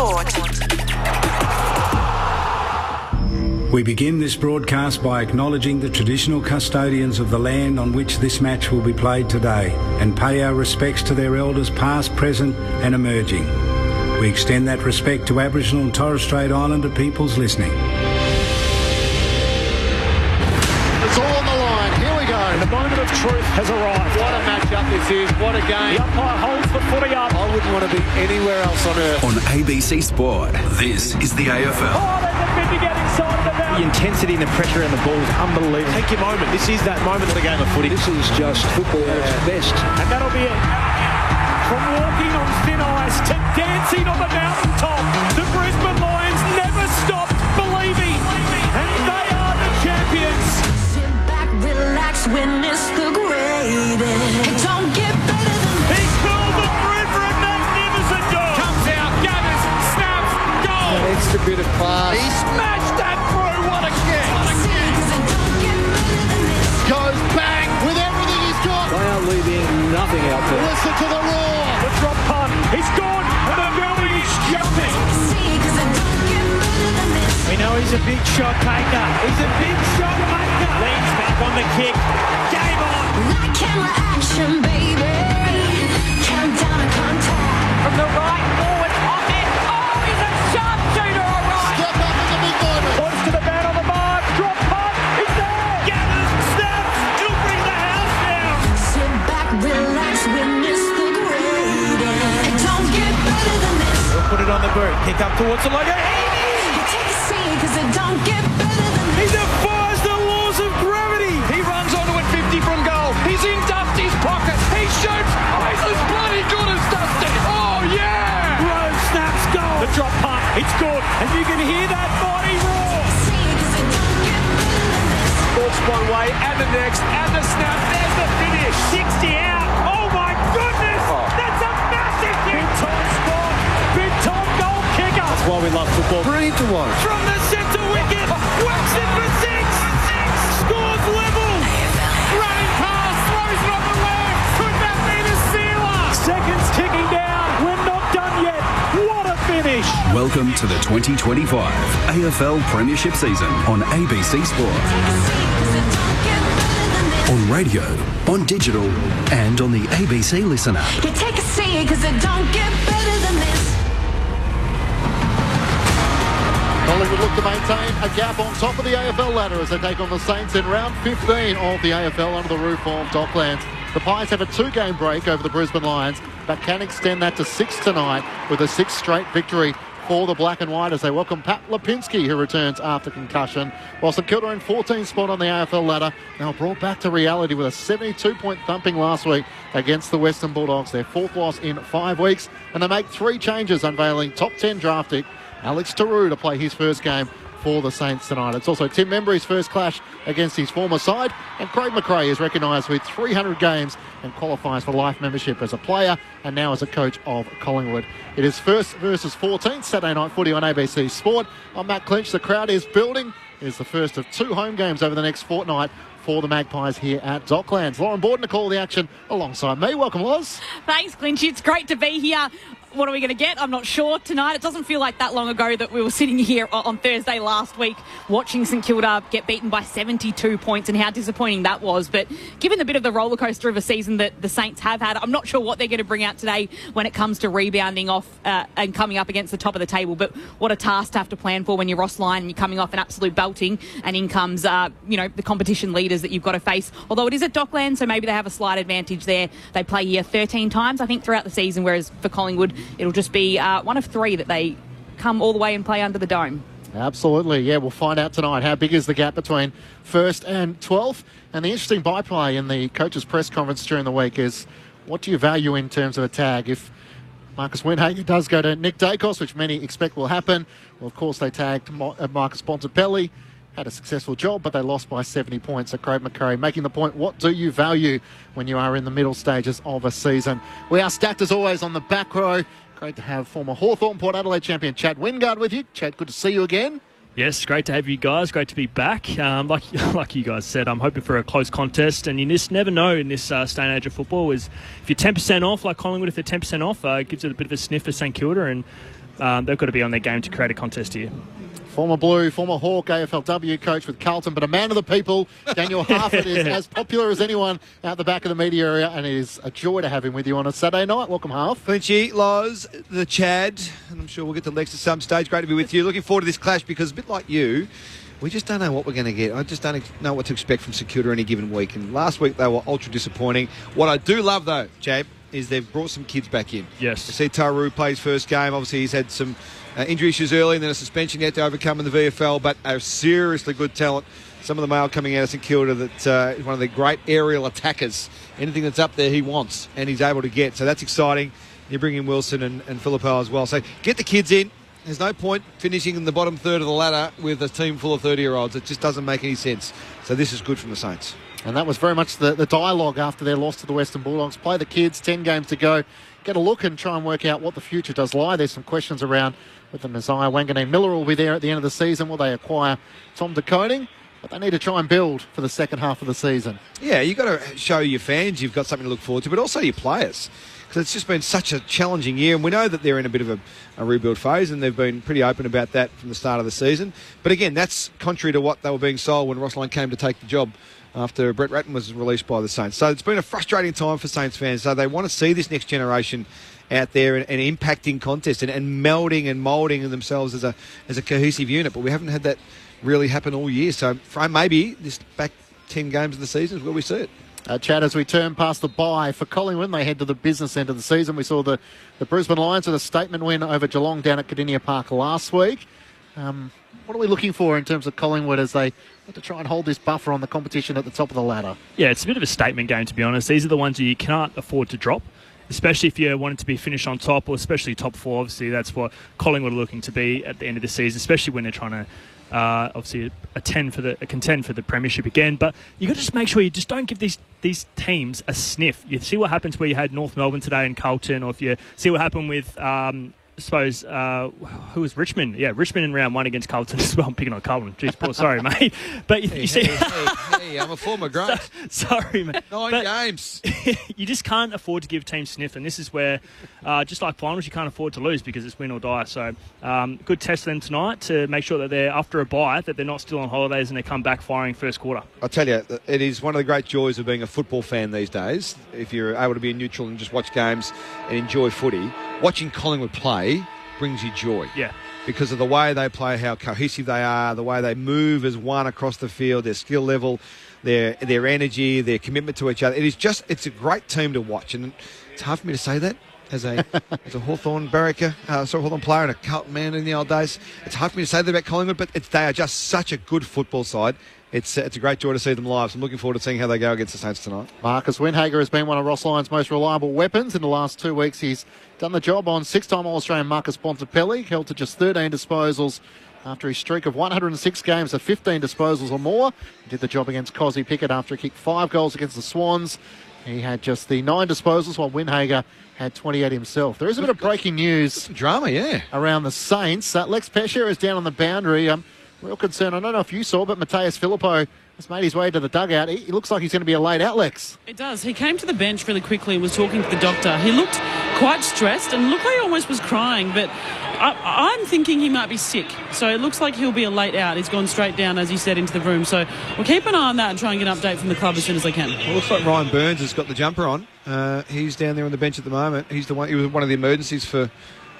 Sport. We begin this broadcast by acknowledging the traditional custodians of the land on which this match will be played today and pay our respects to their elders past, present and emerging. We extend that respect to Aboriginal and Torres Strait Islander peoples listening. It's all on the line. Here we go. And the moment of truth has arrived. What a match-up this is. What a game. The umpire holds the footy up. I wouldn't want to be anywhere else on earth. On ABC Sport, this is the AFL. Oh, they defend to get inside of the boundary. The intensity and the pressure in the ball is unbelievable. Take your moment. This is that moment of the game of footy. This is just football at its best. And that'll be it. From walking on thin ice to dancing on the mountaintop, the Brisbane Lions never stopped believing. And they are the champions. Sit back, relax, witness the greatest. It don't get better than this. He pulled the thread for a magnificent goal. Comes out, gathers, snaps, goal. An extra bit of class. He smashed that through. What a kick. What a kick. Cause it don't get better than this. Goes bang with everything he's got. They are leaving nothing out there. Listen to the roar. The drop punt. He's gone. And the building is jumping. See, cause it don't get better than this. We know he's a big shot taker. He's a big shot maker. Leans back on the kick. Game on. That camera action, baby. Countdown to contact. From the right forward, off it. Oh, he's a sharpshooter, all right. Step up in the big moment. Points to the man on the mark. Drop punt. He's there. Gathers, snaps. He'll bring the house down. Sit back, relax, witness the greatest. It don't get better than this. He'll put it on the boot. Kick up towards the leg. You take a seat, cause it don't get better than He this. defies the laws of gravity. He runs onto it 50 from goal. He's in Dusty's pocket. He shoots. Oh, he's as bloody good as Dusty. Oh, yeah. Rose snaps goal. The drop punt. It's good. And you can hear that body roar. See, cause it don't get better than this. Ball's one way and the next and the snap. There's the finish. 60 out. Oh my goodness. That's a massive kick. Big time spot. Big time goal kicker. That's why we love football. Brilliant to watch. From the centre wicket. Whacks it for six. Scores level. Running past. Throws it on the left. Could that be the sealer? Seconds ticking down. We're not done yet. What a finish. Welcome to the 2025 AFL Premiership season on ABC Sport. Cause it don't get better than this. On radio, on digital, and on the ABC Listen app. You take a seat, cause it don't get better than this. Collingwood look to maintain a gap on top of the AFL ladder as they take on the Saints in round 15 of the AFL under the roof of Docklands. The Pies have a 2-game break over the Brisbane Lions, but can extend that to 6 tonight with a 6th straight victory for the Black and White as they welcome Pat Lipinski, who returns after concussion. While St Kilda in 14th spot on the AFL ladder, now brought back to reality with a 72-point thumping last week against the Western Bulldogs, their 4th loss in 5 weeks, and they make 3 changes, unveiling top 10 draft pick Alex Taru to play his first game for the Saints tonight. It's also Tim Membry's first clash against his former side, and Craig McRae is recognised with 300 games and qualifies for life membership as a player and now as a coach of Collingwood. It is 1st versus 14th Saturday night footy on ABC Sport. I'm Matt Clinch. The crowd is building. It is the first of 2 home games over the next fortnight for the Magpies here at Docklands. Lauren Borden to call the action alongside me. Welcome, Loz. Thanks, Clinchy. It's great to be here. What are we going to get? I'm not sure tonight. It doesn't feel like that long ago that we were sitting here on Thursday last week watching St Kilda get beaten by 72 points and how disappointing that was. But given the bit of the rollercoaster of a season that the Saints have had, I'm not sure what they're going to bring out today when it comes to rebounding off and coming up against the top of the table. But what a task to have to plan for when you're Ross Lyon and you're coming off an absolute belting, and in comes the competition leaders that you've got to face. Although it is at Docklands, so maybe they have a slight advantage there. They play here 13 times, I think, throughout the season, whereas for Collingwood, it'll just be one of 3 that they come all the way and play under the dome. Absolutely, yeah, we'll find out tonight how big is the gap between 1st and 12th. And the interesting byplay in the coach's press conference during the week is, what do you value in terms of a tag? If Marcus Windhager does go to Nick Dacos, which many expect will happen, well, of course, they tagged Marcus Bontempelli. Had a successful job, but they lost by 70 points. So Craig McRae making the point, what do you value when you are in the middle stages of a season? We are stacked as always on the back row. Great to have former Hawthorn Port Adelaide champion Chad Wingard with you. Chad, good to see you again. Yes, great to have you guys. Great to be back. Like you guys said, I'm hoping for a close contest, and you just never know in this day and age of football. Is if you're 10% off, like Collingwood, if they're 10% off, it gives it a bit of a sniff for St Kilda, and they've got to be on their game to create a contest here. Former Blue, former Hawk, AFLW coach with Carlton, but a man of the people. Daniel Harford is as popular as anyone out the back of the media area, and it is a joy to have him with you on a Saturday night. Welcome, Harf. Clinchy, Loz, the Chad, and I'm sure we'll get to Lex at some stage. Great to be with you. Looking forward to this clash because a bit like you, we just don't know what we're going to get. I just don't know what to expect from St Kilda any given week. And last week they were ultra disappointing. What I do love, though, Jab, is they've brought some kids back in. Yes. I see Taru play his first game. Obviously, he's had some injury issues early and then a suspension he had to overcome in the VFL, but a seriously good talent. Some of the mail coming out of St Kilda that is one of the great aerial attackers. Anything that's up there he wants and he's able to get. So that's exciting. You bring in Wilson and Filippo as well. So get the kids in. There's no point finishing in the bottom third of the ladder with a team full of 30-year-olds. It just doesn't make any sense. So this is good from the Saints. And that was very much the dialogue after their loss to the Western Bulldogs. Play the kids, 10 games to go. Get a look and try and work out what the future does lie. There's some questions around whether Messiah Wanganeen Miller will be there at the end of the season. Will they acquire Tom DeConing? But they need to try and build for the second half of the season. Yeah, you've got to show your fans you've got something to look forward to, but also your players. Because it's just been such a challenging year, and we know that they're in a bit of a rebuild phase, and they've been pretty open about that from the start of the season. But again, that's contrary to what they were being sold when Rossline came to take the job after Brett Ratton was released by the Saints. So it's been a frustrating time for Saints fans. So they want to see this next generation out there and impacting contests and melding and moulding themselves as a cohesive unit. But we haven't had that really happen all year. So maybe this back 10 games of the season is where we see it. Chad, as we turn past the bye for Collingwood, they head to the business end of the season. We saw the Brisbane Lions with a statement win over Geelong down at Cardinia Park last week. What are we looking for in terms of Collingwood as they want to try and hold this buffer on the competition at the top of the ladder? Yeah, it's a bit of a statement game, to be honest. These are the ones you can't afford to drop, especially if you wanted to be finished on top, or especially top four. Obviously, that's what Collingwood are looking to be at the end of the season, especially when they're trying to obviously contend for the premiership again. But you got to just make sure you just don't give these teams a sniff. You see what happens where you had North Melbourne today and Carlton, or if you see what happened with I suppose, who was Richmond? Yeah, Richmond in round one against Carlton as well. I'm picking on Carlton. Jeez, Paul, sorry, mate. But you see... Hey, I'm a former grunt. Sorry, mate. 9 games. You just can't afford to give teams sniff, and this is where, just like finals, you can't afford to lose because it's win or die. So, good test for them tonight to make sure that they're, after a bye, that they're not still on holidays and they come back firing first quarter. I'll tell you, it is one of the great joys of being a football fan these days. If you're able to be neutral and just watch games and enjoy footy, watching Collingwood play brings you joy. Yeah. Because of the way they play, how cohesive they are, the way they move as one across the field, their skill level, their energy, their commitment to each other. It's a great team to watch. And it's hard for me to say that as a Hawthorn Hawthorn player and a Carlton man in the old days. It's hard for me to say that about Collingwood, but they are just such a good football side. It's a great joy to see them live. So I'm looking forward to seeing how they go against the Saints tonight. Marcus Windhager has been one of Ross Lyon's most reliable weapons. In the last 2 weeks, he's done the job on six-time All-Australian Marcus Bontempelli, held to just 13 disposals after his streak of 106 games of 15 disposals or more. He did the job against Cozzy Pickett after he kicked 5 goals against the Swans. He had just the 9 disposals, while Windhager had 28 himself. There is a bit of breaking news. Drama, yeah. Around the Saints. Lex Pesher is down on the boundary. Real concern. I don't know if you saw, but Mateus Filippo has made his way to the dugout. He looks like he's going to be a late out, Lex. It does. He came to the bench really quickly and was talking to the doctor. He looked quite stressed and looked like he almost was crying, but I'm thinking he might be sick. So it looks like he'll be a late out. He's gone straight down, as you said, into the room. So we'll keep an eye on that and try and get an update from the club as soon as they can. Well, it looks like Ryan Burns has got the jumper on. He's down there on the bench at the moment. He was one of the emergencies for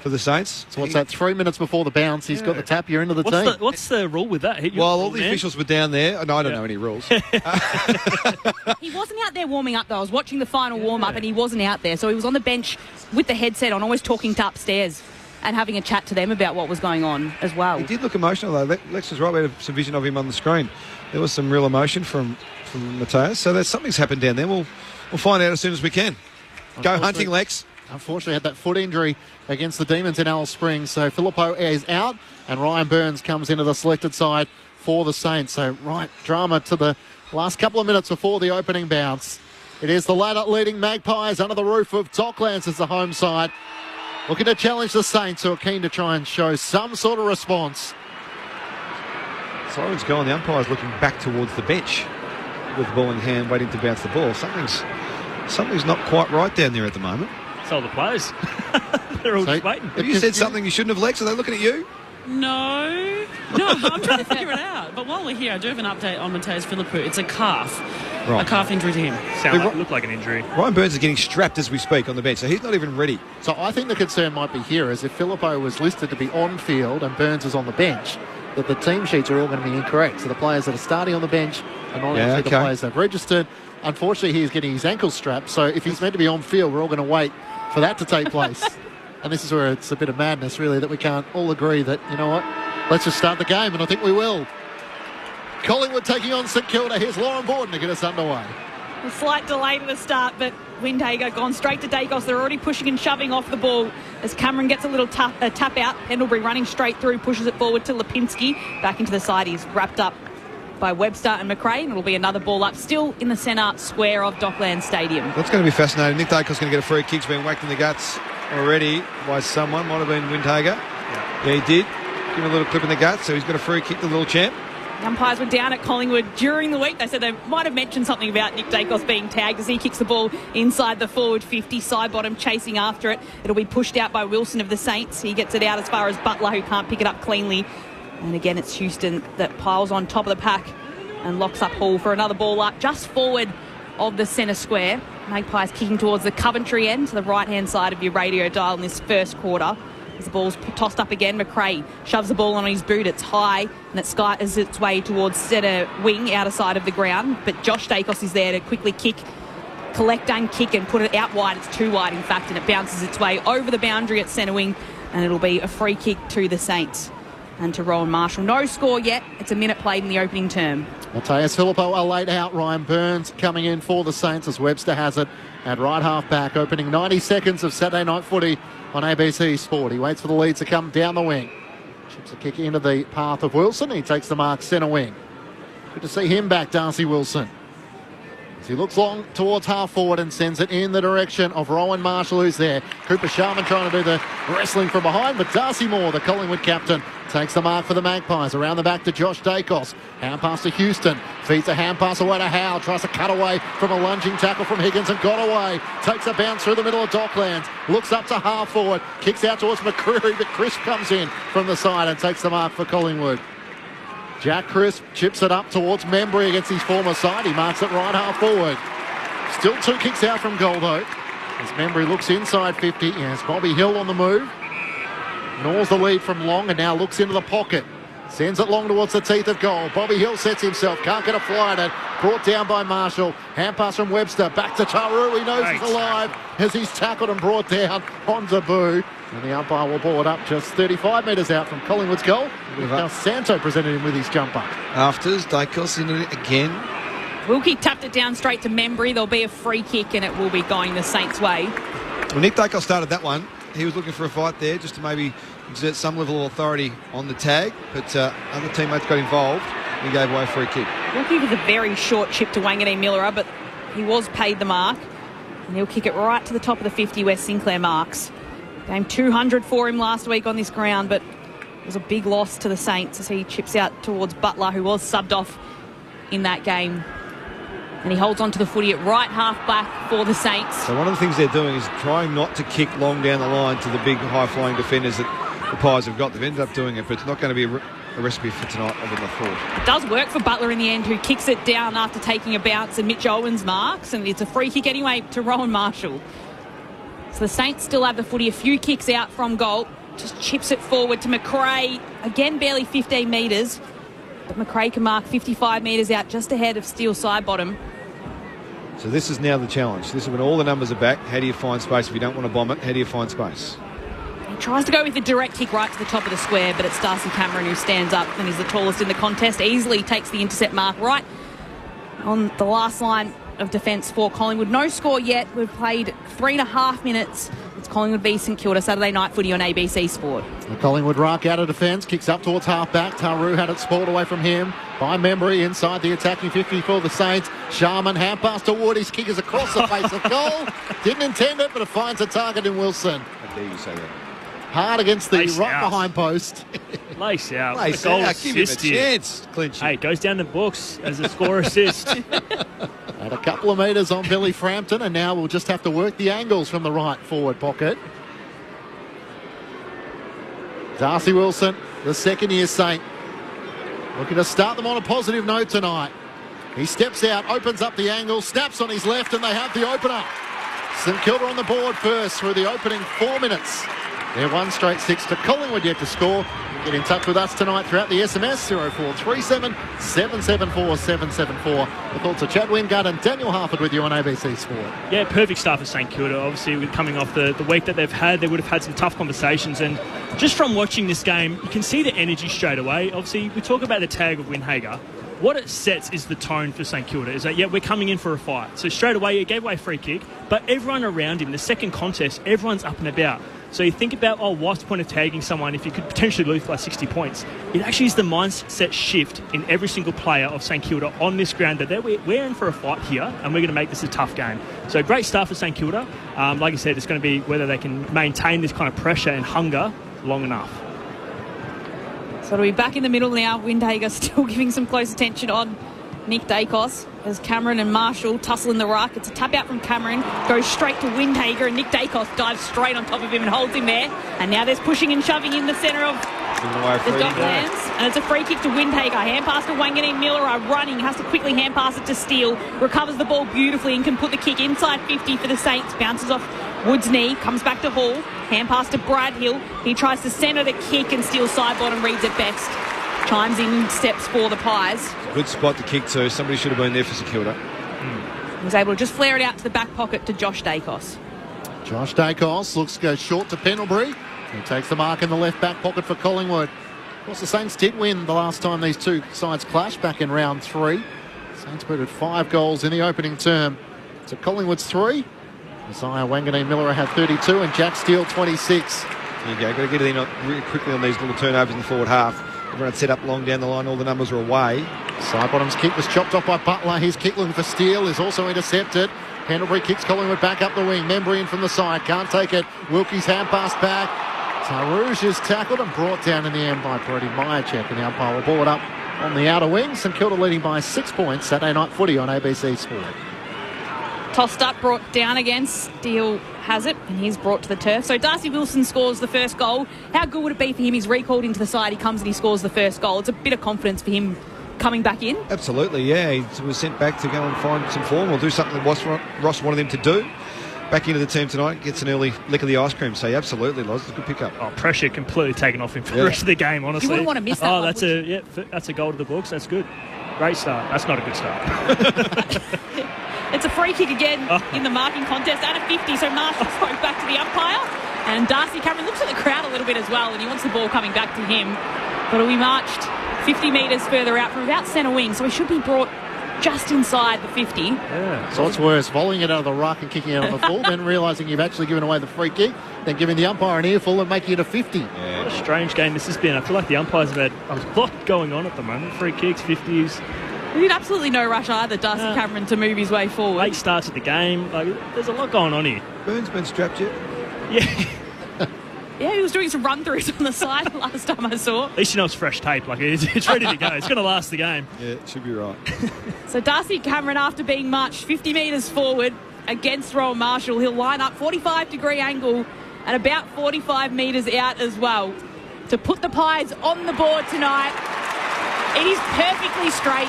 the Saints. So what's that, 3 minutes before the bounce, he's got the tap, you're into the team. What's the rule with that? Well, all the officials were down there. No, I don't know any rules. He wasn't out there warming up, though. I was watching the final warm-up and he wasn't out there. So he was on the bench with the headset on, always talking to upstairs and having a chat to them about what was going on as well. He did look emotional, though. Lex was right. We had some vision of him on the screen. There was some real emotion from Mateus. So something's happened down there. We'll find out as soon as we can. Go hunting, Lex. Unfortunately, had that foot injury against the Demons in Alice Springs. So Filippo is out and Ryan Burns comes into the selected side for the Saints. So drama to the last couple of minutes before the opening bounce. It is the ladder leading Magpies under the roof of Docklands as the home side. Looking to challenge the Saints, who are keen to try and show some sort of response. Siren's gone. The umpire's looking back towards the bench with the ball in hand, waiting to bounce the ball. Something's not quite right down there at the moment. So the players. They're all just waiting. Have you said something you shouldn't have, Lex? Are they looking at you? No, I'm trying to figure it out. But while we're here, I do have an update on Mateus Philippou. It's a calf. Right. A calf injury to him. Looked like an injury. Ryan Burns is getting strapped as we speak on the bench, so he's not even ready. So I think the concern might be here is if Philippou was listed to be on field and Burns is on the bench, that the team sheets are all going to be incorrect. So the players that are starting on the bench are not actually the players that have registered. Unfortunately, he's getting his ankle strapped. So if he's meant to be on field, we're all going to wait for that to take place. And this is where it's a bit of madness, really, that we can't all agree that, you know what, let's just start the game, and I think we will. Collingwood taking on St Kilda. Here's Lauren Borden to get us underway. A slight delay to the start, but Windhager gone straight to Dacos. They're already pushing and shoving off the ball as Cameron gets a little tap out. Pendlebury running straight through, pushes it forward to Lipinski. Back into the side. He's wrapped up by Webster and McRae, and it'll be another ball up, still in the centre square of Dockland Stadium. That's going to be fascinating. Nick Dacos going to get a free kick. He's been whacked in the guts already by someone. Might have been Windhager. Yeah, he did. Give him a little clip in the guts, so he's got a free kick, the little champ. The umpires were down at Collingwood during the week. They said they might have mentioned something about Nick Dacos being tagged as he kicks the ball inside the forward 50. Side bottom chasing after it. It'll be pushed out by Wilson of the Saints. He gets it out as far as Butler, who can't pick it up cleanly. And again, it's Houston that piles on top of the pack and locks up Hall for another ball up just forward of the centre square. Magpies kicking towards the Coventry end, to the right-hand side of your radio dial in this first quarter. As the ball's tossed up again, McRae shoves the ball on his boot. It's high, and it skies its way towards centre wing, outer side of the ground. But Josh Dacos is there to quickly collect and kick and put it out wide. It's too wide, in fact, and it bounces its way over the boundary at centre wing, and it'll be a free kick to the Saints and to Rowan Marshall. No score yet. It's a minute played in the opening term. Mateus Philippou are laid out. Ryan Burns coming in for the Saints as Webster has it at right half back, opening 90 seconds of Saturday night footy on ABC Sport. He waits for the lead to come down the wing. Chips a kick into the path of Wilson. He takes the mark centre wing. Good to see him back, Darcy Wilson. As he looks long towards half forward and sends it in the direction of Rowan Marshall, who's there. Cooper Sharman trying to do the wrestling from behind, but Darcy Moore, the Collingwood captain, takes the mark for the Magpies. Around the back to Josh Dacos. Hand pass to Houston. Feeds a hand pass away to Howe. Tries to cut away from a lunging tackle from Higgins and got away. Takes a bounce through the middle of Docklands. Looks up to half forward. Kicks out towards McCreary, but Crisp comes in from the side and takes the mark for Collingwood. Jack Crisp chips it up towards Membry against his former side. He marks it right half forward. Still 2 kicks out from goal, though. As Membry looks inside 50. Yes, Bobby Hill on the move. Gnaws the lead from long and now looks into the pocket. Sends it long towards the teeth of goal. Bobby Hill sets himself. Can't get a fly at it. Brought down by Marshall. Hand pass from Webster. Back to Taru. He knows he's alive as he's tackled and brought down on Zaboo. And the umpire will ball it up just 35 metres out from Collingwood's goal. Now Santo presented him with his jumper. Afters, Dacos in it again. Wilkie tapped it down straight to Membry. There'll be a free kick and it will be going the Saints' way. When Nick Dacos started that one, he was looking for a fight there just to maybe exert some level of authority on the tag, but other teammates got involved and he gave away a free kick. Wilkie with a very short chip to Wanganeen Miller, but he was paid the mark. And he'll kick it right to the top of the 50 where Sinclair marks. Game 200 for him last week on this ground, but it was a big loss to the Saints as he chips out towards Butler, who was subbed off in that game. And he holds on to the footy at right half back for the Saints. So one of the things they're doing is trying not to kick long down the line to the big high-flying defenders that the Pies have got. They've ended up doing it, but it's not going to be a recipe for tonight, I wouldn't have thought. It does work for Butler in the end, who kicks it down after taking a bounce, and Mitch Owens marks, and it's a free kick anyway to Rowan Marshall. So the Saints still have the footy, a few kicks out from goal. Just chips it forward to McRae. Again, barely 15 metres. But McRae can mark 55 metres out just ahead of Steele Sidebottom. So this is now the challenge. This is when all the numbers are back. How do you find space? If you don't want to bomb it, how do you find space? He tries to go with a direct kick right to the top of the square, but it's Darcy Cameron who stands up and is the tallest in the contest. Easily takes the intercept mark right on the last line of defence for Collingwood. No score yet. We've played 3.5 minutes. It's Collingwood v St Kilda, Saturday night footy on ABC Sport. The Collingwood ruck out of defence, kicks up towards half back. Taru had it spoiled away from him by Membry inside the attacking 50 for the Saints. Sharman hand pass to Wood. His kick is across the face of goal. Didn't intend it, but it finds a target in Wilson. How dare you say that? Hard against the Lace right out. behind post. Lace out. Lace goal out. Give him a assist here. chance. Clinch it. Hey, it goes down the books as a score assist. At a couple of metres on Billy Frampton, and now we'll just have to work the angles from the right forward pocket. Darcy Wilson, the second-year Saint, looking to start them on a positive note tonight. He steps out, opens up the angle, snaps on his left, and they have the opener. St Kilda on the board first through the opening 4 minutes. They're 1 straight 6 to Collingwood yet to score. You can get in touch with us tonight throughout the SMS 0437 774 774. The thoughts of Chad Wingard and Daniel Harford with you on ABC Sport. Yeah, perfect start for St Kilda. Obviously, with coming off the week that they've had, they would have had some tough conversations. And just from watching this game, you can see the energy straight away. Obviously, we talk about the tag of Windhager. What it sets is the tone for St Kilda, is that, yeah, we're coming in for a fight. So straight away, he gave away a free kick, but everyone around him, the second contest, everyone's up and about. So you think about, what's the point of tagging someone if you could potentially lose by 60 points? It actually is the mindset shift in every single player of St Kilda on this ground that we're in for a fight here and we're going to make this a tough game. So great start for St Kilda. Like I said, it's going to be whether they can maintain this kind of pressure and hunger long enough. So it'll be back in the middle now. Windhager still giving some close attention on Nick Dacos as Cameron and Marshall tussle in the ruck. It's a tap out from Cameron, goes straight to Windhager, and Nick Dacos dives straight on top of him and holds him there. And now there's pushing and shoving in the centre of the Docklands. And it's a free kick to Windhager. Hand pass to Wanganeen Miller, running, has to quickly hand pass it to Steele. Recovers the ball beautifully and can put the kick inside 50 for the Saints. Bounces off Wood's knee, comes back to Hall. Hand pass to Brad Hill. He tries to centre the kick and Steele sideboard and reads it best. Chimes in steps for the Pies. Good spot to kick to. Somebody should have been there for St Kilda. He was able to just flare it out to the back pocket to Josh Dacos. Josh Dacos looks to go short to Pendlebury. He takes the mark in the left back pocket for Collingwood. Of course, the Saints did win the last time these two sides clashed back in round 3. Saints booted 5 goals in the opening term. So Collingwood's 3. Isaiah Wanganeen Miller had 32 and Jack Steele 26. There you go. Got to get in really quickly on these little turnovers in the forward half. Everyone set up long down the line. All the numbers are away. Sidebottom's kick was chopped off by Butler. His kick looking for Steele is also intercepted. Pendlebury kicks Collingwood back up the wing. Membry in from the side. Can't take it. Wilkie's hand pass back. Tarouge is tackled and brought down in the end by Brody Myercheck. And the umpire will ball it up on the outer wing. St Kilda leading by 6 points. Saturday night footy on ABC Sport. Tossed up, brought down again. Steele has it, and he's brought to the turf. So Darcy Wilson scores the first goal. How good would it be for him? He's recalled into the side. He comes and he scores the first goal. It's a bit of confidence for him coming back in. Absolutely, yeah. He was sent back to go and find some form or do something that Ross wanted him to do. Back into the team tonight, gets an early lick of the ice cream. So, absolutely, Loz, it's a good pickup. Pressure completely taken off him for the rest of the game, honestly. You wouldn't want to miss that. That's a goal to the books. That's good. Great start. That's not a good start. It's a free kick again in the marking contest at a 50. So Marshall throws back to the umpire. And Darcy Cameron looks at the crowd a little bit as well, and he wants the ball coming back to him. But we marched 50 metres further out from about centre wing, so he should be brought just inside the 50. Yeah. So what's worse, volleying it out of the ruck and kicking it on the full, then realising you've actually given away the free kick, then giving the umpire an earful and making it a 50. Yeah. What a strange game this has been. I feel like the umpires have had a lot going on at the moment. Free kicks, 50s. We had absolutely no rush either, Darcy Cameron, to move his way forward. Late starts at the game. There's a lot going on here. Burns been strapped yet? Yeah. Yeah, he was doing some run-throughs on the side last time I saw. At least you know it's fresh tape. It's ready to go. It's going to last the game. Yeah, it should be right. So Darcy Cameron, after being marched 50 metres forward against Rowan Marshall, he'll line up 45-degree angle at about 45 metres out as well to put the Pies on the board tonight. It is perfectly straight.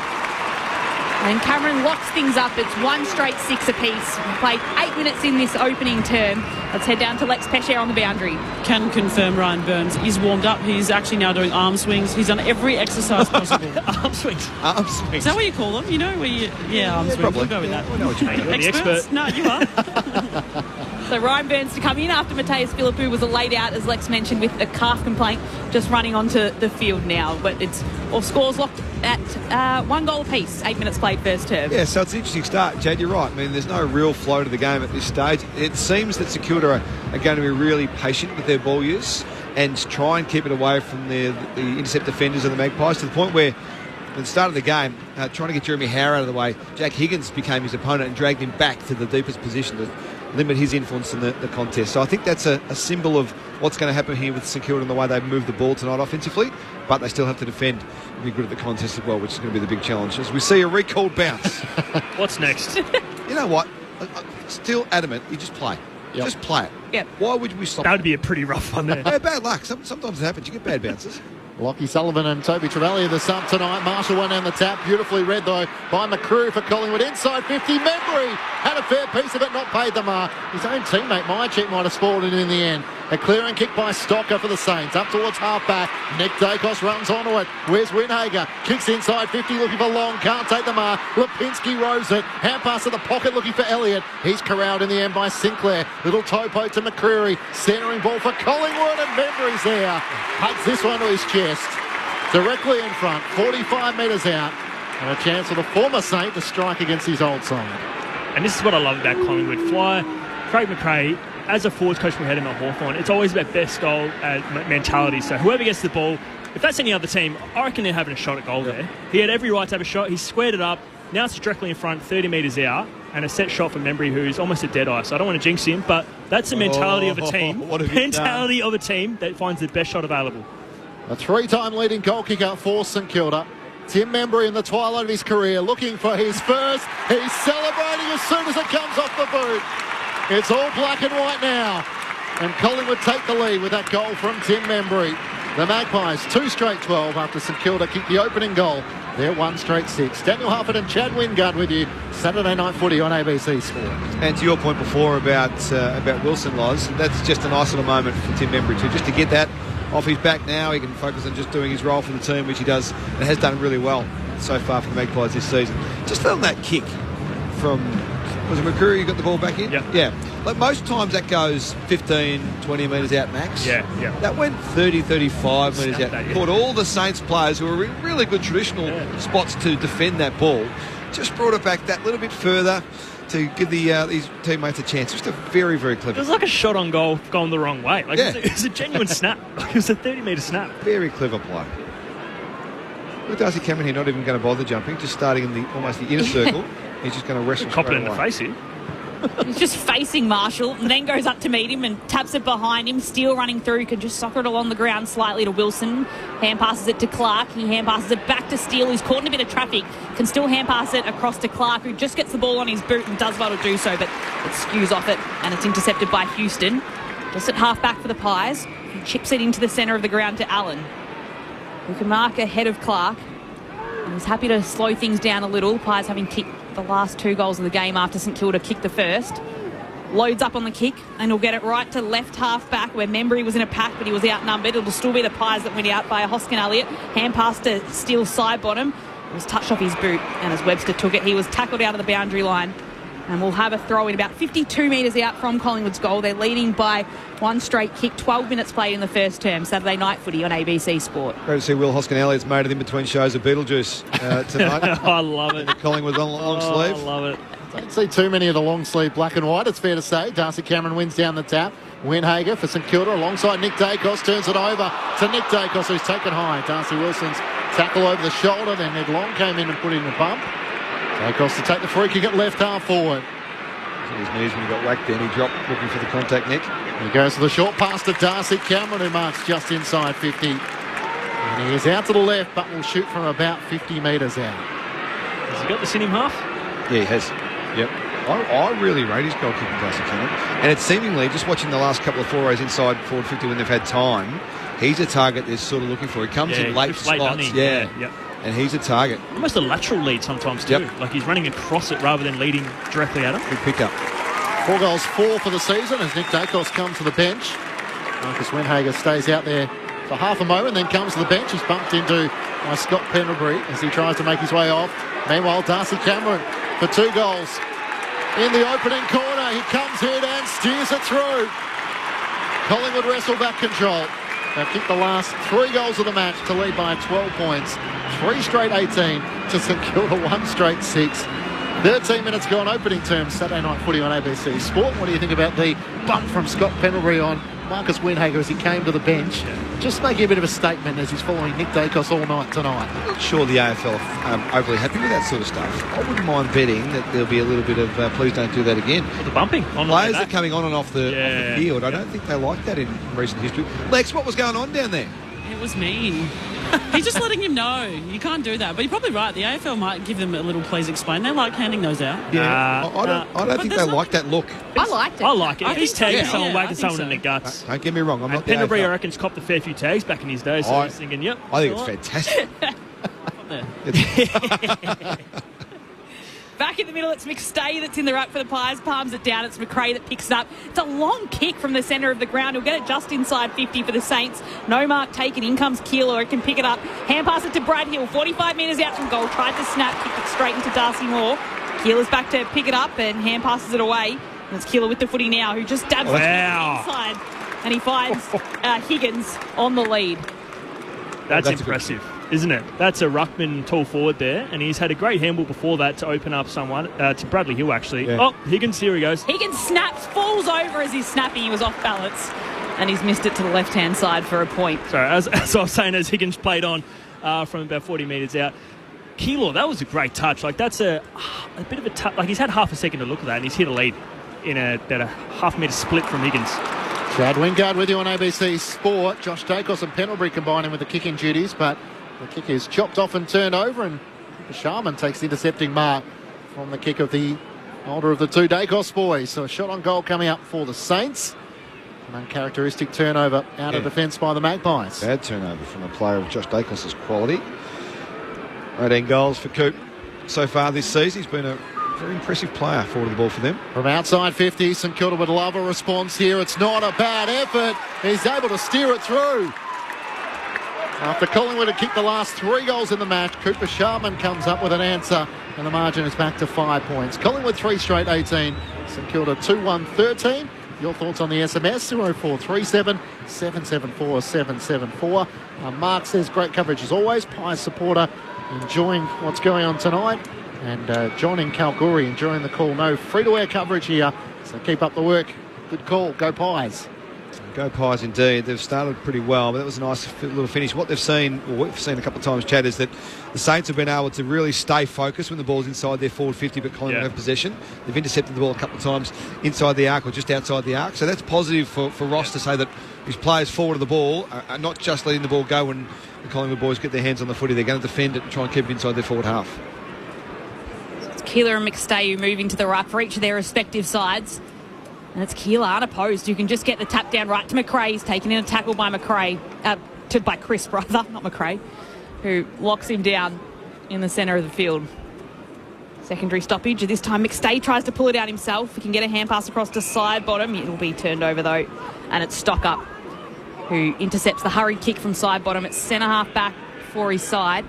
And Cameron locks things up. It's 1 straight 6 apiece. We played 8 minutes in this opening term. Let's head down to Lex Pesher on the boundary. Can confirm Ryan Burns is warmed up. He's actually now doing arm swings. He's done every exercise possible. Arm swings. Arm swings. Is that what you call them? You know, arm swings. Probably. We'll go with that. I know what you mean. You're the expert. No, you are. So Ryan Burns to come in after Mateus Philippou was laid out, as Lex mentioned, with a calf complaint, just running onto the field now. But it's all scores locked at 1 goal apiece, 8 minutes played first term. Yeah, so it's an interesting start, Jade. You're right. I mean, there's no real flow to the game at this stage. It seems that St Kilda are going to be really patient with their ball use and try and keep it away from the intercept defenders of the Magpies, to the point where at the start of the game, trying to get Jeremy Howe out of the way, Jack Higgins became his opponent and dragged him back to the deepest position to limit his influence in the contest. So I think that's a symbol of what's going to happen here with St Kilda and the way they move the ball tonight offensively, but they still have to defend and be good at the contest as well, which is going to be the big challenge. As we see a recalled bounce. What's next? You know what? I'm still adamant, you just play. Yep. Just play it. Yep. Why would we stop? That would be a pretty rough one there. Yeah, bad luck. Sometimes it happens. You get bad bounces. Lockie Sullivan and Toby Trevelyan the sub tonight. Marshall went down the tap. Beautifully read, though, by McCrew for Collingwood. Inside 50. Membry had a fair piece of it, not paid the mark. His own teammate, Mychik, might have spoiled it in the end. A clearing kick by Stocker for the Saints. Up towards half-back. Nick Dacos runs onto it. Where's Winhager? Kicks inside 50, looking for Long. Can't take the mark. Lipinski rows it. Hand pass to the pocket, looking for Elliott. He's corralled in the end by Sinclair. Little toe poke to McCreary. Centering ball for Collingwood, and Membry's there. Hugs this one to his chest. Directly in front, 45 metres out, and a chance for the former Saint to strike against his old side. And this is what I love about Collingwood. Fly, Craig McRae, as a forwards coach we had him at Hawthorn, it's always about best goal mentality. So whoever gets the ball, if that's any other team, I reckon they're having a shot at goal there. He had every right to have a shot. He squared it up. Now it's directly in front, 30 metres out, and a set shot for Membry, who's almost a dead eye. So I don't want to jinx him, but that's the mentality of a team. Mentality of a team that finds the best shot available. A three-time leading goal kicker for St Kilda. Tim Membry in the twilight of his career, looking for his first. He's celebrating as soon as it comes off the boot. It's all black and white now. And Collingwood take the lead with that goal from Tim Membry. The Magpies, 2 straight 12 after St Kilda kicked the opening goal. They're 1 straight 6. Daniel Hufford and Chad Wingard with you. Saturday Night Footy on ABC Sport. And to your point before about Wilson, Loz, that's just a nice little moment for Tim Membry too, just to get that off his back now. He can focus on just doing his role for the team, which he does and has done really well so far for the Magpies this season. Just on that kick from, was it McCreary who got the ball back in? Yep. Yeah. Like most times that goes 15, 20 metres out max. Yeah. That went 30, 35 metres out. That, yeah. Caught all the Saints players who were in really good traditional spots to defend that ball. Just brought it back that little bit further to give these teammates a chance. Just a very, very clever. It was like a shot on goal going the wrong way. Like it was a genuine snap. Like it was a 30-metre snap. Very clever play. Look at Darcy Cameron here, not even going to bother jumping, just starting in almost the inner circle. He's just going to wrestle Cop it straight in the away. face here. He's just facing Marshall and then goes up to meet him and taps it behind him. Steele running through, can just soccer it along the ground slightly to Wilson. Hand passes it to Clark. He hand passes it back to Steele, who's caught in a bit of traffic. Can still hand pass it across to Clark, who just gets the ball on his boot and does well to do so, but it skews off it and it's intercepted by Houston. Just at half back for the Pies. He chips it into the centre of the ground to Allen, who can mark ahead of Clark. And he's happy to slow things down a little. Pies having kicked the last 2 goals of the game after St Kilda kicked the first. Loads up on the kick and he'll get it right to left half back where Membry was in a pack but he was outnumbered. It'll still be the Pies that went out by Hoskin Elliott. Hand pass to Steele's side bottom. It was touched off his boot and as Webster took it, he was tackled out of the boundary line. And we'll have a throw in about 52 metres out from Collingwood's goal. They're leading by 1 straight kick. 12 minutes played in the first term. Saturday Night Footy on ABC Sport. Great to see Will Hoskin-Elliott's made it in between shows of Beetlejuice tonight. I love it. Collingwood on long sleeve. I love it. Don't see too many of the long sleeve black and white, it's fair to say. Darcy Cameron wins down the tap. Winhager for St Kilda alongside Nick Dacos, turns it over to Nick Dacos, who's taken high. Darcy Wilson's tackle over the shoulder, then Ned Long came in and put in a bump. Dacos to take the free kick at left half forward. His knees when he got whacked then, he dropped looking for the contact, Nick. He goes to the short pass to Darcy Cameron, who marks just inside 50. And he is out to the left, but will shoot from about 50 metres out. Has he got this in him half? Yeah, he has. Yep. I really rate his goal kicking, Darcy Cameron. And it's seemingly, just watching the last couple of forays inside forward 50 when they've had time, he's a target they're sort of looking for. He comes in late slots. Yep. And he's a target. Almost a lateral lead sometimes too. Yep. Like he's running across it rather than leading directly at him. Good pick up. 4 goals, 4 for the season as Nick Dacos comes to the bench. Marcus Winhager stays out there for half a moment, then comes to the bench. He's bumped into by Scott Pendlebury as he tries to make his way off. Meanwhile, Darcy Cameron for 2 goals. In the opening corner, he comes in and steers it through. Collingwood wrestle back control. They've kicked the last 3 goals of the match to lead by 12 points. 3 straight 18 to St Kilda, 1 straight 6. 13 minutes gone, opening terms, Saturday Night Footy on ABC Sport. What do you think about the bump from Scott Pendlebury on Marcus Windhager, as he came to the bench, just making a bit of a statement as he's following Nick Dacos all night tonight. I'm not sure the AFL are overly happy with that sort of stuff. I wouldn't mind betting that there'll be a little bit of please don't do that again. The bumping. Players are coming on and off the field. I don't think they like that in recent history. Lex, what was going on down there? It was mean. He's just letting him know. You can't do that. But you're probably right. The AFL might give them a little please explain. They like handing those out. Yeah. I don't think they like that look. I liked it. I like it. If he's tagging someone, I whacking think someone in the so. guts. Don't get me wrong. I'm not the Pendlebury, I AFL. reckon's copped a fair few tags back in his day, so he's thinking, yep. I think it's fantastic. Back in the middle, it's McStay that's in the ruck for the Pies. Palms it down. It's McRae that picks it up. It's a long kick from the centre of the ground. He'll get it just inside 50 for the Saints. No mark taken. In comes Keeler. It can pick it up. Hand pass it to Brad Hill. 45 metres out from goal. Tried to snap. Kicked it straight into Darcy Moore. Keeler's back to pick it up and hand passes it away. And it's Keeler with the footy now, who just dabs it inside. And he finds Higgins on the lead. That's impressive, isn't it? That's a ruckman tall forward there, and he's had a great handball before that to open up someone, to Bradley Hill, actually. Yeah. Oh, Higgins, here he goes. Higgins snaps, falls over as he's snapping. He was off balance, and he's missed it to the left-hand side for a point. Sorry, as I was saying, as Higgins played on from about 40 metres out. Keeler, that was a great touch. Like, that's a bit of a touch. Like, he's had half a second to look at that, and he's hit a lead in about a half-metre split from Higgins. Chad Wingard with you on ABC Sport. Josh Dacos and Pendlebury combining with the kicking duties, but the kick is chopped off and turned over, and Sharman takes the intercepting mark from the kick of the older of the two Dacos boys. So a shot on goal coming up for the Saints. An uncharacteristic turnover out of defence by the Magpies. Bad turnover from a player of Josh Dacos' quality. 18 goals for Coop so far this season. He's been a very impressive player forward of the ball for them. From outside 50, St Kilda would love a response here. It's not a bad effort. He's able to steer it through. After Collingwood had kicked the last 3 goals in the match, Cooper Sharman comes up with an answer, and the margin is back to 5 points. Collingwood 3 straight 18, St Kilda 2-1-13. Your thoughts on the SMS, 0437 774 774. Mark says, great coverage as always. Pies supporter enjoying what's going on tonight. And John in Kalgoorlie enjoying the call. No free-to-air coverage here, so keep up the work. Good call. Go Pies. Go Pies indeed. They've started pretty well, but that was a nice little finish. What they've seen, or what we've seen a couple of times, Chad, is that the Saints have been able to really stay focused when the ball's inside their forward 50, but Collingwood have possession. They've intercepted the ball a couple of times inside the arc or just outside the arc. So that's positive for Ross to say that his players forward of the ball are not just letting the ball go when the Collingwood boys get their hands on the footy. They're going to defend it and try and keep it inside their forward half. Keeler and McStay moving to the ruck for each of their respective sides. And it's Keeler unopposed who can just get the tap down right to McRae. He's taken in a tackle by by Chris, rather, not McRae, who locks him down in the centre of the field. Secondary stoppage. This time McStay tries to pull it out himself. He can get a hand pass across to side bottom. It'll be turned over though. And it's Stockup who intercepts the hurried kick from side bottom. It's centre half back for his side.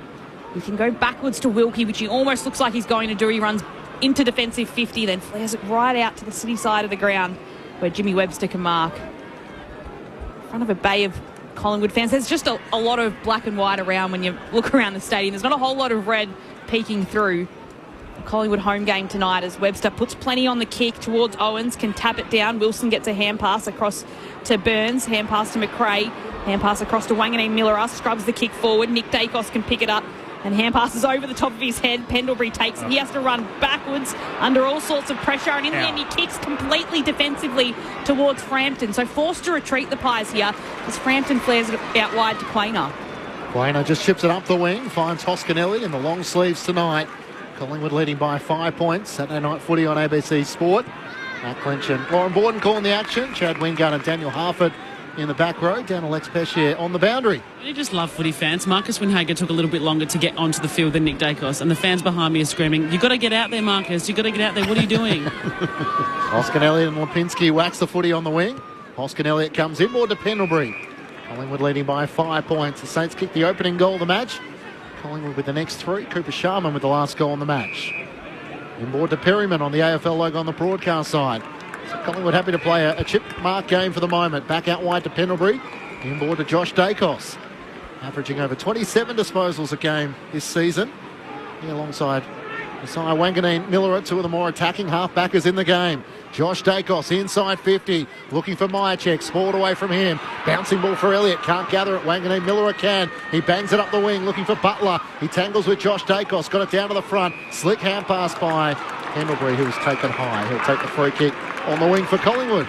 He can go backwards to Wilkie, which he almost looks like he's going to do. He runs into defensive 50, then flares it right out to the city side of the ground where Jimmy Webster can mark. In front of a bay of Collingwood fans. There's just a lot of black and white around when you look around the stadium. There's not a whole lot of red peeking through. The Collingwood home game tonight as Webster puts plenty on the kick towards Owens, can tap it down. Wilson gets a hand pass across to Burns, hand pass to McRae, hand pass across to Wanganeen Miller, scrubs the kick forward. Nick Dacos can pick it up and hand passes over the top of his head. Pendlebury takes it. He has to run backwards under all sorts of pressure, and in the end he kicks completely defensively towards Frampton. So forced to retreat the Pies here as Frampton flares it out wide to Quainer. Quainer just chips it up the wing, finds Hoskinelli in the long sleeves tonight. Collingwood leading by 5 points. Saturday night footy on ABC Sport. Matt Clinch and Lauren Borden calling the action. Chad Wingard and Daniel Harford in the back row. Down to Lex Peshier on the boundary. You just love footy fans. Marcus Windhager took a little bit longer to get onto the field than Nick Dacos, and the fans behind me are screaming, "You got to get out there, Marcus. You got to get out there. What are you doing?" Hoskinelli and Lipinski wax the footy on the wing. Hoskinelli comes inboard to Pendlebury. Collingwood leading by 5 points. The Saints kick the opening goal of the match. Collingwood with the next 3. Cooper Sharman with the last goal in the match. Inboard to Perryman on the AFL logo on the broadcast side. So Collingwood happy to play a chip mark game for the moment. Back out wide to Pendlebury. Inboard to Josh Dacos. Averaging over 27 disposals a game this season. Here alongside Beside Wanganeen, Miller, two of the more attacking half-backers in the game. Josh Dacos inside 50, looking for Myercheck, spoiled away from him. Bouncing ball for Elliott, can't gather it. Wanganeen, Miller can. He bangs it up the wing, looking for Butler. He tangles with Josh Dacos, got it down to the front. Slick hand pass by Pendlebury, who's taken high. He'll take the free kick on the wing for Collingwood.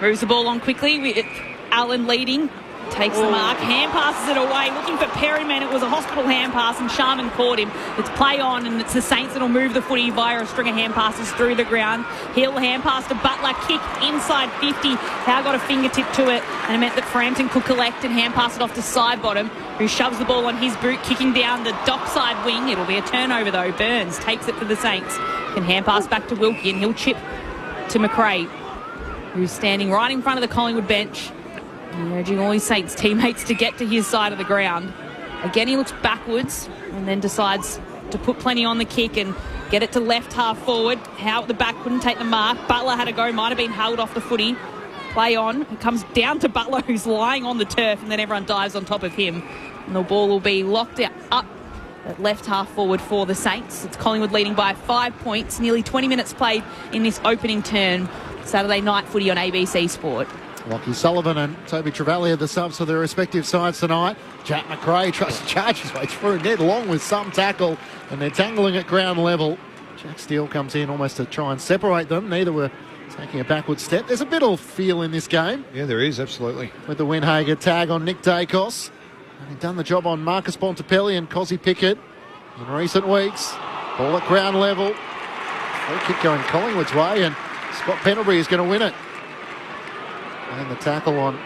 Moves the ball on quickly. Allen leading. Takes the mark, hand passes it away, looking for Perryman. It was a hospital hand pass and Sharman caught him. It's play on and it's the Saints that'll move the footy via a string of hand passes through the ground. Hill hand pass to Butler, kick inside 50. Howe got a fingertip to it and it meant that Frampton could collect and hand pass it off to Sidebottom, who shoves the ball on his boot, kicking down the dockside wing. It'll be a turnover though. Burns takes it for the Saints. Can hand pass back to Wilkie and he'll chip to McRae, who's standing right in front of the Collingwood bench, urging all his Saints teammates to get to his side of the ground. Again, he looks backwards and then decides to put plenty on the kick and get it to left half forward. Howe at the back couldn't take the mark. Butler had a go, might have been held off the footy. Play on. It comes down to Butler, who's lying on the turf, and then everyone dives on top of him. And the ball will be locked up at left half forward for the Saints. It's Collingwood leading by 5 points. Nearly 20 minutes played in this opening turn. Saturday night footy on ABC Sport. Lockie Sullivan and Toby Travaglia, the subs for their respective sides tonight. Jack McRae tries to charge his way through. Ned Long with some tackle, and they're tangling at ground level. Jack Steele comes in almost to try and separate them. Neither were taking a backward step. There's a bit of feel in this game. Yeah, there is, absolutely. With the Windhager tag on Nick Dacos. And he's done the job on Marcus Bontempelli and Cozzy Pickett in recent weeks. Ball at ground level. Free kick going Collingwood's way, and Scott Pendlebury is going to win it. And the tackle on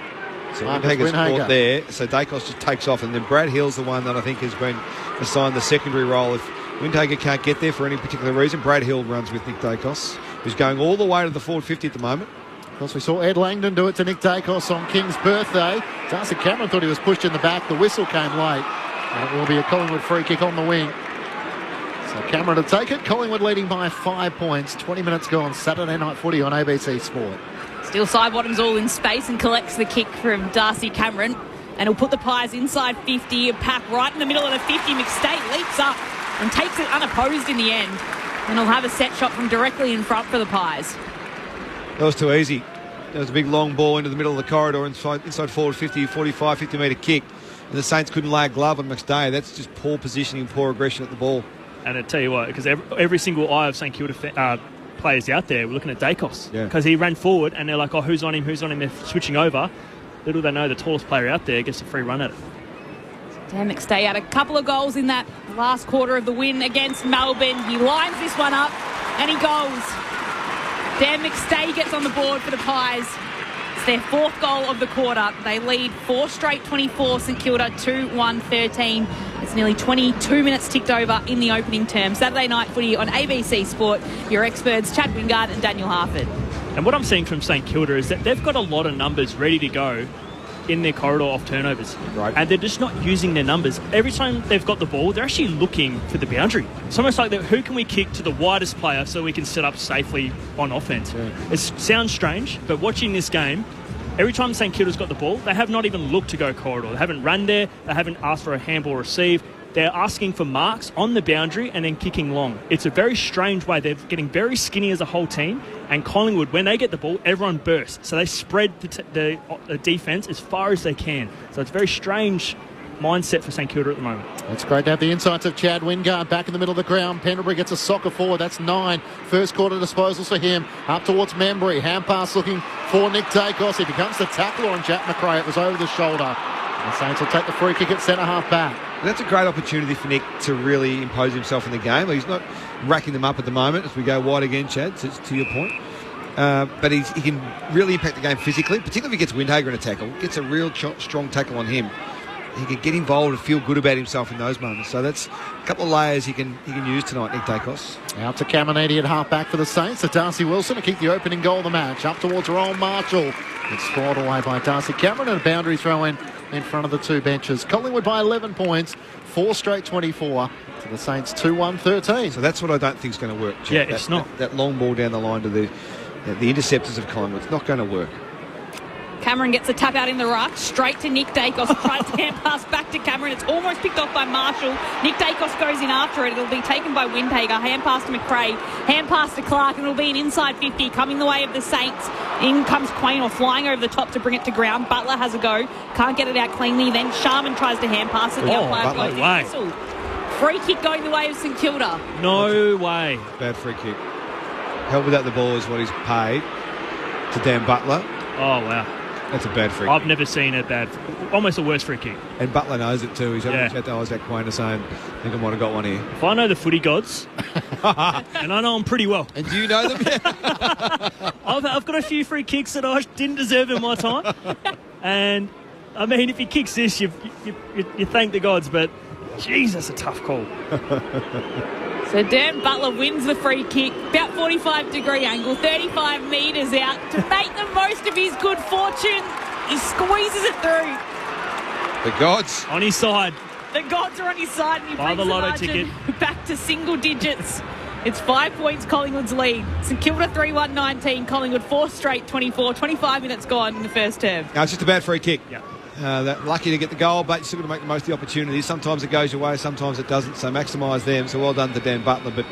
Windhager's caught there, so Dacos just takes off, and then Brad Hill's the one that I think has been assigned the secondary role. If Windhager can't get there for any particular reason, Brad Hill runs with Nick Dacos, who's going all the way to the forward 50 at the moment. Of course, we saw Ed Langdon do it to Nick Dacos on King's birthday. Darcy Cameron thought he was pushed in the back. The whistle came late. And it will be a Collingwood free kick on the wing. So Cameron to take it. Collingwood leading by 5 points. 20 minutes gone. Saturday night footy on ABC Sport. Still Sidebottom's all in space and collects the kick from Darcy Cameron. And he'll put the Pies inside 50. A pack right in the middle of the 50. McState leaps up and takes it unopposed in the end. And he'll have a set shot from directly in front for the Pies. That was too easy. There was a big long ball into the middle of the corridor inside forward 50, 45, 50 metre kick. And the Saints couldn't lay a glove on McStay. That's just poor positioning, poor aggression at the ball. And I tell you what, because every single eye of St Kilda players out there, we're looking at Dacos. Because he ran forward and they're like, oh, who's on him? They're switching over. Little they know the tallest player out there gets a free run at it. Dan McStay had a couple of goals in that last quarter of the win against Melbourne. He lines this one up and he goes. Dan McStay gets on the board for the Pies. It's their fourth goal of the quarter. They lead 4 straight 24, St Kilda 2-1-13. It's nearly 22 minutes ticked over in the opening term. Saturday night footy on ABC Sport. Your experts, Chad Wingard and Daniel Harford. And what I'm seeing from St Kilda is that they've got a lot of numbers ready to go in their corridor off turnovers. Right. And they're just not using their numbers. Every time they've got the ball, they're actually looking for the boundary. It's almost like who can we kick to the widest player so we can set up safely on offense. Yeah. It sounds strange, but watching this game, every time St Kilda's got the ball, they have not even looked to go corridor. They haven't run there. They haven't asked for a handball receive. They're asking for marks on the boundary and then kicking long. It's a very strange way. They're getting very skinny as a whole team. And Collingwood, when they get the ball, everyone bursts. So they spread the defence as far as they can. So it's a very strange mindset for St Kilda at the moment. It's great to have the insights of Chad Wingard back in the middle of the ground. Pendlebury gets a soccer forward. That's 9. First quarter disposals for him. Up towards Membry. Hand pass looking for Nick Dacos. He becomes the tackler on Jack McRae. It was over the shoulder. The Saints will take the free kick at centre half back. That's a great opportunity for Nick to really impose himself in the game. He's not racking them up at the moment as we go wide again, Chad, to your point. But he can really impact the game physically, particularly if he gets Windhager in a tackle. Gets a real strong tackle on him. He can get involved and feel good about himself in those moments. So that's a couple of layers he can use tonight, Nick Dacos. Out to Caminiti at half-back for the Saints. To Darcy Wilson to keep the opening goal of the match. Up towards Rowan Marshall. It's scored away by Darcy Cameron, and a boundary throw in front of the two benches. Collingwood by 11 points. 4 straight 24 to the Saints 2-1-13. So that's what I don't think is going to work, Chad. Yeah, it's not. That long ball down the line to the interceptors of Collingwood. It's not going to work. Cameron gets a tap out in the ruck, straight to Nick Dacos, tries to hand pass back to Cameron. It's almost picked off by Marshall. Nick Dacos goes in after it. It'll be taken by Windhager. Hand pass to McRae, hand pass to Clark, and it'll be an inside 50 coming the way of the Saints. In comes Quaynor flying over the top to bring it to ground. Butler has a go, can't get it out cleanly. Then Sharman tries to hand pass it. The umpire blows the whistle. Free kick going the way of St Kilda. No way. Bad free kick. Held without the ball is what he's paid to Dan Butler. Oh, wow. That's a bad free I've kick. never seen a bad, almost a worse free kick. And Butler knows it too. He's having a chat to Isaac Quaynor saying, I think I might have got one here. If I know the footy gods, and I know them pretty well. And do you know them? I've got a few free kicks that I didn't deserve in my time. And, I mean, if he kicks this, you thank the gods, but, jeez, that's a tough call. So Dan Butler wins the free kick, about 45-degree angle, 35 metres out. To make the most of his good fortune, he squeezes it through. The gods. On his side. The gods are on his side, and he Buy brings the the lotto margin ticket. back to single digits. It's 5 points Collingwood's lead. St Kilda 3-1-19, Collingwood 4 straight 24, 25 minutes gone in the first term. No, it's just a bad free kick. Yeah. Lucky to get the goal, but you're still got to make the most of the opportunities. Sometimes it goes your way, sometimes it doesn't. So maximise them. So well done to Dan Butler, but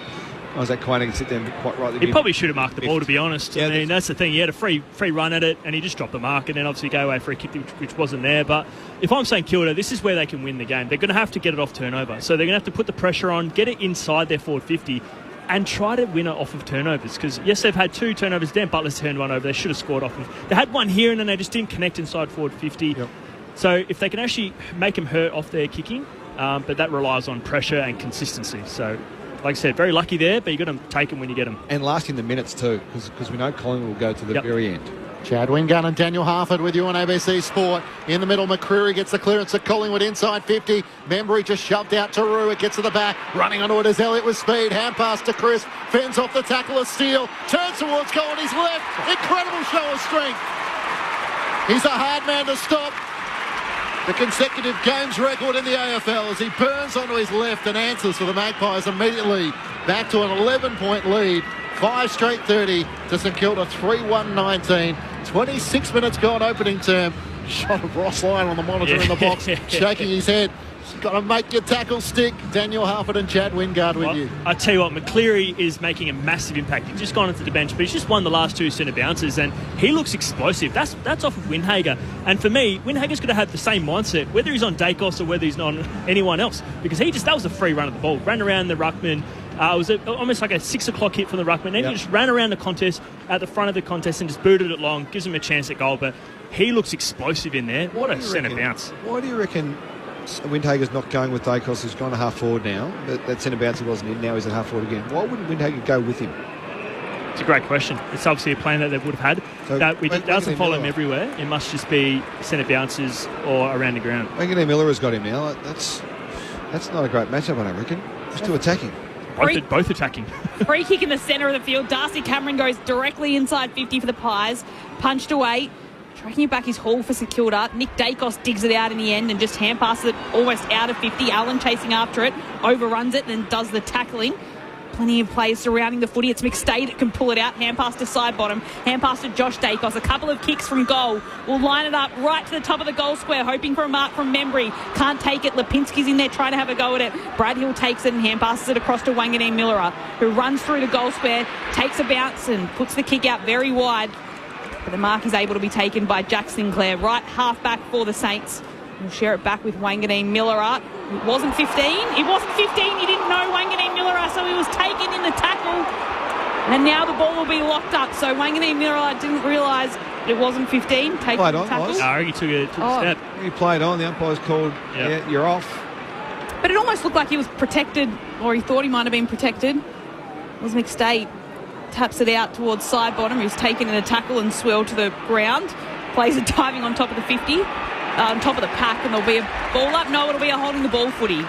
Isaac Quaynor can sit there and quite rightly. He probably should have marked the ball, to be honest. Yeah, I mean, that's the thing. He had a free run at it, and he just dropped the mark, and then obviously go away for a kick which wasn't there. But if I'm saying Kilda, this is where they can win the game. They're going to have to get it off turnover. So they're going to have to put the pressure on, get it inside their forward 50, and try to win it off of turnovers. Because, yes, they've had 2 turnovers. Dan Butler's turned one over. They should have scored off of. They had one here, and then they just didn't connect inside forward 50. Yep. So if they can actually make them hurt off their kicking, but that relies on pressure and consistency. So, like I said, very lucky there, but you've got to take them when you get them. And lasting the minutes too, because we know Collingwood will go to the very end. Chad Wingard and Daniel Harford with you on ABC Sport. In the middle, McCreary gets the clearance at Collingwood inside 50. Membry just shoved out to Rue. It gets to the back. Running onto it is Elliott with speed. Hand pass to Chris. Fends off the tackle of Steele. Turns towards goal on his left. Incredible show of strength. He's a hard man to stop. The consecutive games record in the AFL as he burns onto his left and answers for the Magpies immediately. Back to an 11-point lead. 5 straight 30 to St Kilda 3-1-19. 26 minutes gone opening term. Shot of Ross Lyon on the monitor in the box, shaking his head. Got to make your tackle stick. Daniel Harford and Chad Wingard with you. I tell you what, McCleary is making a massive impact. He's just gone into the bench, but he's just won the last 2 centre bounces, and he looks explosive. That's off of Windhager. And for me, Windhager's going to have the same mindset, whether he's on Dacos or whether he's on anyone else, because that was a free run of the ball. Ran around the ruckman. It was almost like a 6 o'clock hit from the ruckman. Then he just ran around the contest, at the front of the contest, and just booted it long. Gives him a chance at goal, but he looks explosive in there. What a centre bounce. Why do you reckon Windhager's not going with Dacos, who's gone to half forward now? That centre bounce he wasn't in, now he's at half forward again. Why wouldn't Windhager go with him? It's a great question. It's obviously a plan that they would have had. So It doesn't follow him everywhere. It must just be centre bounces or around the ground. Wanganeen Miller has got him now. That's not a great matchup, I don't reckon. Just 2 attacking. Both attacking. Free kick in the centre of the field. Darcy Cameron goes directly inside 50 for the Pies. Punched away. Tracking it back is Hall for St Kilda. Nick Dacos digs it out in the end and just hand passes it almost out of 50. Allen chasing after it. Overruns it and does the tackling. Plenty of players surrounding the footy. It's McStay that can pull it out. Hand pass to side bottom. Hand pass to Josh Dacos. A couple of kicks from goal. Will line it up right to the top of the goal square, hoping for a mark from Membry. Can't take it. Lipinski's in there trying to have a go at it. Brad Hill takes it and hand passes it across to Wanganeen Miller, who runs through the goal square, takes a bounce and puts the kick out very wide. But the mark is able to be taken by Jack Sinclair. Right half back for the Saints. We'll share it back with Wanganeen Miller. It wasn't 15. It wasn't 15. He didn't know Wanganeen Miller, so he was taken in the tackle. And now the ball will be locked up. So Wanganeen Miller didn't realise it wasn't 15. Taken Played the on, tackle. was. He took a step. He played on. The umpire's called, yeah, you're off. But it almost looked like he was protected, or he thought he might have been protected. It was McStay. Taps it out towards side bottom. He was taken in a tackle and swirled to the ground. Plays it diving on top of the 50. On top of the pack, and there'll be a ball up. No, it'll be a holding the ball footy.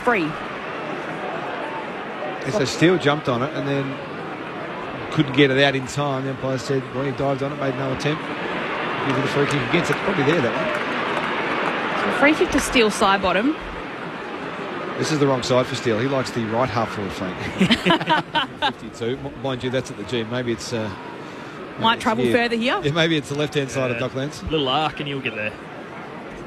Free. So Steele jumped on it and then couldn't get it out in time. The umpire said, well, he dived on it, made no attempt. Give it a free kick again. So it's probably there, that So free kick to Steele side bottom. This is the wrong side for Steele. He likes the right half forward flank. 52. Mind you, that's at the G. Maybe it's might travel further here. Yeah, maybe it's the left-hand side of Docklands. Little arc and he'll get there.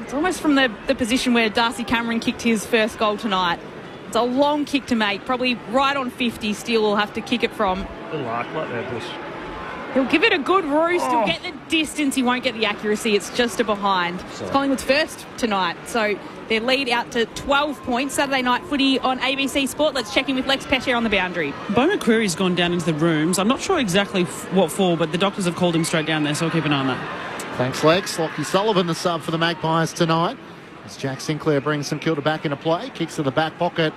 It's almost from the position where Darcy Cameron kicked his first goal tonight. It's a long kick to make, probably right on 50. Steele will have to kick it from. Little arc like there, Bush. He'll give it a good roost. He'll get the distance. He won't get the accuracy. It's just a behind. It's Collingwood's first tonight. So their lead out to 12 points. Saturday night footy on ABC Sport. Let's check in with Lex Pesce on the boundary. Bo McCreary's gone down into the rooms. I'm not sure exactly what for, but the doctors have called him straight down there, so I'll keep an eye on that. Thanks, Lex. Lockie Sullivan, the sub for the Magpies tonight. As Jack Sinclair brings St Kilda back into play. Kicks to the back pocket.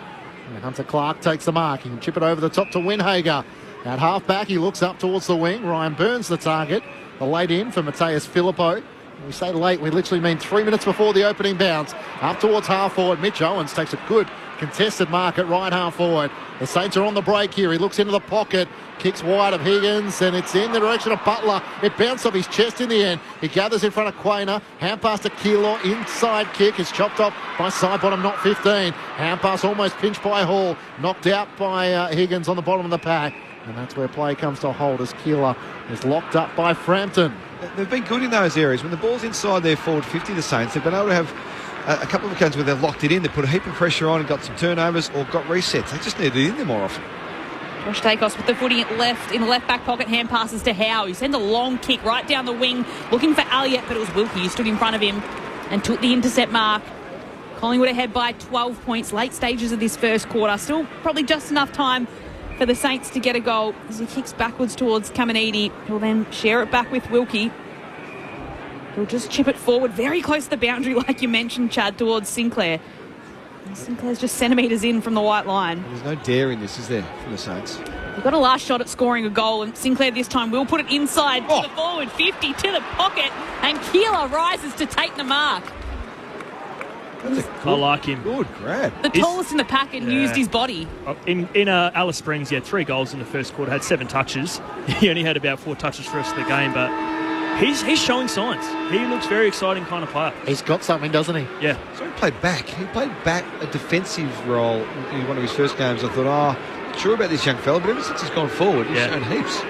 And Hunter Clark takes the mark. He can chip it over the top to Winhager. At half-back, he looks up towards the wing. Ryan Burns the target. The late in for Mateus Filippo. We say late, we literally mean 3 minutes before the opening bounce. Up towards half-forward. Mitch Owens takes a good contested mark at right half-forward. The Saints are on the break here. He looks into the pocket. Kicks wide of Higgins, and it's in the direction of Butler. It bounced off his chest in the end. He gathers in front of Quainer. Hand pass to Keilor. Inside kick is chopped off by side bottom, not 15. Hand pass almost pinched by Hall. Knocked out by Higgins on the bottom of the pack. And that's where play comes to a hold as Keilor is locked up by Frampton. They've been good in those areas. When the ball's inside their forward 50, the Saints, they've been able to have a couple of occasions where they've locked it in. They put a heap of pressure on and got some turnovers or got resets. They just need it in there more often. Josh Dacos with the footy left in the left back pocket. Hand passes to Howe. He sends a long kick right down the wing looking for Elliott, but it was Wilkie who stood in front of him and took the intercept mark. Collingwood ahead by 12 points. Late stages of this first quarter. Still probably just enough time for the Saints to get a goal as he kicks backwards towards Caminiti. He'll then share it back with Wilkie. He'll just chip it forward very close to the boundary like you mentioned, Chad, towards Sinclair. And Sinclair's just centimetres in from the white line. There's no dare in this, is there, from the Saints? They've got a last shot at scoring a goal, and Sinclair this time will put it inside to the forward 50 to the pocket, and Keilor rises to take the mark. I like him. Good grab. The tallest in the pack and used his body. In Alice Springs, he had 3 goals in the first quarter, had 7 touches. He only had about 4 touches for the rest of the game, but he's showing signs. He looks very exciting kind of player. He's got something, doesn't he? Yeah. So he played back. He played back a defensive role in one of his first games. I thought, not sure about this young fella, but ever since he's gone forward, he's shown heaps.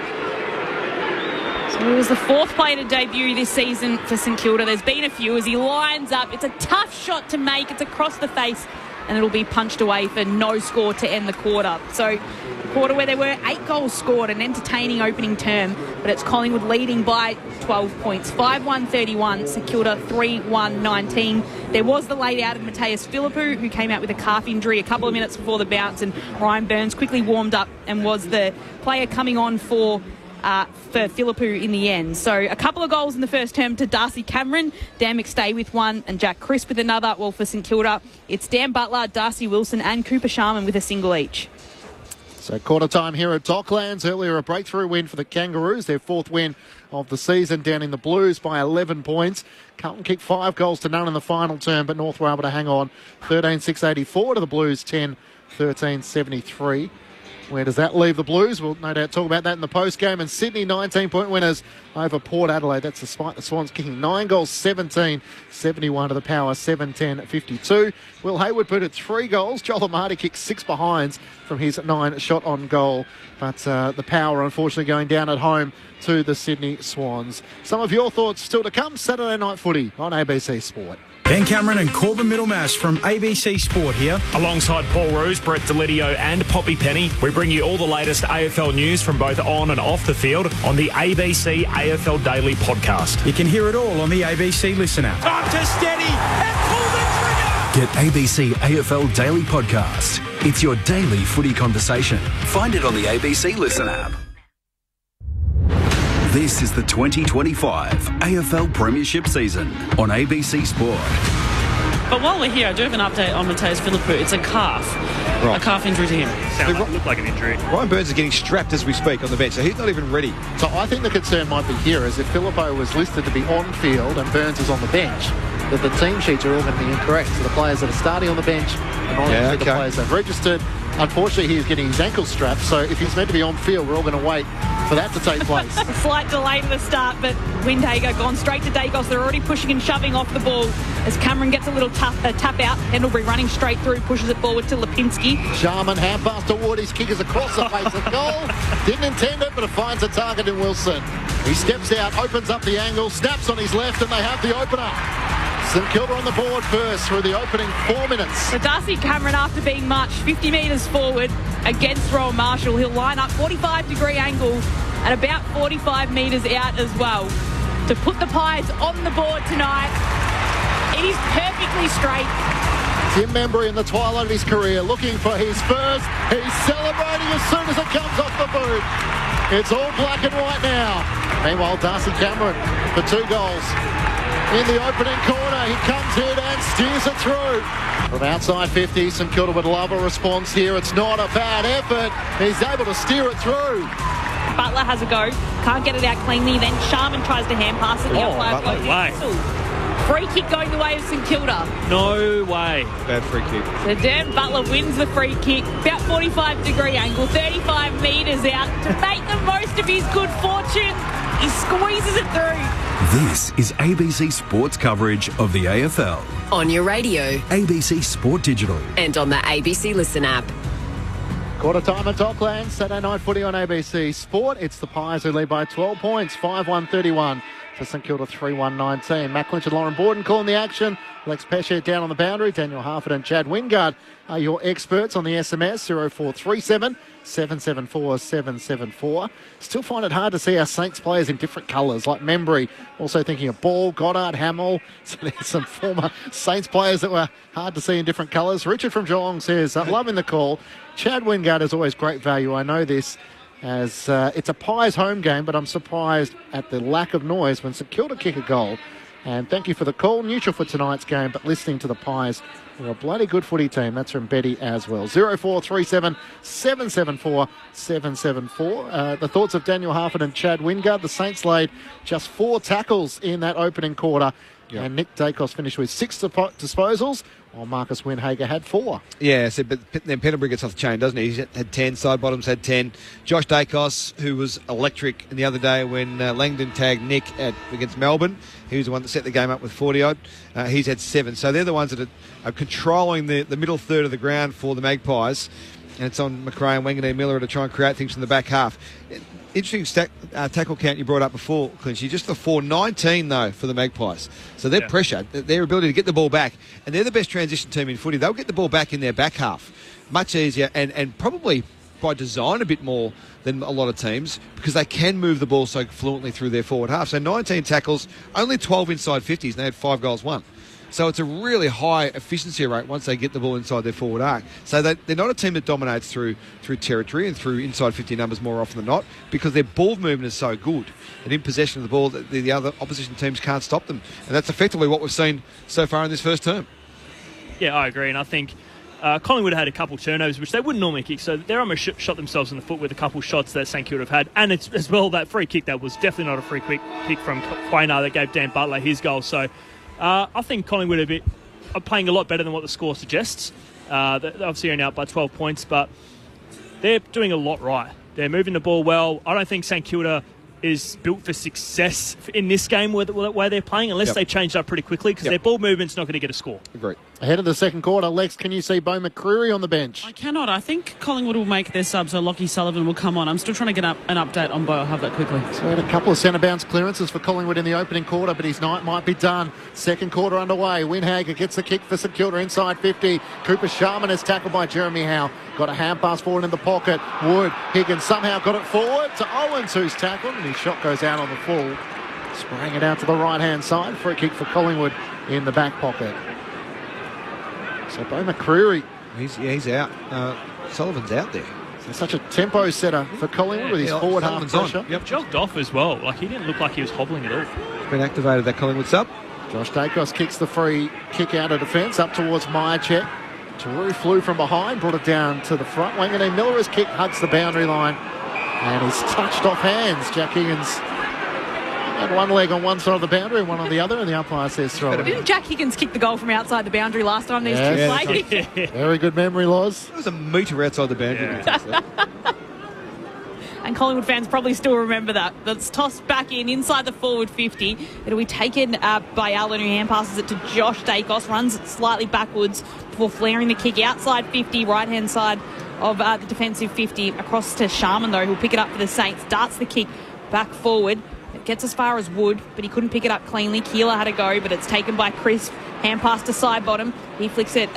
So he was the 4th player to debut this season for St Kilda. There's been a few as he lines up. It's a tough shot to make. It's across the face, and it'll be punched away for no score to end the quarter. So a quarter where there were 8 goals scored, an entertaining opening term, but it's Collingwood leading by 12 points. 5-1-31, St Kilda 3-1-19. There was the laid out of Mateus Philippou, who came out with a calf injury a couple of minutes before the bounce, and Ryan Burns quickly warmed up and was the player coming on for Philippou in the end. So a couple of goals in the first term to Darcy Cameron, Dan McStay with 1 and Jack Crisp with another. Well, for St Kilda, it's Dan Butler, Darcy Wilson and Cooper Sharman with a single each. So quarter time here at Docklands. Earlier a breakthrough win for the Kangaroos, their 4th win of the season, down in the Blues by 11 points. Carlton kicked 5 goals to none in the final term, but North were able to hang on 13-6-84 to the Blues 10-13-73. Where does that leave the Blues? We'll no doubt talk about that in the post-game. And Sydney 19-point winners over Port Adelaide. That's despite the Swans kicking 9 goals, 17-71 to the Power, 7-10-52. Will Hayward put in 3 goals. Joel Amati kicked 6 behinds from his 9 shot on goal. But the Power unfortunately going down at home to the Sydney Swans. Some of your thoughts still to come. Saturday night footy on ABC Sport. Ben Cameron and Corbin Middlemass from ABC Sport here. Alongside Paul Roos, Brett Delidio and Poppy Penny, we bring you all the latest AFL news from both on and off the field on the ABC AFL Daily podcast. You can hear it all on the ABC Listen app. Time to steady and pull the trigger. Get ABC AFL Daily Podcast. It's your daily footy conversation. Find it on the ABC Listen app. This is the 2025 AFL Premiership season on ABC Sport. But while we're here, I do have an update on Mateus Philippou. It's a calf. Right. A calf injury to him. Looked like an injury. Ryan Burns is getting strapped as we speak on the bench, so he's not even ready. So I think the concern might be here is if Philippou was listed to be on field and Burns is on the bench, that the team sheets are all going to be incorrect. So the players that are starting on the bench and not the players that have registered. Unfortunately, he's getting his ankle strapped, so if he's meant to be on field, we're all going to wait for that to take place. A slight delay to the start, but Windhager gone straight to Dacos. They're already pushing and shoving off the ball as Cameron gets a little tap out. Pendlebury running straight through, pushes it forward to Lipinski. Sharman hand pass to Wood. His kick is across the face of goal. Didn't intend it, but it finds a target in Wilson. He steps out, opens up the angle, snaps on his left, and they have the opener. St Kilda on the board first through the opening 4 minutes. So Darcy Cameron, after being marched 50 metres forward against Rowan Marshall, he'll line up 45-degree angle at about 45 metres out as well to put the Pies on the board tonight. It is perfectly straight. Tim Membry in the twilight of his career looking for his first. He's celebrating as soon as it comes off the boot. It's all black and white now. Meanwhile, Darcy Cameron for 2 goals. In the opening corner, he comes in and steers it through. From outside 50, St Kilda would love a response here. It's not a bad effort. He's able to steer it through. Butler has a go. Can't get it out cleanly. Then Sharman tries to hand pass it. The umpire goes in. Free kick going the way of St Kilda. No way. Bad free kick. So Dan Butler wins the free kick. About 45-degree angle. 35 metres out. To make the most of his good fortune, he squeezes it through. This is ABC Sports coverage of the AFL. On your radio. ABC Sport Digital. And on the ABC Listen app. Quarter time at Docklands. Saturday night footy on ABC Sport. It's the Pies who lead by 12 points. 5-1-31 to St Kilda 3-1-19. Matt Clinch and Lauren Borden calling the action. Lex Pesce down on the boundary. Daniel Harford and Chad Wingard are your experts on the SMS. 0437 774 774. Still find it hard to see our Saints players in different colours, like Membry. Also thinking of Ball, Goddard, Hamill. So there's some former Saints players that were hard to see in different colours. Richard from Geelong says, loving the call. Chad Wingard is always great value. I know this, as it's a Pies home game, but I'm surprised at the lack of noise when St Kilda kick a goal. And thank you for the call. Neutral for tonight's game, but listening to the Pies, they're a bloody good footy team. That's from Betty as well. 0437 774 774. The thoughts of Daniel Harford and Chad Wingard. The Saints laid just 4 tackles in that opening quarter. Yep. And Nick Dacos finished with 6 disposals, while Marcus Windhager had 4. Yeah, so, but then Pendlebury gets off the chain, doesn't he? He's had 10, Sidebottoms had 10. Josh Dacos, who was electric the other day when Langdon tagged Nick against Melbourne, he was the one that set the game up with 40-odd. He's had 7. So they're the ones that are controlling the middle third of the ground for the Magpies. And it's on McRae and Wanganeen Miller to try and create things from the back half. Interesting tackle count you brought up before, Clinchy. Just the 4-19, though, for the Magpies. So their pressure, their ability to get the ball back, and they're the best transition team in footy. They'll get the ball back in their back half much easier and probably by design a bit more than a lot of teams because they can move the ball so fluently through their forward half. So 19 tackles, only 12 inside 50s, and they had 5 goals won. So it's a really high efficiency rate once they get the ball inside their forward arc. So they're not a team that dominates through territory and through inside 50 numbers more often than not because their ball movement is so good. And in possession of the ball, the other opposition teams can't stop them. And that's effectively what we've seen so far in this first term. Yeah, I agree. And I think Collingwood had a couple turnovers, which they wouldn't normally kick. So they're almost shot themselves in the foot with a couple shots that St Kilda have had. And it's as well that free kick that was definitely not a free kick from Quaynar that gave Dan Butler his goal. So I think Collingwood are playing a lot better than what the score suggests. They're obviously only out by 12 points, but they're doing a lot right. They're moving the ball well. I don't think St Kilda is built for success in this game where they're playing unless they change up pretty quickly because their ball movement's not going to get a score. Agreed. Ahead of the second quarter, Lex, can you see Bo McCreary on the bench? I cannot. I think Collingwood will make their sub, so Lockie Sullivan will come on. I'm still trying to get an update on Bo. I'll have that quickly. So we had a couple of centre bounce clearances for Collingwood in the opening quarter, but his night might be done. Second quarter underway. Windhager gets the kick for St Kilda inside 50. Cooper Sharman is tackled by Jeremy Howe. Got a hand pass forward in the pocket. Wood. Higgins somehow got it forward to Owens, who's tackled, and his shot goes out on the full. Spraying it out to the right-hand side. Free kick for Collingwood in the back pocket. So Bo McCreary. He's out. Sullivan's out there. So such a tempo setter for Collingwood with his forward half pressure. Yep, jogged off as well. Like he didn't look like he was hobbling at all. Been activated, that Collingwood sub. Josh Dacos kicks the free kick out of defence up towards Myercheck. Giroux flew from behind, brought it down to the front. Wanganeen Miller's kick hugs the boundary line and he's touched off hands. Jack Higgins had one leg on one side of the boundary and one on the other, and the umpire says throw it. Didn't Jack Higgins kick the goal from outside the boundary last time these two played? Very good memory, Loz. It was a metre outside the boundary. And Collingwood fans probably still remember that. That's tossed back inside the forward 50. It'll be taken by Allen, who hand passes it to Josh Dacos, runs it slightly backwards before flaring the kick outside 50, right-hand side of the defensive 50, across to Sharman, though, who'll pick it up for the Saints. Darts the kick back forward. It gets as far as Wood, but he couldn't pick it up cleanly. Keeler had a go, but it's taken by Crisp. Hand pass to side bottom. He flicks it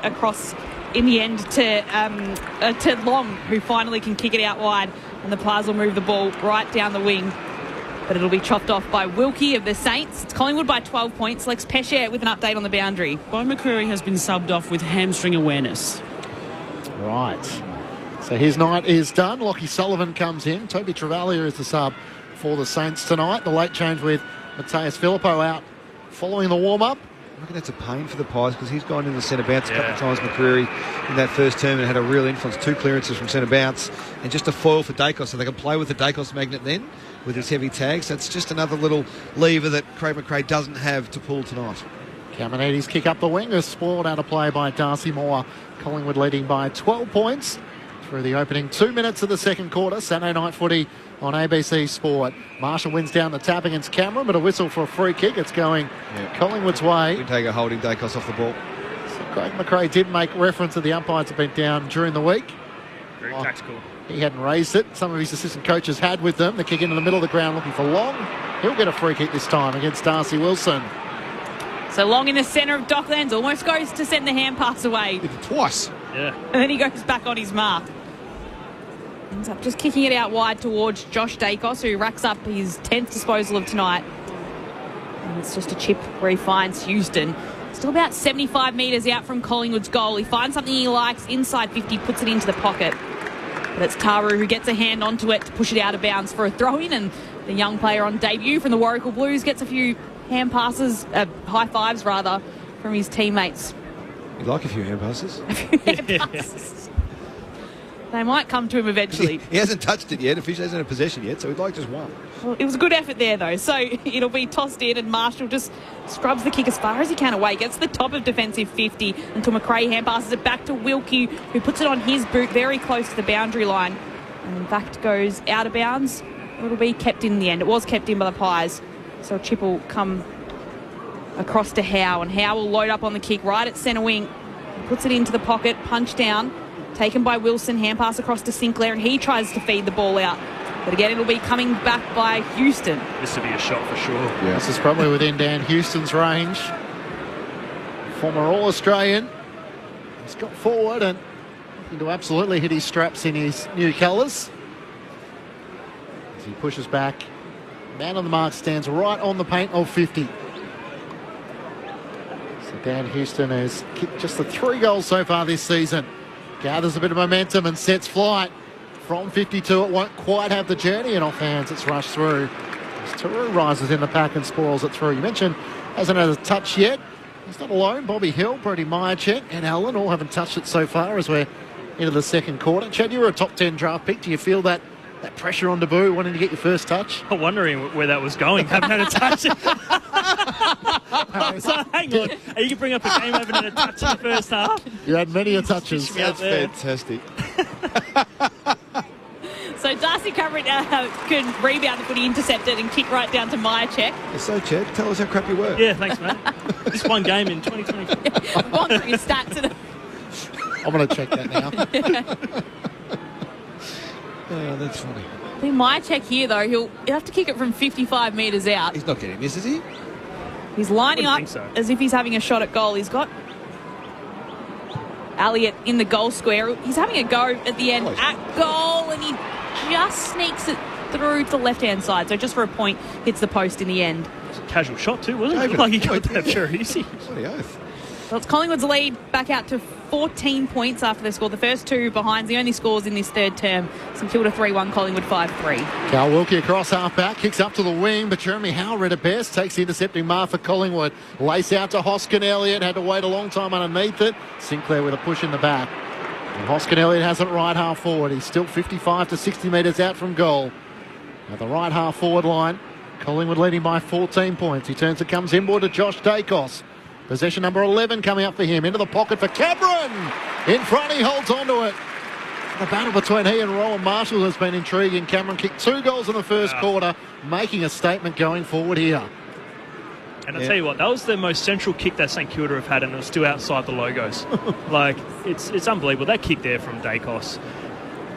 across in the end to Long, who finally can kick it out wide. And the Pies will move the ball right down the wing. But it'll be chopped off by Wilkie of the Saints. It's Collingwood by 12 points. Lex Pesce with an update on the boundary. Bo McCreary has been subbed off with hamstring awareness. Right. So his night is done. Lockie Sullivan comes in. Toby Travalia is the sub for the Saints tonight. The late change with Mateus Filippo out following the warm-up. I reckon that's a pain for the Pies because he's gone in the centre bounce a couple of times, McCreary, in that first term, and had a real influence. 2 clearances from centre bounce and just a foil for Dacos, so they can play with the Dacos magnet then with his heavy tags. That's just another little lever that Craig McRae doesn't have to pull tonight. Caminiti's kick up the wing is spoiled out of play by Darcy Moore. Collingwood leading by 12 points through the opening 2 minutes of the second quarter. Saturday night footy on ABC Sport. Marshall wins down the tap against Cameron, but a whistle for a free kick. It's going Collingwood's way. Wintager holding Dacos off the ball. So Craig McRae did make reference that the umpires have been down during the week. Very tactical. He hadn't raised it. Some of his assistant coaches had with them. The kick into the middle of the ground looking for Long. He'll get a free kick this time against Darcy Wilson. So Long in the centre of Docklands almost goes to send the hand pass away. Did it twice. Yeah. And then he goes back on his mark. Ends up just kicking it out wide towards Josh Dacos, who racks up his 10th disposal of tonight. And it's just a chip where he finds Houston. Still about 75 metres out from Collingwood's goal. He finds something he likes inside 50, puts it into the pocket. But it's Taru who gets a hand onto it to push it out of bounds for a throw-in. And the young player on debut from the Warrigal Blues gets a few hand passes, high fives rather, from his teammates. You'd like a few hand passes? Hand passes. They might come to him eventually. He hasn't touched it yet. Officially hasn't in possession yet, so he'd like just one. Well, it was a good effort there, though. So it'll be tossed in, and Marshall just scrubs the kick as far as he can away. Gets to the top of defensive 50 until McRae hand passes it back to Wilkie, who puts it on his boot very close to the boundary line. And in fact, goes out of bounds. It'll be kept in the end. It was kept in by the Pies. So a chip will come across to Howe, and Howe will load up on the kick right at centre wing. He puts it into the pocket, punch down. Taken by Wilson, hand pass across to Sinclair, and he tries to feed the ball out. But again, it'll be coming back by Houston. This will be a shot for sure. Yeah. This is probably within Dan Houston's range. Former All-Australian. He's got forward and looking to absolutely hit his straps in his new colours. As he pushes back, man on the mark stands right on the paint of 50. So Dan Houston has kicked just the 3 goals so far this season. Gathers a bit of momentum and sets flight from 52. It won't quite have the journey, and off hands it's rushed through. As Taru rises in the pack and spoils it through. You mentioned hasn't had a touch yet. He's not alone. Bobby Hill, Brody Myercheck and Allen all haven't touched it so far as we're into the second quarter. Chad, you were a top 10 draft pick. Do you feel that pressure on debut, wanting to get your first touch? I'm wondering where that was going. Haven't had a touch. So hang on. You can bring up a game having had a touch in the first half. You had many a touches. That's fantastic. So Darcy Cameron can rebound the footy, intercept it and kick right down to Myercheck. So, Chad, tell us how crap you were. Yeah, thanks, mate. Just one game in 2020. I've gone through your stats. And I'm going to check that now. Oh, that's funny. I think Myercheck here, though, he'll have to kick it from 55 metres out. He's not getting this, is he? He's lining up as if he's having a shot at goal. He's got Elliott in the goal square. He's having a go at the end at goal, and he just sneaks it through to the left-hand side. So just for a point, hits the post in the end. It's a casual shot too, wasn't it? It looked like he got that very easy. Bloody oath. Well, it's Collingwood's lead back out to 14 points after they scored the first 2 behinds. The only scores in this third term. St Kilda 3-1, Collingwood 5-3. Carl Wilkie across half-back, kicks up to the wing, but Jeremy Howe read it best, takes the intercepting mark for Collingwood. Lace out to Hoskin Elliott, had to wait a long time underneath it. Sinclair with a push in the back. And Hoskin Elliott has it right half forward. He's still 55 to 60 metres out from goal. At the right half forward line, Collingwood leading by 14 points. He turns it, comes inboard to Josh Dacos. Possession number 11 coming up for him. Into the pocket for Cameron. In front, he holds on to it. The battle between he and Rowan Marshall has been intriguing. Cameron kicked 2 goals in the first quarter, making a statement going forward here. And I'll tell you what, that was the most central kick that St Kilda have had, and it was still outside the logos. It's unbelievable. That kick there from Dacos,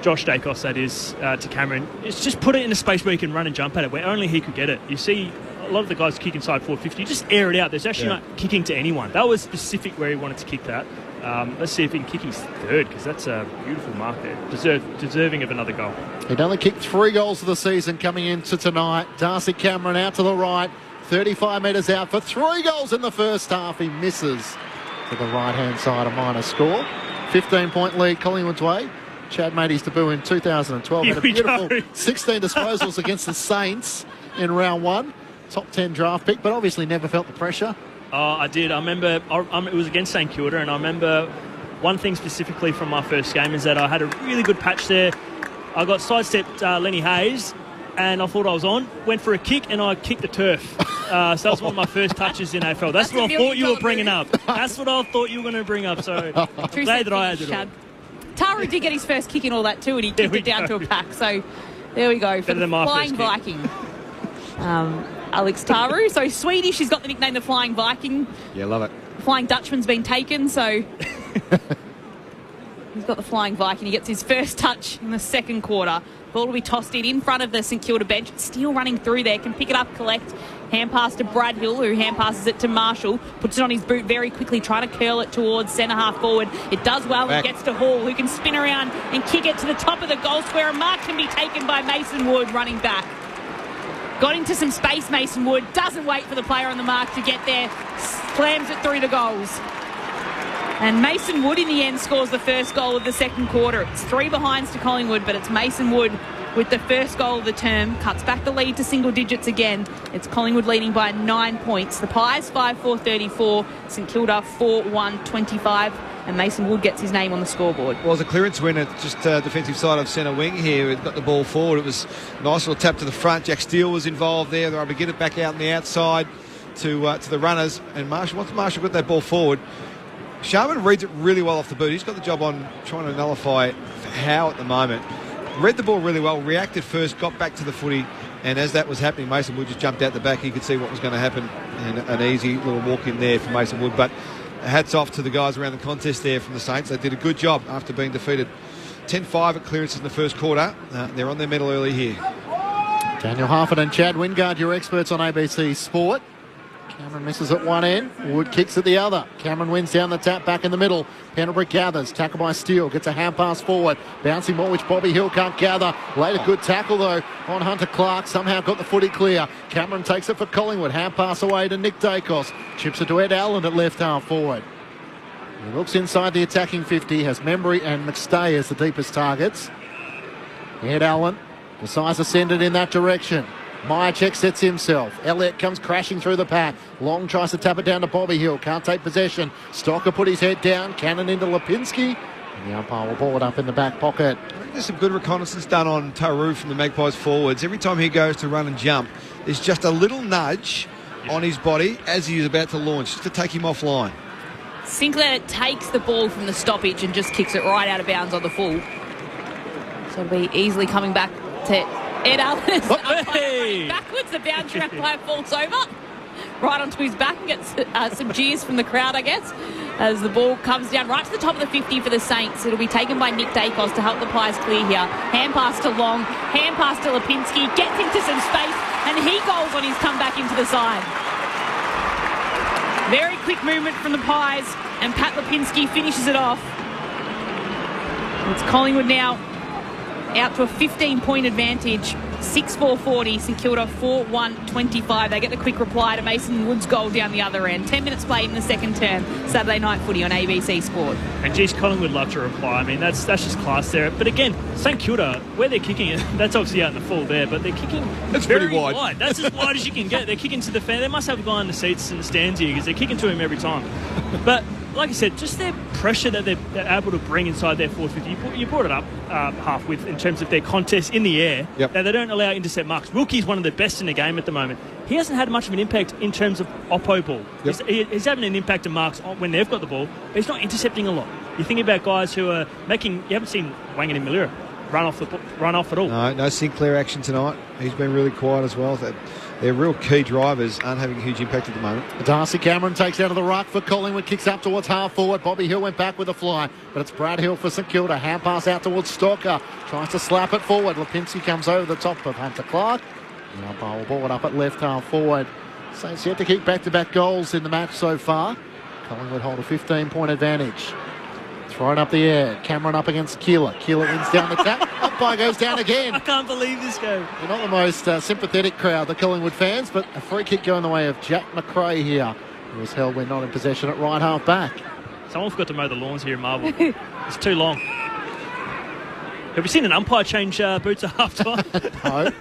Josh Dacos, that is, to Cameron, it's just put it in a space where you can run and jump at it, where only he could get it. You see a lot of the guys kick inside 450, you just air it out. There's actually not kicking to anyone. That was specific where he wanted to kick that. Let's see if he can kick his third, because that's a beautiful mark there. Deserving of another goal. He'd only kicked 3 goals of the season coming into tonight. Darcy Cameron out to the right, 35 metres out for 3 goals in the first half. He misses to the right-hand side, a minor score. 15-point lead Collingwood's way. Chad made his debut in 2012. Had a beautiful 16 disposals against the Saints in round 1. Top 10 draft pick, but obviously never felt the pressure. Oh, I did. I remember it was against St Kilda, and I remember one thing specifically from my first game is that I had a really good patch there. I got sidestepped Lenny Hayes, and I thought I was on. Went for a kick, and I kicked the turf. So that was one of my first touches in AFL. That's what I thought you were bringing up. That's what I thought you were going to bring up. So glad that I had it all. Taru did get his first kick in all that too, and he kicked it down to a pack. So there we go. For the Flying Viking. Alex Taru. So Swedish, he's got the nickname the Flying Viking. Yeah, love it. The Flying Dutchman's been taken, so he's got the Flying Viking. He gets his first touch in the second quarter. Ball will be tossed in front of the St Kilda bench. Steele running through there, can pick it up, collect. Hand pass to Brad Hill, who hand passes it to Marshall. Puts it on his boot very quickly, trying to curl it towards centre half forward. It does well and gets to Hall, who can spin around and kick it to the top of the goal square. A mark can be taken by Mason Wood running back. Got into some space, Mason Wood. Doesn't wait for the player on the mark to get there. Slams it through the goals. And Mason Wood in the end scores the first goal of the second quarter. It's 3 behinds to Collingwood, but it's Mason Wood with the first goal of the term. Cuts back the lead to single digits again. It's Collingwood leading by 9 points. The Pies 5-4-34, St Kilda 4-1-25. And Mason Wood gets his name on the scoreboard. Well, it was a clearance win at just defensive side of centre wing here. It got the ball forward. It was a nice little tap to the front. Jack Steele was involved there. They were able to get it back out on the outside to the runners. And Marshall, once Marshall got that ball forward, Sharman reads it really well off the boot. He's got the job on trying to nullify Howe at the moment. Read the ball really well, reacted first, got back to the footy. And as that was happening, Mason Wood just jumped out the back. He could see what was going to happen. And an easy little walk in there for Mason Wood. But hats off to the guys around the contest there from the Saints. They did a good job after being defeated 10-5 at clearances in the first quarter. They're on their mettle early here. Daniel Harford and Chad Wingard, your experts on ABC Sport. Cameron misses at one end. Wood kicks at the other. Cameron wins down the tap, back in the middle. Pendlebury gathers. Tackle by Steele. Gets a hand pass forward. Bouncing ball which Bobby Hill can't gather. Later good tackle though on Hunter Clark. Somehow got the footy clear. Cameron takes it for Collingwood. Hand pass away to Nick Dacos. Chips it to Ed Allen at left half forward. He looks inside the attacking 50. Has Membry and McStay as the deepest targets. Ed Allen decides to send it in that direction. Myercheck sets himself. Elliott comes crashing through the pack. Long tries to tap it down to Bobby Hill. Can't take possession. Stocker put his head down. Cannon into Lipinski. And the umpire will ball it up in the back pocket. I think there's some good reconnaissance done on Taru from the Magpies forwards. Every time he goes to run and jump, there's just a little nudge on his body as he is about to launch, just to take him offline. Sinclair takes the ball from the stoppage and just kicks it right out of bounds on the full. So it'll be easily coming back to Ed Allen. Hey. Backwards, the boundary umpire falls over right onto his back and gets some jeers from the crowd, I guess, as the ball comes down right to the top of the 50 for the Saints. It'll be taken by Nick Dacos to help the Pies clear here. Hand pass to Long, hand pass to Lipinski, gets into some space, and he goals on his comeback into the side. Very quick movement from the Pies, and Pat Lipinski finishes it off. It's Collingwood now out to a 15-point advantage, 6-4-40, St Kilda 4-1-25. They get the quick reply to Mason Wood's goal down the other end. 10 minutes played in the second term. Saturday night footy on ABC Sport. And geez, Collingwood love to reply. I mean, that's just class there. But again, St Kilda, where they're kicking it, that's obviously out in the full there, but they're kicking very pretty wide. That's as wide as you can get. They're kicking to the fan. They must have a guy in the seats in the stands here because they're kicking to him every time. But like I said, just their pressure that they're able to bring inside their 450. You brought it up half with in terms of their contest in the air, that they don't allow intercept marks. Wilkie's one of the best in the game at the moment. He hasn't had much of an impact in terms of oppo ball. He's having an impact of marks when they've got the ball, but he's not intercepting a lot. You're thinking about guys who are making... You haven't seen Wangan and Malira run off at all. No Sinclair action tonight. He's been really quiet as well. Their real key drivers aren't having a huge impact at the moment. Darcy Cameron takes out of the ruck for Collingwood, kicks up towards half forward. Bobby Hill went back with a fly, but it's Brad Hill for St Kilda. Hand pass out towards Stocker. Tries to slap it forward. Lipinski comes over the top of Hunter Clark. The umpire will ball it up at left half forward. Saints yet to kick back-to-back goals in the match so far. Collingwood hold a 15-point advantage. Thrown up the air. Cameron up against Keeler. Keeler wins down the tap. Umpire goes down again. I can't believe this game. They're not the most sympathetic crowd, the Collingwood fans, but a free kick going the way of Jack McRae here, who was held when not in possession at right half back. Someone forgot to mow the lawns here in Marvel. It's too long. Have we seen an umpire change boots at half time? No.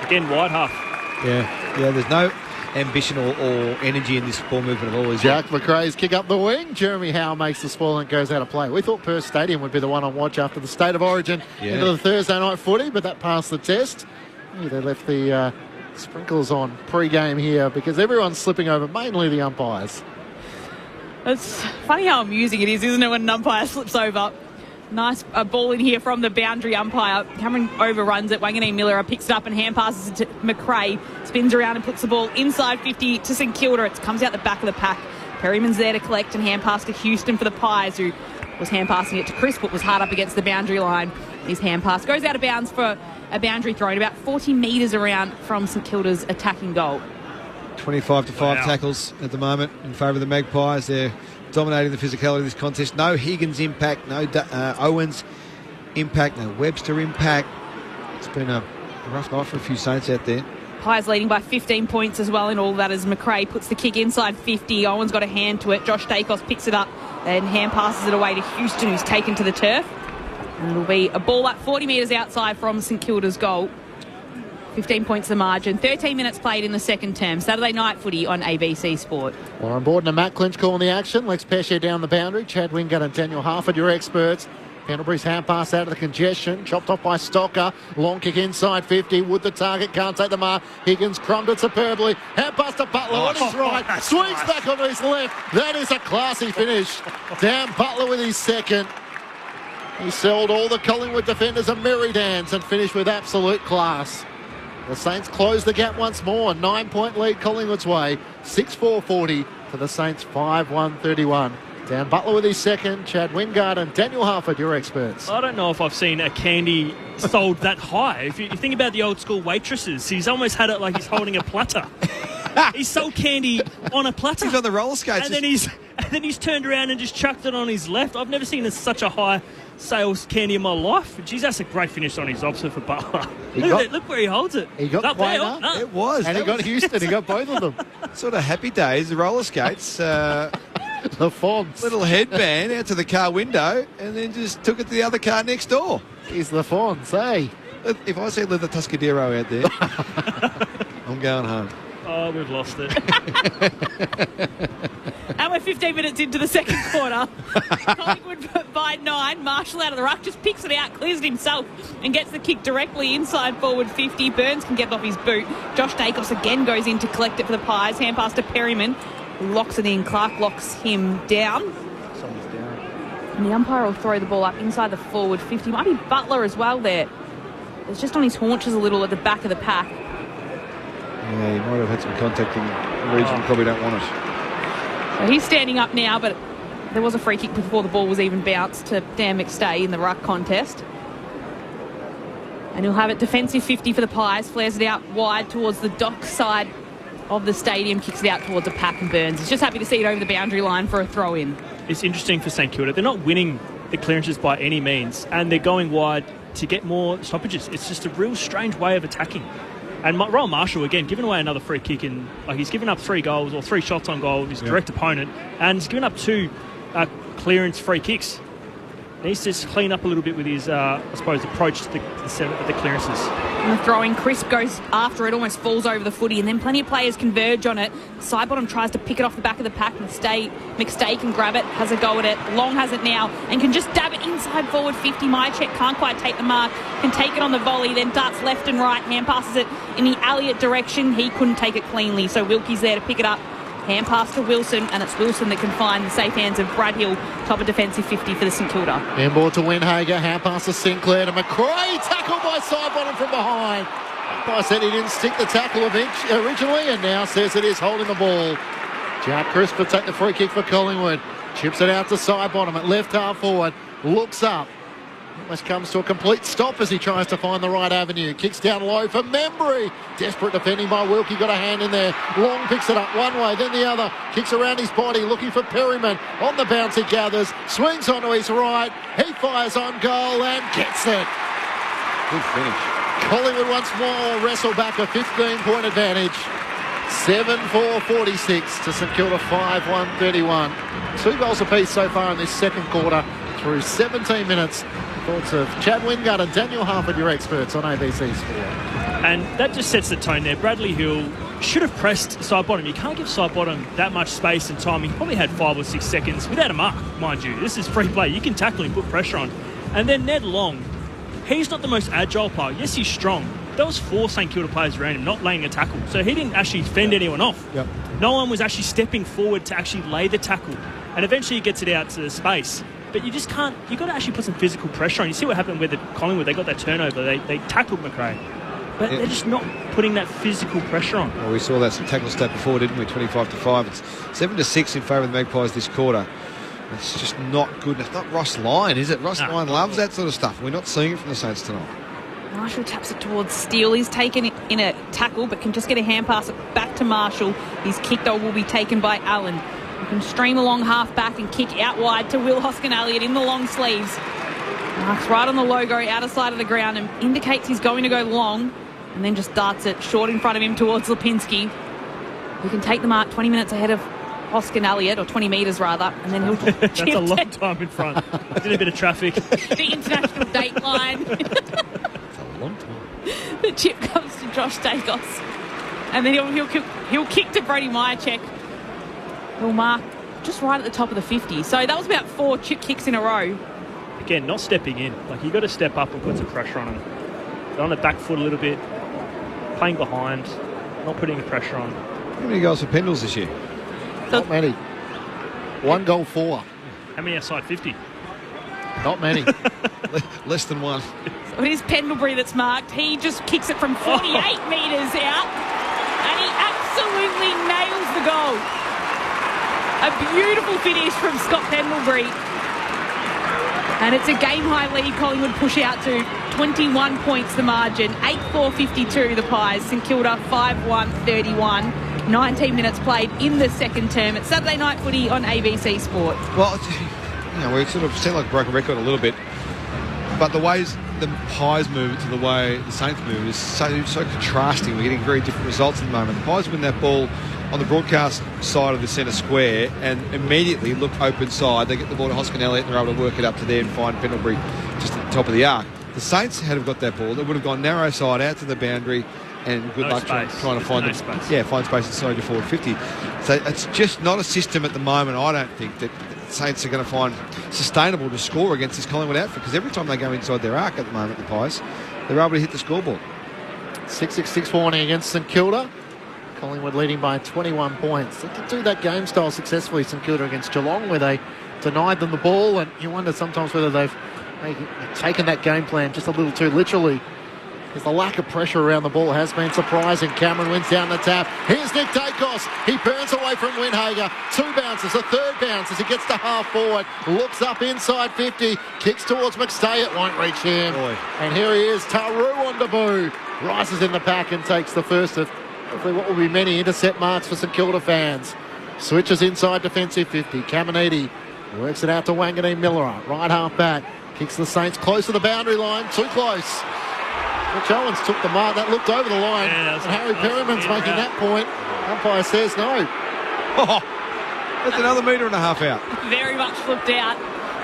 Again, wide half. Yeah, there's no ambition or energy in this ball movement at all, is Jack McRae's kick up the wing. Jeremy Howe makes the spoil and goes out of play. We thought Perth Stadium would be the one on watch after the State of Origin into the Thursday night footy, but that passed the test. They left the sprinklers on pre-game here because everyone's slipping over, mainly the umpires. It's funny how amusing it is, isn't it, when an umpire slips over? Nice ball in here from the boundary umpire. Cameron overruns it. Wanganeen Miller picks it up and hand passes it to McRae. Spins around and puts the ball inside 50 to St Kilda. It comes out the back of the pack. Perryman's there to collect and hand pass to Houston for the Pies, who was hand passing it to Chris, but was hard up against the boundary line. His hand pass goes out of bounds for a boundary throw, about 40 metres around from St Kilda's attacking goal. 25 to 5 tackles at the moment in favour of the Magpies. They're dominating the physicality of this contest. No Higgins impact, no Owens impact, no Webster impact. It's been a rough night for a few Saints out there. Pies leading by 15 points as well in all that as McRae puts the kick inside 50. Owen's got a hand to it. Josh Dacos picks it up and hand passes it away to Houston, who's taken to the turf. And it'll be a ball up 40 metres outside from St Kilda's goal. 15 points the margin. 13 minutes played in the second term. Saturday night footy on ABC Sport. Warren Borden and Matt Clinch calling the action. Lex Pesce down the boundary. Chad Wingard and Daniel Harford, your experts. Pendlebury's hand pass out of the congestion. Chopped off by Stocker. Long kick inside 50. Wood the target. Can't take the mark. Higgins crumbed it superbly. Hand pass to Butler on his right. Swings back on his left. That is a classy finish. Dan Butler with his second. He sold all the Collingwood defenders a merry dance and finished with absolute class. The Saints close the gap once more. 9-point lead Collingwood's way. 6-4-40 to the Saints 5-1-31. Dan Butler with his second. Chad Wingard and Daniel Harford, your experts. I don't know if I've seen a candy sold that high. If you think about the old school waitresses, he's almost had it like he's holding a platter. He sold candy on a platter. He's on the roller skates. And then he's turned around and just chucked it on his left. I've never seen such a high sales candy in my life. Geez, that's a great finish on his opposite for Butler. Look where he holds it. He got Quainer. It was. And he got Houston. He got both of them. Sort of happy days, the roller skates. The Fonz. Little headband out to the car window and then just took it to the other car next door. He's the Fonz, eh? If I see Leather Tuscadero out there, I'm going home. Oh, we've lost it. And we're 15 minutes into the second quarter. Collingwood by 9. Marshall out of the ruck, just picks it out, clears it himself, and gets the kick directly inside forward 50. Burns can get off his boot. Josh Dacos again goes in to collect it for the Pies. Hand pass to Perryman, who locks it in. Clark locks him down. Someone's down. And the umpire will throw the ball up inside the forward 50. Might be Butler as well there. It's just on his haunches a little at the back of the pack. Yeah, he might have had some contact in the region. Probably don't want it. So he's standing up now, but there was a free kick before the ball was even bounced to Dan McStay in the ruck contest. And he'll have it defensive 50 for the Pies. Flares it out wide towards the dock side of the stadium. Kicks it out towards a pack and Burns. He's just happy to see it over the boundary line for a throw-in. It's interesting for St Kilda. They're not winning the clearances by any means, and they're going wide to get more stoppages. It's just a real strange way of attacking. And Royal Marshall, again, giving away another free kick. He's given up 3 goals or 3 shots on goal of his direct opponent, and he's given up 2 clearance free kicks. needs to just clean up a little bit with his, I suppose, approach to the clearances. And the throwing, Crisp goes after it, almost falls over the footy, and then plenty of players converge on it. Sidebottom tries to pick it off the back of the pack. McStay can grab it, has a go at it. Long has it now, and can just dab it inside forward 50. Myercheck can't quite take the mark, can take it on the volley, then darts left and right, hand passes it in the Elliott direction. He couldn't take it cleanly, so Wilkie's there to pick it up. Hand pass to Wilson, and it's Wilson that can find the safe hands of Brad Hill, top of defensive 50 for the St Kilda. Inboard to Windhager, hand pass to Sinclair to McRae, tackled by Sidebottom from behind. I said he didn't stick the tackle originally, and now says it is holding the ball. Jack Crisp will take the free kick for Collingwood. Chips it out to Sidebottom at left half forward, looks up. Almost comes to a complete stop as he tries to find the right avenue. Kicks down low for Membry. Desperate defending by Wilkie. Got a hand in there. Long picks it up one way, then the other. Kicks around his body, looking for Perryman. On the bounce he gathers. Swings onto his right. He fires on goal and gets it. Good finish. Collingwood once more wrestle back a 15-point advantage. 7-4-46 to St Kilda 5-1-31. 2 goals apiece so far in this second quarter through 17 minutes. Thoughts of Chad Wingard and Daniel Harford, your experts on ABC Sport. And that just sets the tone there. Bradley Hill should have pressed Sidebottom. You can't give Sidebottom that much space and time. He probably had 5 or 6 seconds without a mark, mind you. This is free play. You can tackle him, put pressure on. And then Ned Long, he's not the most agile player. Yes, he's strong. There was 4 St Kilda players around him not laying a tackle. So he didn't actually fend anyone off. Yep. No one was actually stepping forward to actually lay the tackle. And eventually he gets it out to the space. But you just can't. You've got to actually put some physical pressure on. You see what happened with the Collingwood. They got that turnover. They tackled McRae. But they're just not putting that physical pressure on. Well, we saw that tackle stat before, didn't we? 25-5. It's 7-6 in favour of the Magpies this quarter. It's just not good. It's not Ross Lyon, is it? Ross Lyon loves that sort of stuff. We're not seeing it from the Saints tonight. Marshall taps it towards Steele. He's taken it in a tackle, but can just get a hand pass back to Marshall. His kick, though, will be taken by Allen. He can stream along half back and kick out wide to Will Hoskin-Elliott in the long sleeves. Marks right on the logo, outer side of the ground, and indicates he's going to go long, and then just darts it short in front of him towards Lipinski. He can take the mark 20 minutes ahead of Hoskin-Elliott, or 20 metres rather, and then he'll That's a long time in front. Did a bit of traffic. The international date line. That's a long time. The chip comes to Josh Dacos, and then he'll kick to Brody Myercheck. He'll mark just right at the top of the 50. So that was about 4 chip kicks in a row. Again, not stepping in. Like, you've got to step up and put some pressure on him. They're on the back foot a little bit, playing behind, not putting the pressure on. How many goals for Pendles this year? Not many. 1 goal 4. How many outside 50? Not many. Less than 1. So it is Pendlebury that's marked. He just kicks it from 48 metres out, and he absolutely nails the goal. A beautiful finish from Scott Pendlebury. And it's a game-high lead Collingwood push out to. 21 points the margin. 8-4-52 the Pies. St Kilda 5-1-31. 19 minutes played in the second term. It's Saturday night footy on ABC Sport. Well, we sort of sound like a broken record a little bit. But the ways the Pies move to the way the Saints move is so contrasting. We're getting very different results at the moment. The Pies win that ball on the broadcast side of the centre square and immediately look open side. They get the ball to Hoskin-Elliott and they're able to work it up to there and find Pendlebury just at the top of the arc. The Saints had have got that ball. They would have gone narrow side out to the boundary and good luck trying to find find space inside your forward 50. So it's just not a system at the moment, I don't think, that the Saints are going to find sustainable to score against this Collingwood outfit, because every time they go inside their arc at the moment, the Pies, they're able to hit the scoreboard. 6-6 warning against St Kilda. Collingwood leading by 21 points. They did do that game style successfully, St Kilda against Geelong, where they denied them the ball, and you wonder sometimes whether they've taken that game plan just a little too literally, because the lack of pressure around the ball has been surprising. Cameron wins down the tap. Here's Nick Dacos. He burns away from Windhager. 2 bounces, a third bounce as he gets to half forward. Looks up inside 50. Kicks towards McStay. It won't reach him. Boy. And here he is, Taru on debut. Rises in the pack and takes the first of hopefully what will be many intercept marks for St Kilda fans. Switches inside defensive 50. Caminiti works it out to Wanganeen Miller. Right half back. Kicks the Saints close to the boundary line. Too close. Rich Owens took the mark. That looked over the line. And Harry Perryman's making that point. Umpire says no. That's another metre and a half out. Very much flipped out.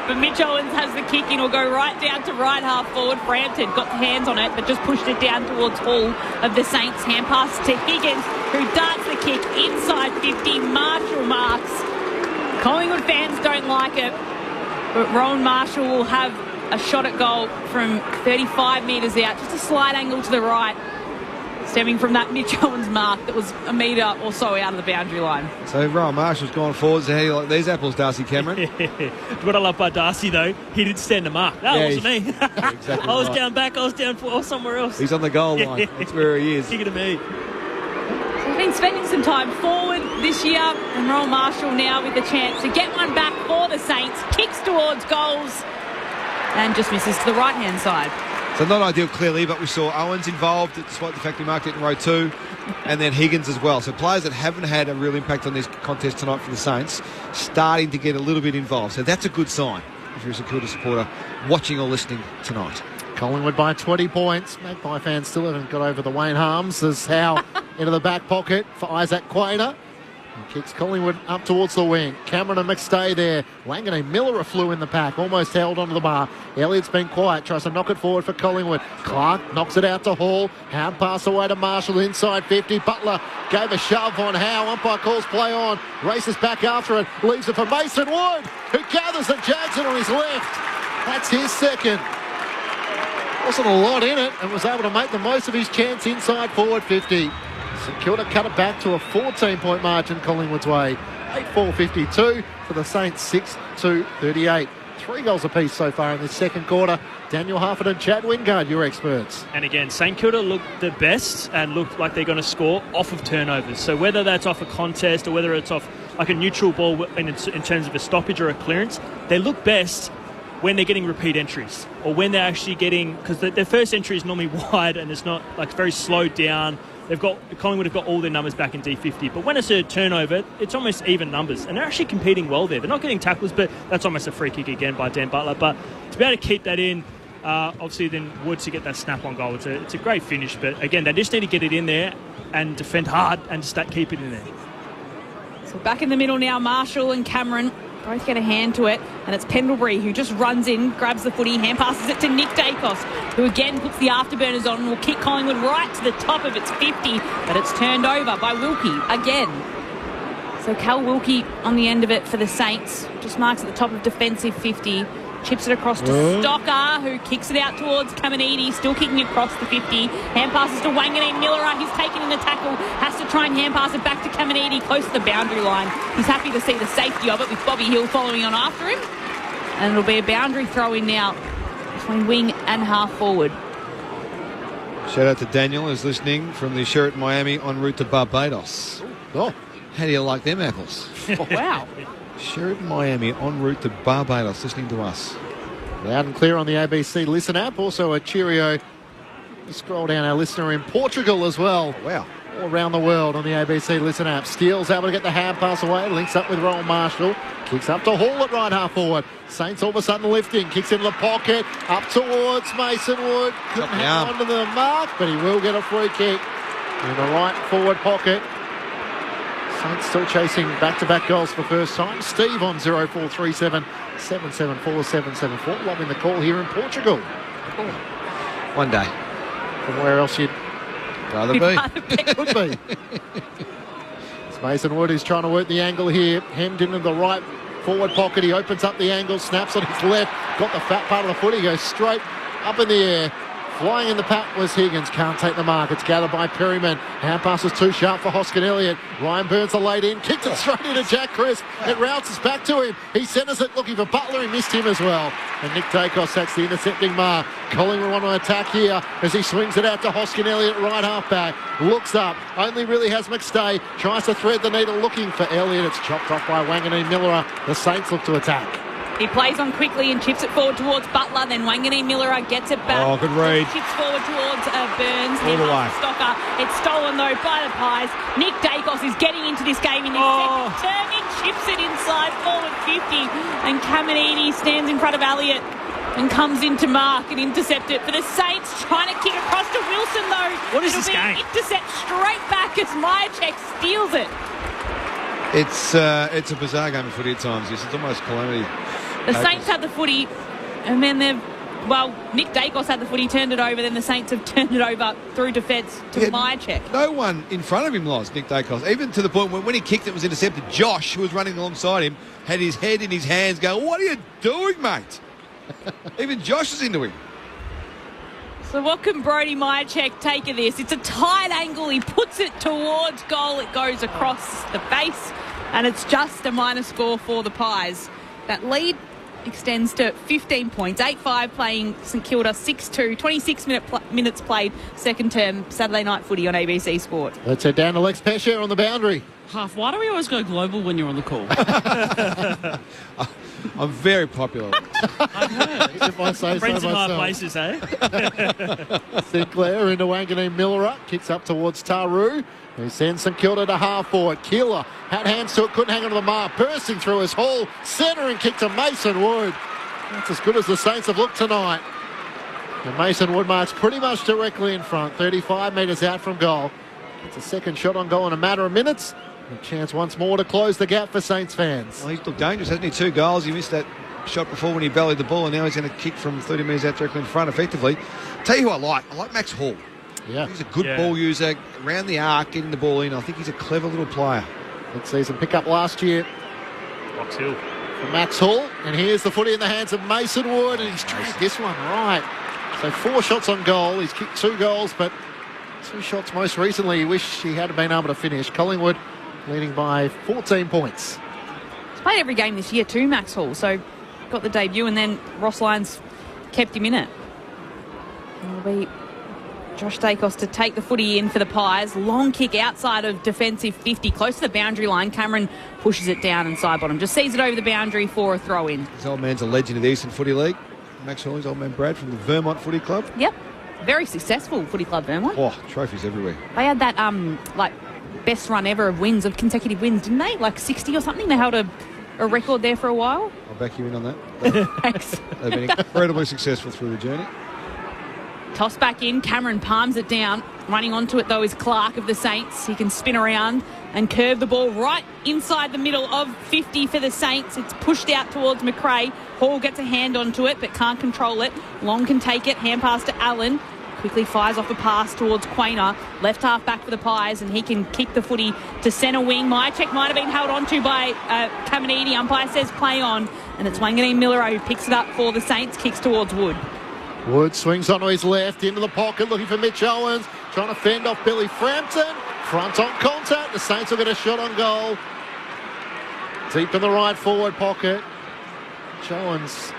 But Mitch Owens has the kick in. Will go right down to right half forward. Frampton got the hands on it, but just pushed it down towards Hall of the Saints. Hand pass to Higgins, who darts the kick inside 50. Marshall marks. Collingwood fans don't like it, but Rowan Marshall will have a shot at goal from 35 metres out. Just a slight angle to the right, stemming from that Mitch Owens mark that was a metre or so out of the boundary line. So Rowan Marshall's gone forwards. How do you like these apples, Darcy Cameron? What I love about Darcy, though, he didn't stand the mark. That wasn't me. Exactly I was right. down back, I was down or somewhere else. He's on the goal line. That's where he is. Kick it to me. So we've been spending some time forward this year, and Rowan Marshall now with the chance to get one back for the Saints. Kicks towards goals and just misses to the right-hand side. So not ideal, clearly, but we saw Owens involved, despite the fact he marked it in row 2, and then Higgins as well. So players that haven't had a real impact on this contest tonight for the Saints starting to get a little bit involved. So that's a good sign if you're a Kilda supporter watching or listening tonight. Collingwood by 20 points. Magpie fans still haven't got over the Wayne Harms. There's Howe into the back pocket for Isaac Quader. He kicks Collingwood up towards the wing. Cameron and McStay there. Wanganeen Miller flew in the pack, almost held onto the bar. Elliott's been quiet, tries to knock it forward for Collingwood. Clark knocks it out to Hall. Howard pass away to Marshall inside 50. Butler gave a shove on Howe. Umpire calls play on. Races back after it. Leaves it for Mason Wood, who gathers and jags it on his left. That's his second. Wasn't a lot in it and was able to make the most of his chance inside forward 50. St Kilda cut it back to a 14-point margin Collingwood's way. 8-4-52 for the Saints, 6-2-38. 3 goals apiece so far in this second quarter. Daniel Harford and Chad Wingard, your experts. And again, St Kilda looked the best and looked like they're going to score off of turnovers. So whether that's off a contest or whether it's off like a neutral ball in terms of a stoppage or a clearance, they look best when they're getting repeat entries or when they're actually getting, because their first entry is normally wide and it's not like very slowed down. Collingwood have got all their numbers back in D50, but when it's a turnover, it's almost even numbers, and they're actually competing well there. They're not getting tackles, but that's almost a free kick again by Dan Butler. But to be able to keep that in, obviously then Wood to get that snap on goal, it's a great finish. But again, they just need to get it in there and defend hard and just keep it in there. So back in the middle now, Marshall and Cameron both get a hand to it, and it's Pendlebury who just runs in, grabs the footy, hand passes it to Nick Dacos, who again puts the afterburners on and will kick Collingwood right to the top of its 50, but it's turned over by Wilkie again. So Cal Wilkie on the end of it for the Saints, just marks at the top of defensive 50, chips it across to Stocker, who kicks it out towards Caminiti, still kicking across the 50. Hand passes to Wanganeen Miller. He's taken in the tackle, has to try and hand pass it back to Caminiti, close to the boundary line. He's happy to see the safety of it with Bobby Hill following on after him. And it'll be a boundary throw in now between wing and half forward. Shout out to Daniel who's listening from the Sheraton Miami en route to Barbados. Oh, how do you like them apples? Oh, wow. Sheraton Miami en route to Barbados, listening to us. Loud and clear on the ABC Listen app. Also a cheerio. Scroll down, our listener in Portugal as well. Wow. All around the world on the ABC Listen app. Steele's able to get the hand pass away. Links up with Rowan Marshall. Kicks up to Hall at right half forward. Saints all of a sudden lifting. Kicks into the pocket. Up towards Mason Wood. Couldn't hang on to the mark, but he will get a free kick in the right forward pocket. Saints still chasing back-to-back goals for the first time. Steve on 0437 774 774. Lobbing the call here in Portugal. One day. From where else you'd rather be. Could be. It's Mason Wood who's trying to work the angle here. Hemmed into the right forward pocket. He opens up the angle, snaps on his left. Got the fat part of the foot. He goes straight up in the air. Flying in the pack was Higgins. Can't take the mark. It's gathered by Perryman. Hand pass is too sharp for Hoskin Elliott. Ryan Burns a late in. Kicked it straight into Jack Crisp. It bounces back to him. He centres it looking for Butler. He missed him as well. And Nick Dacos, that's the intercepting mark. Collingwood want to attack here as he swings it out to Hoskin Elliott, right half back. Looks up. Only really has McStay. Tries to thread the needle looking for Elliott. It's chopped off by Wanganeen Miller. The Saints look to attack. He plays on quickly and chips it forward towards Butler. Then Wanganeen Miller gets it back. Oh, good read. Chips forward towards Burns. All the way. Stocker. It's stolen though by the Pies. Nick Dacos is getting into this game in the second term. He chips it inside forward 50. And Caminiti stands in front of Elliott and comes into mark and intercept it for the Saints. Trying to kick across to Wilson though. What is this game? Intercept straight back as Myercheck steals it. It's a bizarre game of footy at times. Yes, it's almost calamity. The Saints had the footy, and then Nick Dacos had the footy, turned it over, then the Saints have turned it over through defence to Myercheck. No one in front of him lost, Nick Dacos, even to the point when he kicked it was intercepted. Josh, who was running alongside him, had his head in his hands going, "What are you doing, mate?" Even Josh was into him. So what can Brodie Myercheck take of this? It's a tight angle. He puts it towards goal. It goes across the face, and it's just a minor score for the Pies. That lead extends to 15 points. 8-5 playing St Kilda 6-2. 26 minutes played. Second term Saturday night footy on ABC Sport. Let's head down to Lex Pesher on the boundary. Why do we always go global when you're on the call? I'm very popular. If I say Friends so in high myself. places, eh? Sinclair into Wanganeen Miller. Kicks up towards Taru, who sends St Kilda to half forward. Keeler had hands to it, couldn't hang on to the mark. Bursting through his hole. Centering kick to Mason Wood. That's as good as the Saints have looked tonight. And Mason Wood marks pretty much directly in front. 35 metres out from goal. It's a second shot on goal in a matter of minutes. A chance once more to close the gap for Saints fans. Well, he's looked dangerous, hasn't he? 2 goals. He missed that shot before when he bellied the ball, and now he's going to kick from 30 metres out directly in front effectively. Tell you who I like Max Hall. Yeah. He's a good ball user, around the arc, getting the ball in. I think he's a clever little player. Mid-season pick-up last year Box Hill. for Max Hall. And here's the footy in the hands of Mason Wood, and he's dragged this one right. So 4 shots on goal. He's kicked 2 goals, but 2 shots most recently. He wished he had been able to finish. Collingwood leading by 14 points. He's played every game this year too, Max Hall. So got the debut, and then Ross Lyons kept him in it. It'll be Josh Dacos to take the footy in for the Pies. Long kick outside of defensive 50, close to the boundary line. Cameron pushes it down and side bottom. Just sees it over the boundary for a throw in. His old man's a legend of the Eastern Footy League. Max Hall, his old man Brad from the Vermont Footy Club. Yep. Very successful footy club, Vermont. Oh, trophies everywhere. They had that best run ever of wins, of consecutive wins, didn't they? Like 60 or something. They held a record there for a while. I'll back you in on that. Thanks. They've been incredibly successful through the journey. Toss back in. Cameron palms it down. Running onto it, though, is Clark of the Saints. He can spin around and curve the ball right inside the middle of 50 for the Saints. It's pushed out towards McRae. Hall gets a hand onto it but can't control it. Long can take it. Hand pass to Allen. Quickly fires off a pass towards Quainer. Left half back for the Pies, and he can kick the footy to centre wing. Myercheck might have been held onto by Caminiti. Umpire says play on, and it's Wanganeen Miller who picks it up for the Saints. Kicks towards Wood. Wood swings onto his left, into the pocket, looking for Mitch Owens, trying to fend off Billy Frampton. Front on contact. The Saints will get a shot on goal. Deep in the right forward pocket. Mitch Owens,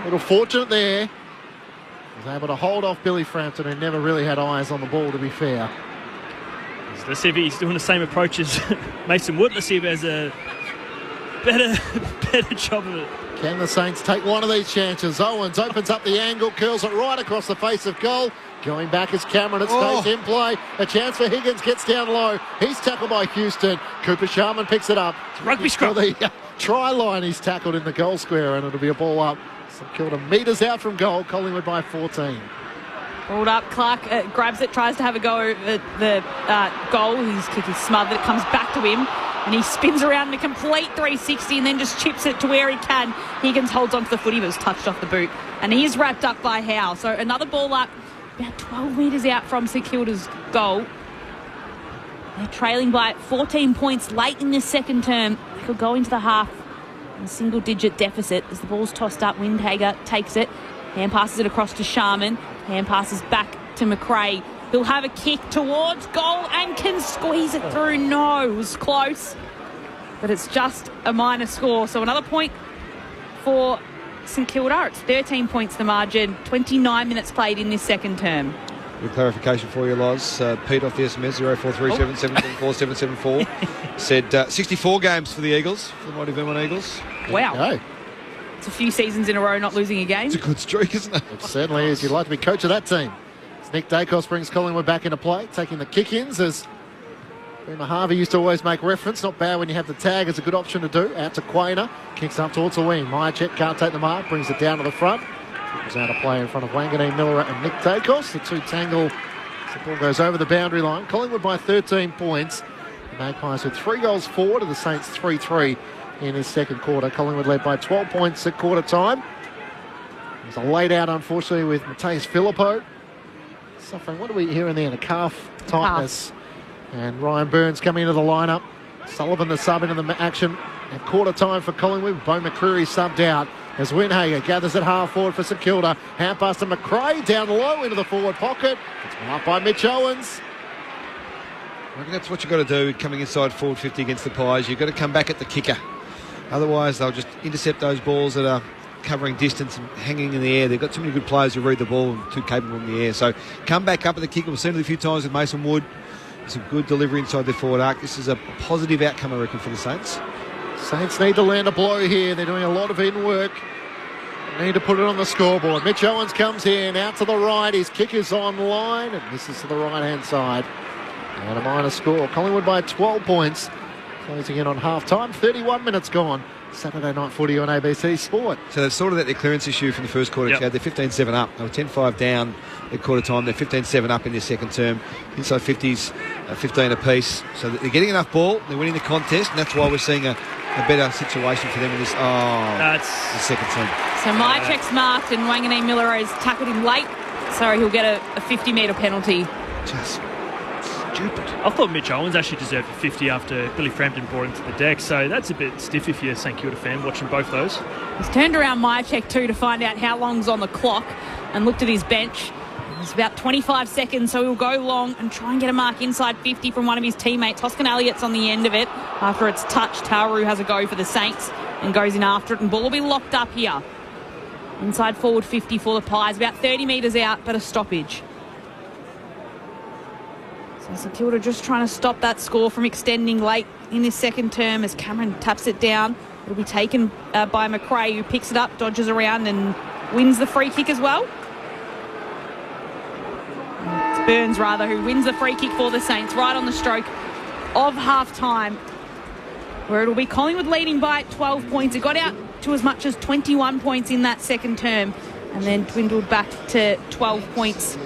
a little fortunate there. Was able to hold off Billy Frampton, who never really had eyes on the ball, to be fair. Let's see if he's doing the same approach as Mason Wood. Let's see if he has a better job of it. Can the Saints take one of these chances? Owens opens up the angle, curls it right across the face of goal. Going back is Cameron. It stays in play. A chance for Higgins. Gets down low. He's tackled by Houston. Cooper Sharman picks it up. It's rugby scrum. For the try line, he's tackled in the goal square, and it'll be a ball up. St Kilda metres out from goal. Collingwood by 14. Balled up. Clark grabs it, tries to have a go at the goal. His kick is smothered. It comes back to him, and he spins around in a complete 360 and then just chips it to where he can. Higgins holds onto the footy, but was touched off the boot. And he is wrapped up by Howe. So another ball up, about 12 metres out from St Kilda's goal. They're trailing by 14 points late in this second term. They could go into the half in a single-digit deficit as the ball's tossed up. Windhager takes it. Hand passes it across to Sharman. Hand passes back to McRae. He'll have a kick towards goal and can squeeze it through. No, it was close. But it's just a minor score. So another point for St Kilda. It's 13 points the margin. 29 minutes played in this second term. Good clarification for you, Loz. Pete off the SMS 0437 774 774 said 64 games for the Eagles, for the mighty Vermont Eagles. Wow. It's a few seasons in a row not losing a game. It's a good streak, isn't it? It certainly is. You'd like to be coach of that team. As Nick Dacos brings Collingwood back into play, taking the kick-ins, as Boomer Harvey used to always make reference. Not bad when you have the tag. It's a good option to do. Out to Quainer. Kicks up towards the wing. Myercheck can't take the mark. Brings it down to the front. Goes out of play in front of Wanganeen Miller and Nick Dacos. The two tangle. The ball goes over the boundary line. Collingwood by 13 points. The Magpies with 3 goals forward to the Saints 3-3 in his second quarter. Collingwood led by 12 points at quarter time. There's a late out, unfortunately, with Mateus Filippo suffering, what are we hearing there, a calf tightness. And Ryan Burns coming into the lineup. Sullivan the sub into the action at quarter time for Collingwood. Bo McCreary subbed out as Winhager gathers at half forward for St Kilda. Hand pass to McRae down low into the forward pocket. It's marked by Mitch Owens. I reckon that's what you've got to do coming inside forward 50 against the Pies. You've got to come back at the kicker. Otherwise, they'll just intercept those balls that are covering distance and hanging in the air. They've got too many good players who read the ball and too capable in the air. So come back up at the kicker. We've seen it a few times with Mason Wood. Some good delivery inside their forward arc. This is a positive outcome, I reckon, for the Saints. Saints need to land a blow here. They're doing a lot of in work. They need to put it on the scoreboard. Mitch Owens comes in, out to the right. His kick is on line and misses to the right-hand side. And a minor score. Collingwood by 12 points. Closing in on half-time. 31 minutes gone. Saturday night footy on ABC Sport. So they've sorted out their clearance issue from the first quarter, Chad. They're 15-7 up. They were 10-5 down at quarter time. They're 15-7 up in their second term. Inside 50s, 15 apiece. So they're getting enough ball. They're winning the contest, and that's why we're seeing a better situation for them in this the second term. So my check's marked, and Wanganeen Miller has tackled him late. So he'll get a 50-metre penalty. Just stupid. I thought Mitch Owens actually deserved a 50 after Billy Frampton brought him to the deck, so that's a bit stiff if you're a St Kilda fan watching both those. He's turned around my check too to find out how long's on the clock and looked at his bench. It's about 25 seconds, so he'll go long and try and get a mark inside 50 from one of his teammates. Hoskin Elliott's on the end of it. After it's touched, Tauru has a go for the Saints and goes in after it, and ball will be locked up here. Inside forward 50 for the Pies, about 30 metres out, but a stoppage. So St Kilda just trying to stop that score from extending late in this second term as Cameron taps it down. It'll be taken by McRae, who picks it up, dodges around and wins the free kick as well. It's Burns, rather, who wins the free kick for the Saints right on the stroke of half-time, where it'll be Collingwood leading by 12 points. It got out to as much as 21 points in that second term and then dwindled back to 12 points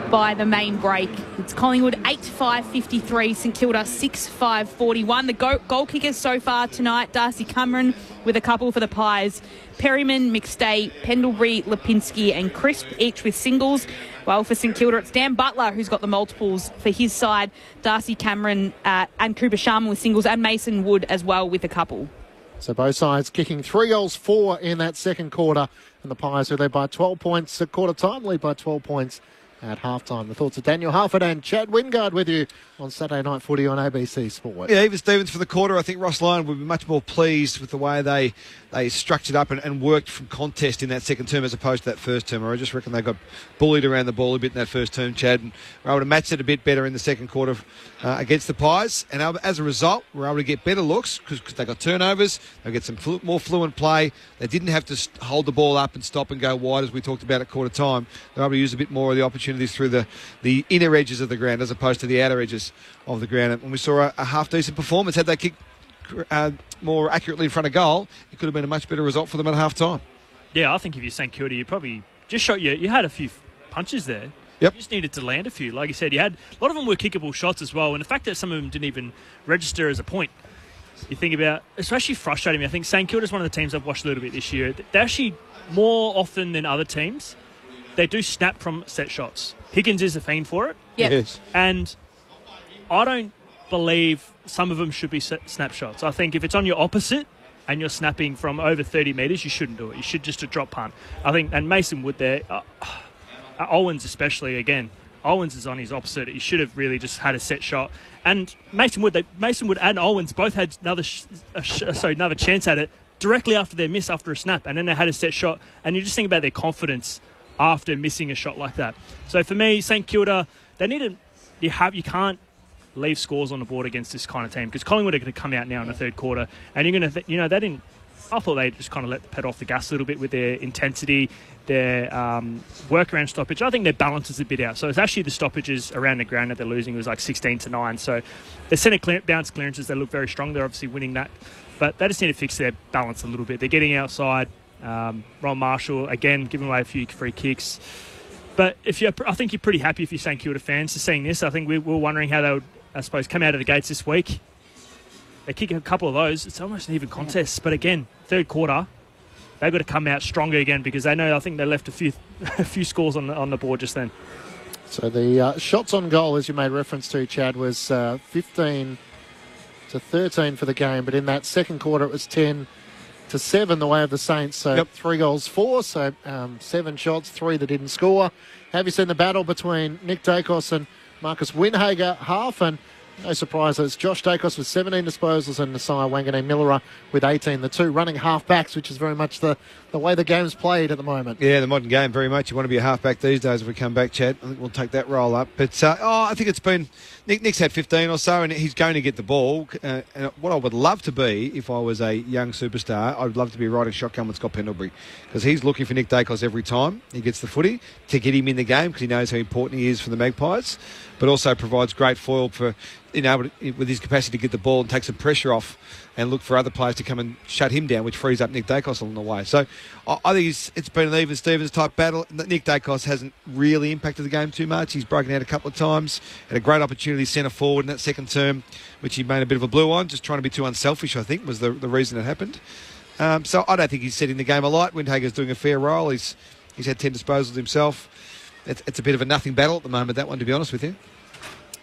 by the main break. It's Collingwood 8-5-53, St Kilda 6-5-41. The goal kickers so far tonight, Darcy Cameron with a couple for the Pies. Perryman, McStay, Pendlebury, Lipinski and Crisp, each with singles. Well, for St Kilda, it's Dan Butler who's got the multiples for his side. Darcy Cameron and Cooper Sharman with singles, and Mason Wood as well with a couple. So both sides kicking 3 goals for in that second quarter. And the Pies, who led by 12 points at quarter time, lead by 12 points at half-time. The thoughts of Daniel Harford and Chad Wingard with you on Saturday Night Footy on ABC Sport. Yeah, even Stevens for the quarter. I think Ross Lyon would be much more pleased with the way they structured up and worked from contest in that second term as opposed to that first term. I just reckon they got bullied around the ball a bit in that first term, Chad, and were able to match it a bit better in the second quarter against the Pies. And as a result, we're able to get better looks because they got turnovers. They get some more fluent play. They didn't have to hold the ball up and stop and go wide as we talked about at quarter time. They were able to use a bit more of the opportunities through the inner edges of the ground as opposed to the outer edges of the ground. And we saw a half-decent performance. Had they kicked more accurately in front of goal, it could have been a much better result for them at half-time. Yeah, I think if you're St Kilda, you probably just shot you had a few punches there. Yep. You just needed to land a few. Like you said, you had a lot of them were kickable shots as well, and the fact that some of them didn't even register as a point, you think about, especially frustrating me. I think St Kilda's one of the teams I've watched a little bit this year. They actually, more often than other teams, they do snap from set shots. Higgins is a fiend for it. Yep. Yes. And I don't believe some of them should be snapshots. I think if it's on your opposite and you're snapping from over 30 metres, you shouldn't do it. You should just a drop punt. I think, and Mason Wood there, Owens especially, again, Owens is on his opposite. He should have really just had a set shot. And Mason Wood and Owens both had another chance at it directly after their miss after a snap, and then they had a set shot. And you just think about their confidence after missing a shot like that. So for me, St Kilda, they need to. You can't leave scores on the board against this kind of team because Collingwood are going to come out now in the third quarter, and you're going to, they didn't. I thought they just kind of let the pedal off the gas a little bit with their intensity, their work around stoppage. I think their balance is a bit out. So it's actually the stoppages around the ground that they're losing. It was like 16-9. So the centre bounce clearances, they look very strong. They're obviously winning that, but they just need to fix their balance a little bit. They're getting outside. Ron Marshall again giving away a few free kicks. But I think you're pretty happy if you're St Kilda fans to seeing this. I think we were wondering how they would, I suppose, come out of the gates this week. they kick a couple of those, it's almost an even contest. But again, third quarter, they've got to come out stronger again because they know I think they left a few scores on the board just then. So the shots on goal, as you made reference to, Chad, was 15 to 13 for the game. But in that second quarter, it was 10 to 7 the way of the Saints. So 3 goals, 4. So 7 shots, 3 that didn't score. Have you seen the battle between Nick Dacos and Marcus Windhager half? And no surprise, it's Josh Dacos with 17 disposals and Nasiah Wanganeen-Millera with 18. The two running half-backs, which is very much the way the game's played at the moment. Yeah, the modern game, very much. You want to be a half-back these days if we come back, Chad. I think we'll take that role up. But, I think it's been... Nick's had 15 or so, and he's going to get the ball. And what I would love to be, if I was a young superstar, I'd love to be riding shotgun with Scott Pendlebury, because he's looking for Nick Dacos every time he gets the footy to get him in the game, because he knows how important he is for the Magpies, but also provides great foil for, with his capacity to get the ball and take some pressure off and look for other players to come and shut him down, which frees up Nick Dacos along the way. So I think it's been an even Stevens type battle. Nick Dacos hasn't really impacted the game too much. He's broken out a couple of times, had a great opportunity centre forward in that second term, which he made a bit of a blue on, just trying to be too unselfish, I think, was the reason it happened. So I don't think he's setting the game alight. Windhager's doing a fair role. He's had 10 disposals himself. It's a bit of a nothing battle at the moment, that one, to be honest with you.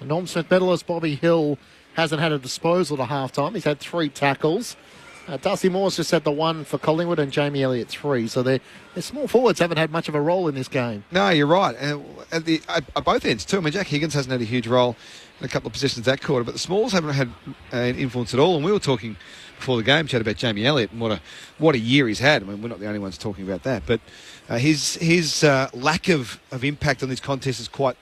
Norm Smith medalist Bobby Hill hasn't had a disposal at half-time. He's had 3 tackles. Darcy Moore's just had the 1 for Collingwood and Jamie Elliott 3. So their small forwards haven't had much of a role in this game. No, you're right. At both ends too. I mean, Jack Higgins hasn't had a huge role in a couple of positions that quarter, but the Smalls haven't had an influence at all. And we were talking before the game, Chad, about Jamie Elliott and what a year he's had. I mean, we're not the only ones talking about that. But his lack of impact on this contest is quite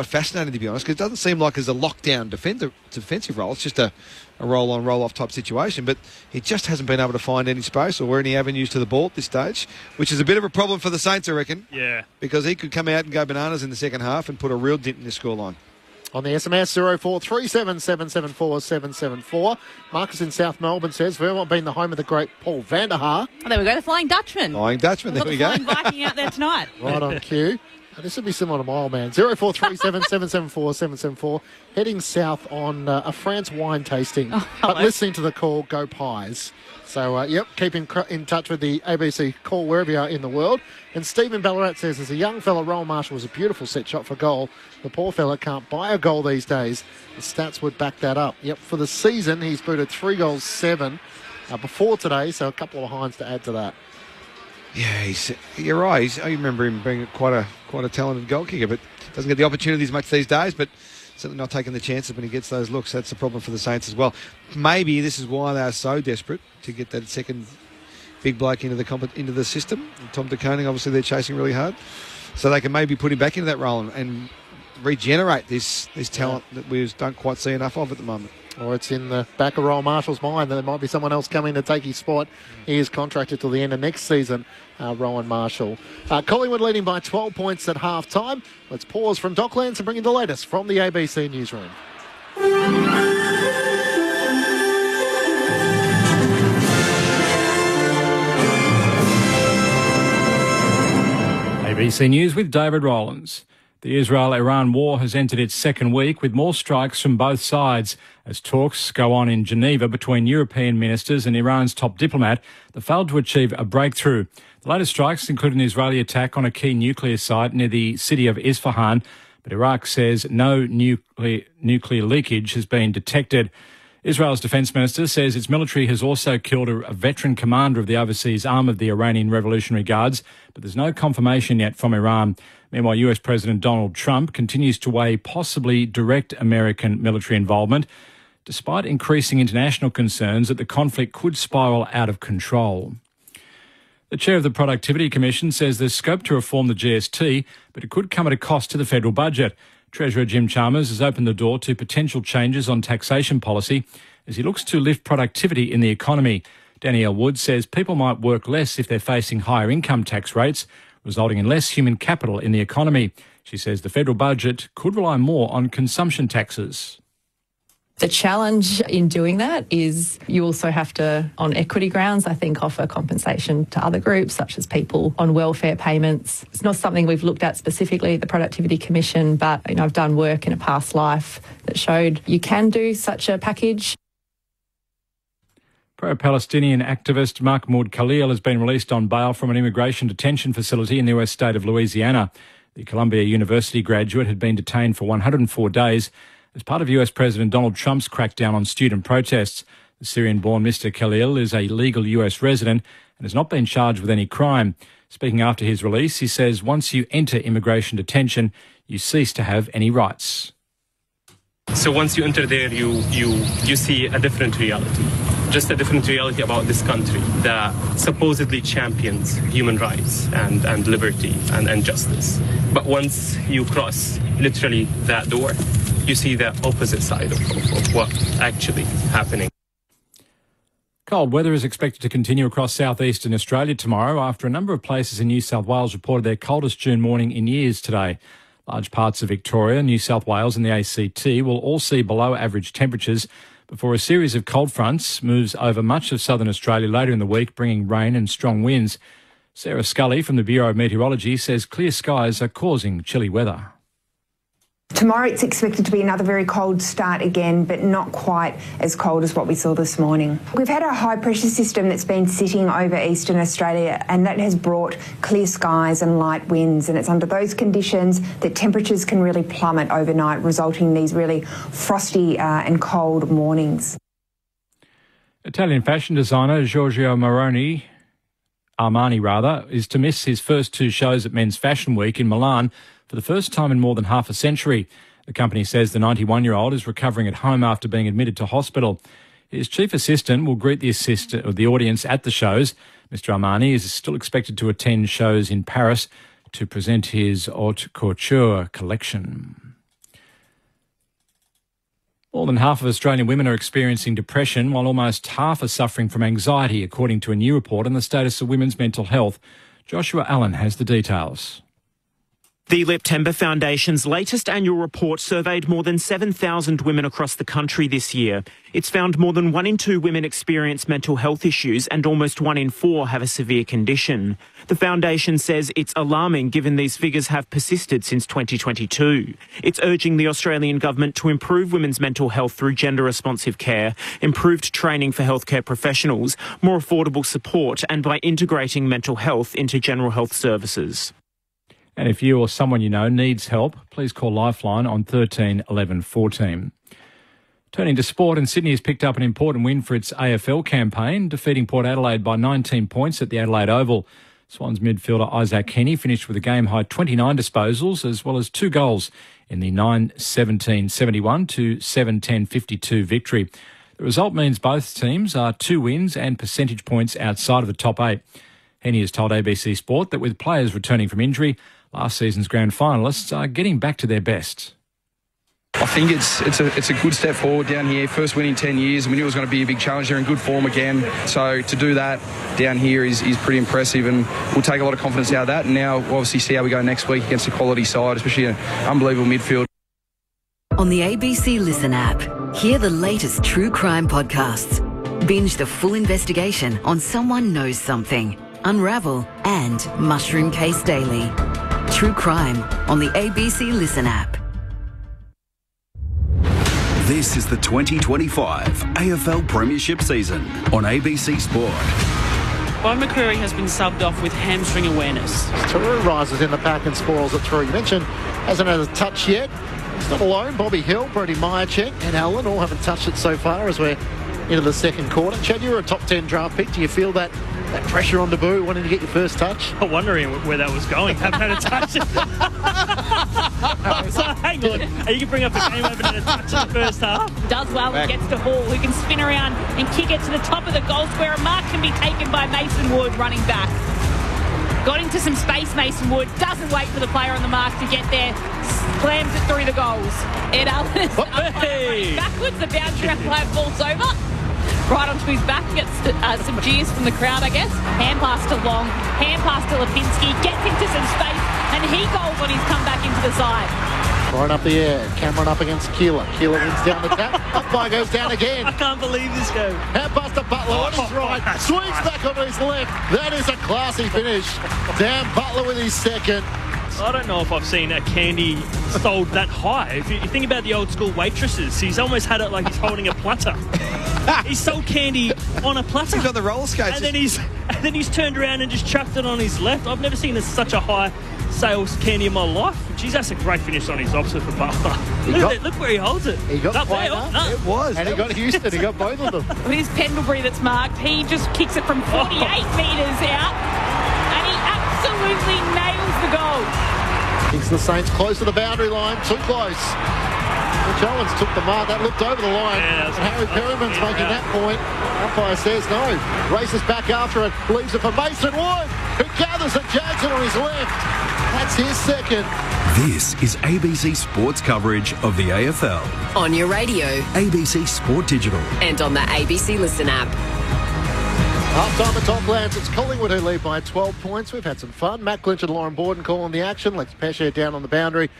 fascinating, to be honest, because it doesn't seem like there's a lockdown defensive role. It's just a roll-on, roll-off type situation, but he just hasn't been able to find any space or any avenues to the ball at this stage, which is a bit of a problem for the Saints, I reckon. Yeah. Because he could come out and go bananas in the second half and put a real dent in the scoreline. On the SMS, 0437774774. Marcus in South Melbourne says, Vermont being the home of the great Paul Vanderhaar. Oh, there we go, the Flying Dutchman. Flying Dutchman, there we go. Flying Viking out there tonight. Right on cue. This would be similar to my old man. 0437774774. Heading south on a France wine tasting. But listening to the call, go Pies. So, keep in touch with the ABC call wherever you are in the world. And Stephen Ballarat says, as a young fella, Rowan Marshall was a beautiful set shot for goal. The poor fella can't buy a goal these days. The stats would back that up. Yep, for the season, he's booted 3 goals, 7 before today, so a couple of behinds to add to that. Yeah, you're right. I remember him being quite a talented goal kicker, but doesn't get the opportunities much these days, but certainly not taking the chances when he gets those looks. That's the problem for the Saints as well. Maybe this is why they are so desperate to get that second big bloke into the system. Tom De Koning, obviously, they're chasing really hard. So they can maybe put him back into that role and regenerate this talent that we don't quite see enough of at the moment. Or it's in the back of Rowan Marshall's mind that there might be someone else coming to take his spot. He is contracted till the end of next season, Rowan Marshall. Collingwood leading by 12 points at half-time. Let's pause from Docklands and bring in the latest from the ABC newsroom. ABC News with David Rowlands. The Israel-Iran war has entered its second week with more strikes from both sides as talks go on in Geneva between European ministers and Iran's top diplomat that failed to achieve a breakthrough. The latest strikes include an Israeli attack on a key nuclear site near the city of Isfahan, but Iraq says no nuclear leakage has been detected. Israel's defence minister says its military has also killed a veteran commander of the overseas arm of the Iranian Revolutionary Guards, but there's no confirmation yet from Iran. Meanwhile, US President Donald Trump continues to weigh possibly direct American military involvement, despite increasing international concerns that the conflict could spiral out of control. The chair of the Productivity Commission says there's scope to reform the GST, but it could come at a cost to the federal budget. Treasurer Jim Chalmers has opened the door to potential changes on taxation policy as he looks to lift productivity in the economy. Danielle Wood says people might work less if they're facing higher income tax rates, resulting in less human capital in the economy. She says the federal budget could rely more on consumption taxes. The challenge in doing that is you also have to, on equity grounds, I think, offer compensation to other groups, such as people on welfare payments. It's not something we've looked at specifically at the Productivity Commission, but I've done work in a past life that showed you can do such a package. Pro-Palestinian activist Mahmoud Khalil has been released on bail from an immigration detention facility in the US state of Louisiana. The Columbia University graduate had been detained for 104 days as part of US President Donald Trump's crackdown on student protests. The Syrian-born Mr. Khalil is a legal US resident and has not been charged with any crime. Speaking after his release, he says once you enter immigration detention, you cease to have any rights. So once you enter there, you see a different reality. Just a different reality about this country that supposedly champions human rights and liberty and justice. But once you cross literally that door, you see the opposite side of what actually happening. Cold weather is expected to continue across southeastern Australia tomorrow after a number of places in New South Wales reported their coldest June morning in years today. Large parts of Victoria, New South Wales and the ACT will all see below average temperatures before a series of cold fronts moves over much of southern Australia later in the week, bringing rain and strong winds. Sarah Scully from the Bureau of Meteorology says clear skies are causing chilly weather. Tomorrow it's expected to be another very cold start again, but not quite as cold as what we saw this morning. We've had a high pressure system that's been sitting over eastern Australia, and that has brought clear skies and light winds, and it's under those conditions that temperatures can really plummet overnight, resulting in these really frosty and cold mornings. Italian fashion designer Giorgio Armani is to miss his first two shows at Men's Fashion Week in Milan for the first time in more than half a century. The company says the 91-year-old is recovering at home after being admitted to hospital. His chief assistant will greet the audience at the shows. Mr. Armani is still expected to attend shows in Paris to present his haute couture collection. More than half of Australian women are experiencing depression, while almost half are suffering from anxiety, according to a new report on the status of women's mental health. Joshua Allen has the details. The September Foundation's latest annual report surveyed more than 7,000 women across the country this year. It's found more than 1 in 2 women experience mental health issues and almost 1 in 4 have a severe condition. The Foundation says it's alarming given these figures have persisted since 2022. It's urging the Australian government to improve women's mental health through gender-responsive care, improved training for healthcare professionals, more affordable support and by integrating mental health into general health services. And if you or someone you know needs help, please call Lifeline on 13 11 14. Turning to sport, and Sydney has picked up an important win for its AFL campaign, defeating Port Adelaide by 19 points at the Adelaide Oval. Swans midfielder Isaac Henney finished with a game-high 29 disposals as well as 2 goals in the 9-17-71 to 7-10-52 victory. The result means both teams are 2 wins and percentage points outside of the top 8. Henney has told ABC Sport that with players returning from injury, last season's grand finalists are getting back to their best. I think it's a good step forward down here. First win in 10 years. We knew it was going to be a big challenge. They're in good form again. So to do that down here is pretty impressive, and we'll take a lot of confidence out of that. And now we'll obviously see how we go next week against a quality side, especially an unbelievable midfield. On the ABC Listen app, hear the latest true crime podcasts. Binge the full investigation on Someone Knows Something, Unravel and Mushroom Case Daily. True crime on the ABC Listen app. This is the 2025 AFL Premiership season on ABC Sport. Bob McCreary has been subbed off with hamstring awareness. Taru rises in the pack and spoils it through. You mentioned hasn't had a touch yet. He's not alone. Bobby Hill, Brody Myercheck and Allen all haven't touched it so far as we're into the second quarter. Chad, you're a top 10 draft pick. Do you feel that pressure on Deboo wanting to get your first touch? I'm wondering where that was going. Haven't had a touch. So hang on. You can bring up a game over and a touch in the first half. Does well and gets to Hall, who can spin around and kick it to the top of the goal square. A mark can be taken by Mason Wood running back. Got into some space, Mason Wood. Doesn't wait for the player on the mark to get there. Slams it through the goals. Ed Allen is backwards. The bounce around player falls over. Right onto his back, gets some cheers from the crowd, I guess. Hand pass to Long, hand pass to Lipinski, gets into some space, and he goals on his comeback into the side. Right up the air, Cameron up against Keeler. Keeler wins down the tap, umpire goes down again. I can't believe this go. Hand pass to Butler on his right, swings back on his left. That is a classy finish. Dan Butler with his second. I don't know if I've seen a candy sold that high. If you think about the old school waitresses, he's almost had it like he's holding a platter. He sold candy on a platter. He's on the roller skates. And then he's turned around and just chucked it on his left. I've never seen such a high sales candy in my life. Jeez, that's a great finish on his opposite for Butler. Look where he holds it. He got up there. up. No. It was. And he got Houston. He got both of them. It is Pendlebury that's marked. He just kicks it from 48 metres out, and he absolutely nails the goal. Kicks the Saints close to the boundary line. Too close. Mitch Owens took the mark. That looked over the line. And Harry Perriman's making that point. Umpire says no. Races back after it. Leaves it for Mason Wood, who gathers it. Jackson on his left. That's his second. This is ABC Sports coverage of the AFL. On your radio. ABC Sport Digital. And on the ABC Listen app. Half-time at Docklands. It's Collingwood who lead by 12 points. We've had some fun. Matt Clinch and Lauren Borden calling the action. Lex Pesce down on the boundary.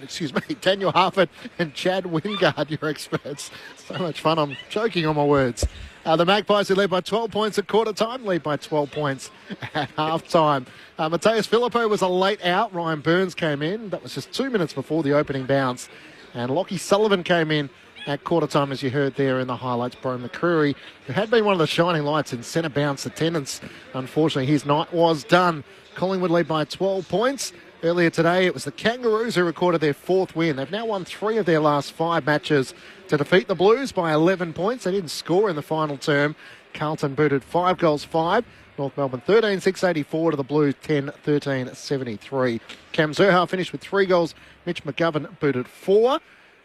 Excuse me, Daniel Harford and Chad Wingard, your experts. So much fun. I'm choking on my words. The Magpies, who lead by 12 points at quarter time, lead by 12 points at half-time. Mateus Filippo was a late out. Ryan Burns came in. That was just 2 minutes before the opening bounce. And Lockie Sullivan came in at quarter time, as you heard there in the highlights. Bro McCreary, who had been one of the shining lights in centre bounce attendance. Unfortunately, his night was done. Collingwood lead by 12 points. Earlier today, it was the Kangaroos who recorded their 4th win. They've now won 3 of their last 5 matches to defeat the Blues by 11 points. They didn't score in the final term. Carlton booted 5 goals, 5. North Melbourne 13-6-84 to the Blues 10-13-73. Cam Zurhaar finished with 3 goals. Mitch McGovern booted 4.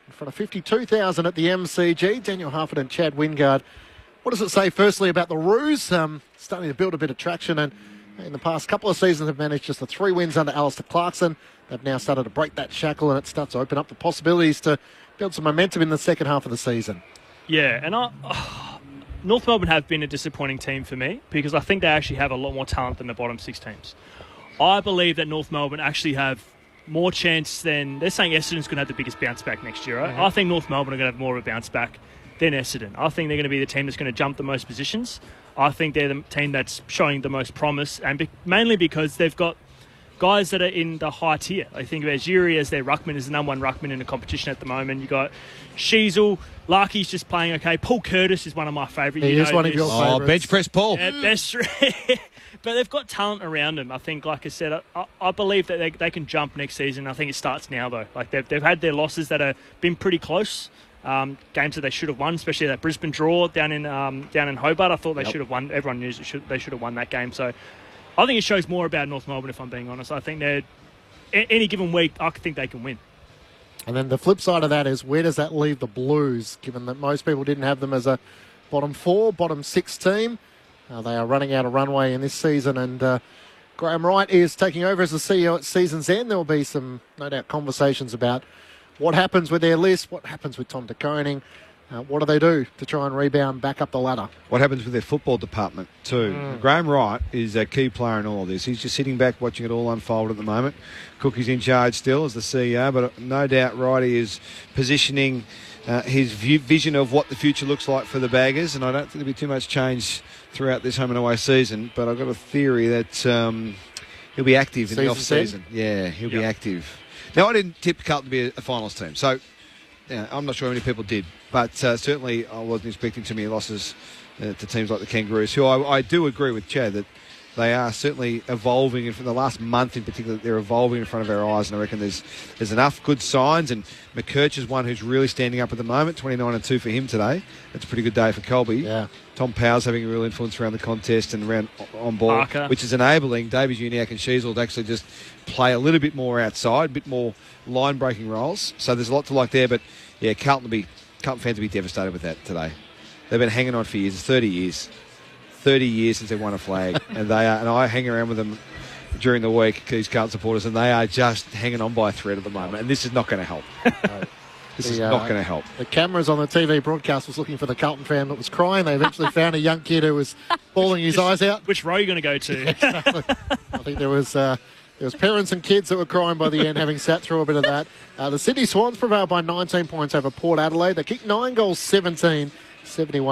In front of 52,000 at the MCG. Daniel Harford and Chad Wingard. What does it say firstly about the Roos? Starting to build a bit of traction, and in the past couple of seasons have managed just the 3 wins under Alistair Clarkson. They've now started to break that shackle, and it starts to open up the possibilities to build some momentum in the second half of the season. Yeah, and North Melbourne have been a disappointing team for me because I think they actually have a lot more talent than the bottom 6 teams. I believe that North Melbourne actually have more chance than... They're saying Essendon's going to have the biggest bounce back next year, right? Mm-hmm. I think North Melbourne are going to have more of a bounce back than Essendon. I think they're going to be the team that's going to jump the most positions. I think they're the team that's showing the most promise, and mainly because they've got guys that are in the high tier. I think about Zuri as their ruckman, is the number 1 ruckman in the competition at the moment. You got Sheasel, Larky's just playing okay. Paul Curtis is one of my favourite. He is one of your favourites. Bench press Paul. Yeah, best. But they've got talent around them. I think, like I said, I believe that they can jump next season. I think it starts now, though. Like they've had their losses that have been pretty close. Games that they should have won, especially that Brisbane draw down in Hobart. I thought they should have won. Everyone knew they should have won that game. So I think it shows more about North Melbourne, if I'm being honest. I think they're any given week, I think they can win. And then the flip side of that is, where does that leave the Blues, given that most people didn't have them as a bottom 4, bottom 6 team? They are running out of runway in this season, and Graham Wright is taking over as the CEO at season's end. There will be some, no doubt, conversations about what happens with their list, what happens with Tom de Koning, what do they do to try and rebound back up the ladder? What happens with their football department too? Graham Wright is a key player in all of this. He's just sitting back watching it all unfold at the moment. Cookie's in charge still as the CEO, but no doubt Wrighty is positioning his vision of what the future looks like for the Baggers, and I don't think there'll be too much change throughout this home and away season, but I've got a theory that he'll be active in the off-season. Yeah, he'll be active. Now, I didn't tip Carlton to be a finals team, so I'm not sure how many people did, but certainly I wasn't expecting too many losses to teams like the Kangaroos, who I do agree with Chad that they are certainly evolving, and for the last month in particular, they're evolving in front of our eyes, and I reckon there's enough good signs, and McKirch is one who's really standing up at the moment, 29-2 for him today. That's a pretty good day for Colby. Yeah. Tom Powell's having a real influence around the contest and around on ball, Parker, which is enabling Davies Uniacke and Sheasel to actually just play a little bit more outside, a bit more line-breaking roles. So there's a lot to like there, but yeah, Carlton fans will be devastated with that today. They've been hanging on for years. It's 30 years. 30 years since they won a flag, and I hang around with them during the week, these Carlton supporters, and they are just hanging on by a thread at the moment, and this is not going to help. This is not going to help. The cameras on the TV broadcast was looking for the Carlton fan that was crying. They eventually found a young kid who was bawling his eyes out. Which row are you going to go to? Exactly. I think there was parents and kids that were crying by the end, having sat through a bit of that. The Sydney Swans prevailed by 19 points over Port Adelaide. They kicked 9 goals, 17-71,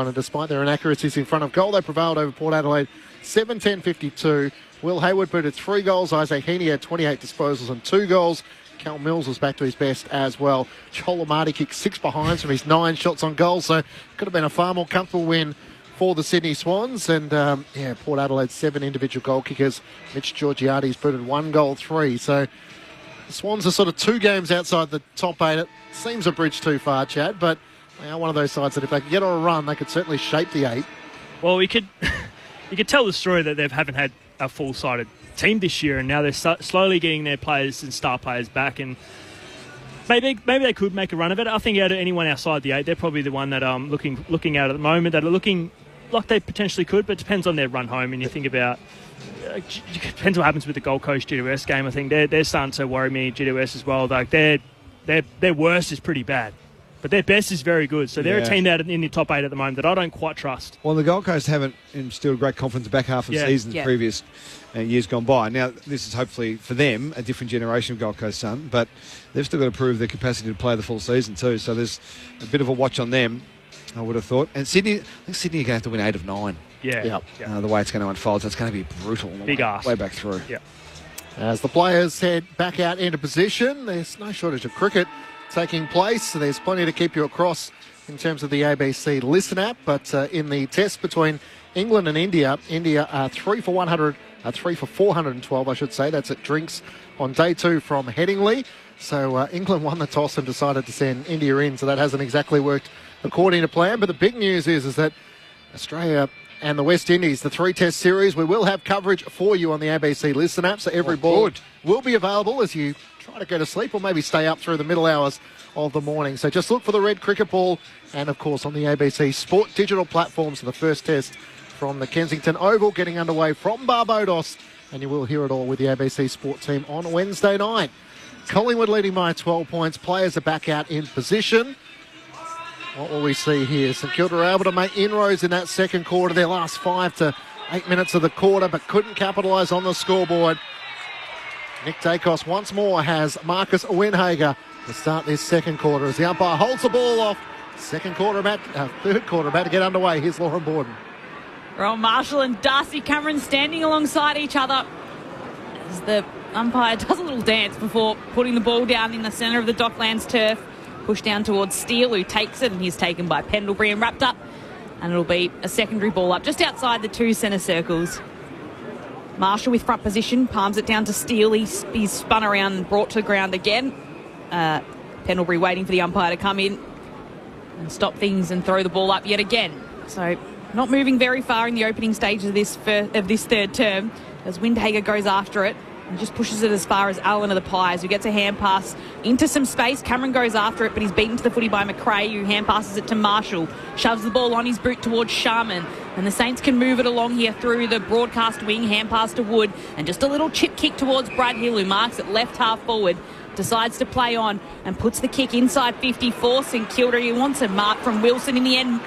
and despite their inaccuracies in front of goal, they prevailed over Port Adelaide 7-10-52. Will Hayward booted 3 goals. Isaac Heaney had 28 disposals and 2 goals. Cal Mills was back to his best as well. Joel Amati kicked 6 behinds from his 9 shots on goal, so could have been a far more comfortable win for the Sydney Swans. And, Port Adelaide 7 individual goal kickers. Mitch Georgiades booted 1 goal, 3. So the Swans are sort of 2 games outside the top 8. It seems a bridge too far, Chad, but they are one of those sides that if they could get on a run, they could certainly shape the 8. Well, you could tell the story that they haven't had a full-sided team this year, and now they're slowly getting their players and star players back, and maybe they could make a run of it. I think out of anyone outside the 8, they're probably the one that I'm looking at the moment that are looking like they potentially could, but it depends on their run home. And you think about it depends what happens with the Gold Coast GWS game. I think they're starting to worry me, GWS as well. Like their worst is pretty bad, but their best is very good. So they're a team out in the top 8 at the moment that I don't quite trust. Well, the Gold Coast haven't instilled great confidence the back half of the season previous years gone by. Now, this is hopefully, for them, a different generation of Gold Coast Sun, but they've still got to prove their capacity to play the full season too. So there's a bit of a watch on them, I would have thought. And Sydney, I think Sydney are going to have to win 8 of 9. Yeah. The way it's going to unfold. So it's going to be brutal. Big ask. Way back through. Yeah. As the players head back out into position, there's no shortage of cricket taking place. So there's plenty to keep you across in terms of the ABC Listen app. But in the test between England and India, India are 3 for 412, I should say. That's at Drinks on day 2 from Headingley. So England won the toss and decided to send India in. So that hasn't exactly worked according to plan. But the big news is that Australia and the West Indies, the 3-test series, we will have coverage for you on the ABC Listen app. So every ball will be available as you try to go to sleep or maybe stay up through the middle hours of the morning. So just look for the red cricket ball and, of course, on the ABC Sport digital platforms for the first test from the Kensington Oval getting underway from Barbados. And you will hear it all with the ABC Sport team on Wednesday night. Collingwood leading by 12 points. Players are back out in position. What will we see here? St Kilda are able to make inroads in that second quarter. Their last 5 to 8 minutes of the quarter, but couldn't capitalise on the scoreboard. Nick Dacos once more has Marcus Winhager to start this second quarter as the umpire holds the ball off. Third quarter about to get underway. Here's Lauren Borden. Ron Marshall and Darcy Cameron standing alongside each other as the umpire does a little dance before putting the ball down in the centre of the Docklands turf. Pushed down towards Steele, who takes it, and he's taken by Pendlebury and wrapped up. And it'll be a secondary ball up just outside the 2 centre circles. Marshall with front position, palms it down to Steele. He's spun around and brought to the ground again. Pendlebury waiting for the umpire to come in and stop things and throw the ball up yet again. So not moving very far in the opening stages of this third term as Windhager goes after it. And just pushes it as far as Allen of the Pies, who gets a hand pass into some space. Cameron goes after it, but he's beaten to the footy by McRae, who hand passes it to Marshall. Shoves the ball on his boot towards Sharman. And the Saints can move it along here through the broadcast wing. Hand pass to Wood. And just a little chip kick towards Brad Hill, who marks it left half forward. Decides to play on and puts the kick inside 50 for St Kilda. He wants a mark from Wilson. In the end,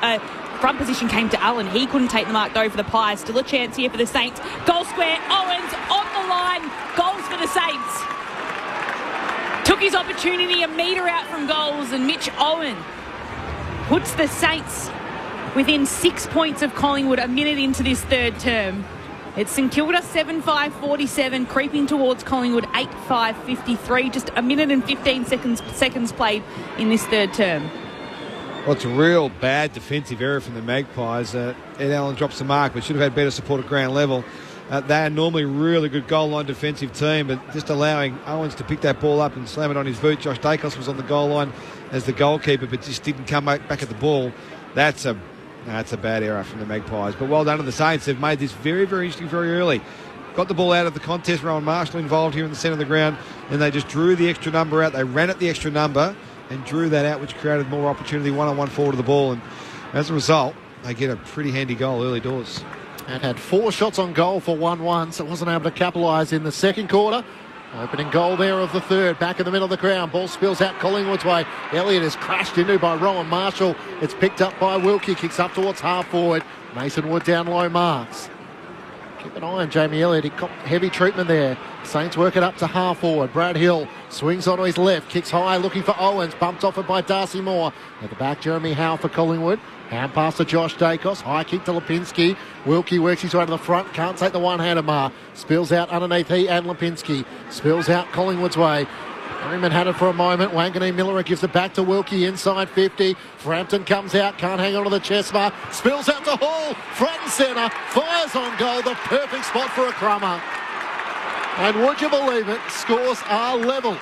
front position came to Allen. He couldn't take the mark though for the Pies. Still a chance here for the Saints. Goal square. Owens on the line. Goals for the Saints. Took his opportunity a metre out from goals, and Mitch Owen puts the Saints within 6 points of Collingwood a minute into this third term. It's St Kilda 7-5-47, creeping towards Collingwood 8-5-53. Just a minute and 15 seconds played in this third term. Well, it's a real bad defensive error from the Magpies. Ed Allen drops the mark, but should have had better support at ground level. They are normally a really good goal line defensive team, but just allowing Owens to pick that ball up and slam it on his boot. Josh Dacos was on the goal line as the goalkeeper, but just didn't come back at the ball. That's a bad error from the Magpies. But well done to the Saints. They've made this very, very interesting very early. Got the ball out of the contest. Rowan Marshall involved here in the centre of the ground, and they just drew the extra number out. They ran at the extra number and drew that out, which created more opportunity one-on-one forward of the ball. And as a result, they get a pretty handy goal early doors. And had 4 shots on goal for 1-1, so wasn't able to capitalise in the second quarter. Opening goal there of the third, back in the middle of the ground. Ball spills out Collingwood's way. Elliott is crashed into by Rowan Marshall. It's picked up by Wilkie, kicks up towards half forward. Mason Wood down low marks. Keep an eye on Jamie Elliott. He got heavy treatment there. Saints work it up to half forward. Brad Hill swings onto his left, kicks high, looking for Owens. Bumped off it by Darcy Moore. At the back, Jeremy Howe for Collingwood. Hand pass to Josh Dacos. High kick to Lipinski. Wilkie works his way to the front. Can't take the one-hander mark. Spills out underneath he and Lipinski. Spills out Collingwood's way. Merriman had it for a moment. Wanganeen Miller gives it back to Wilkie inside 50. Frampton comes out, can't hang on to the chest mark. Spills out to Hall, front and centre, fires on goal, the perfect spot for a crummer. And would you believe it, scores are level.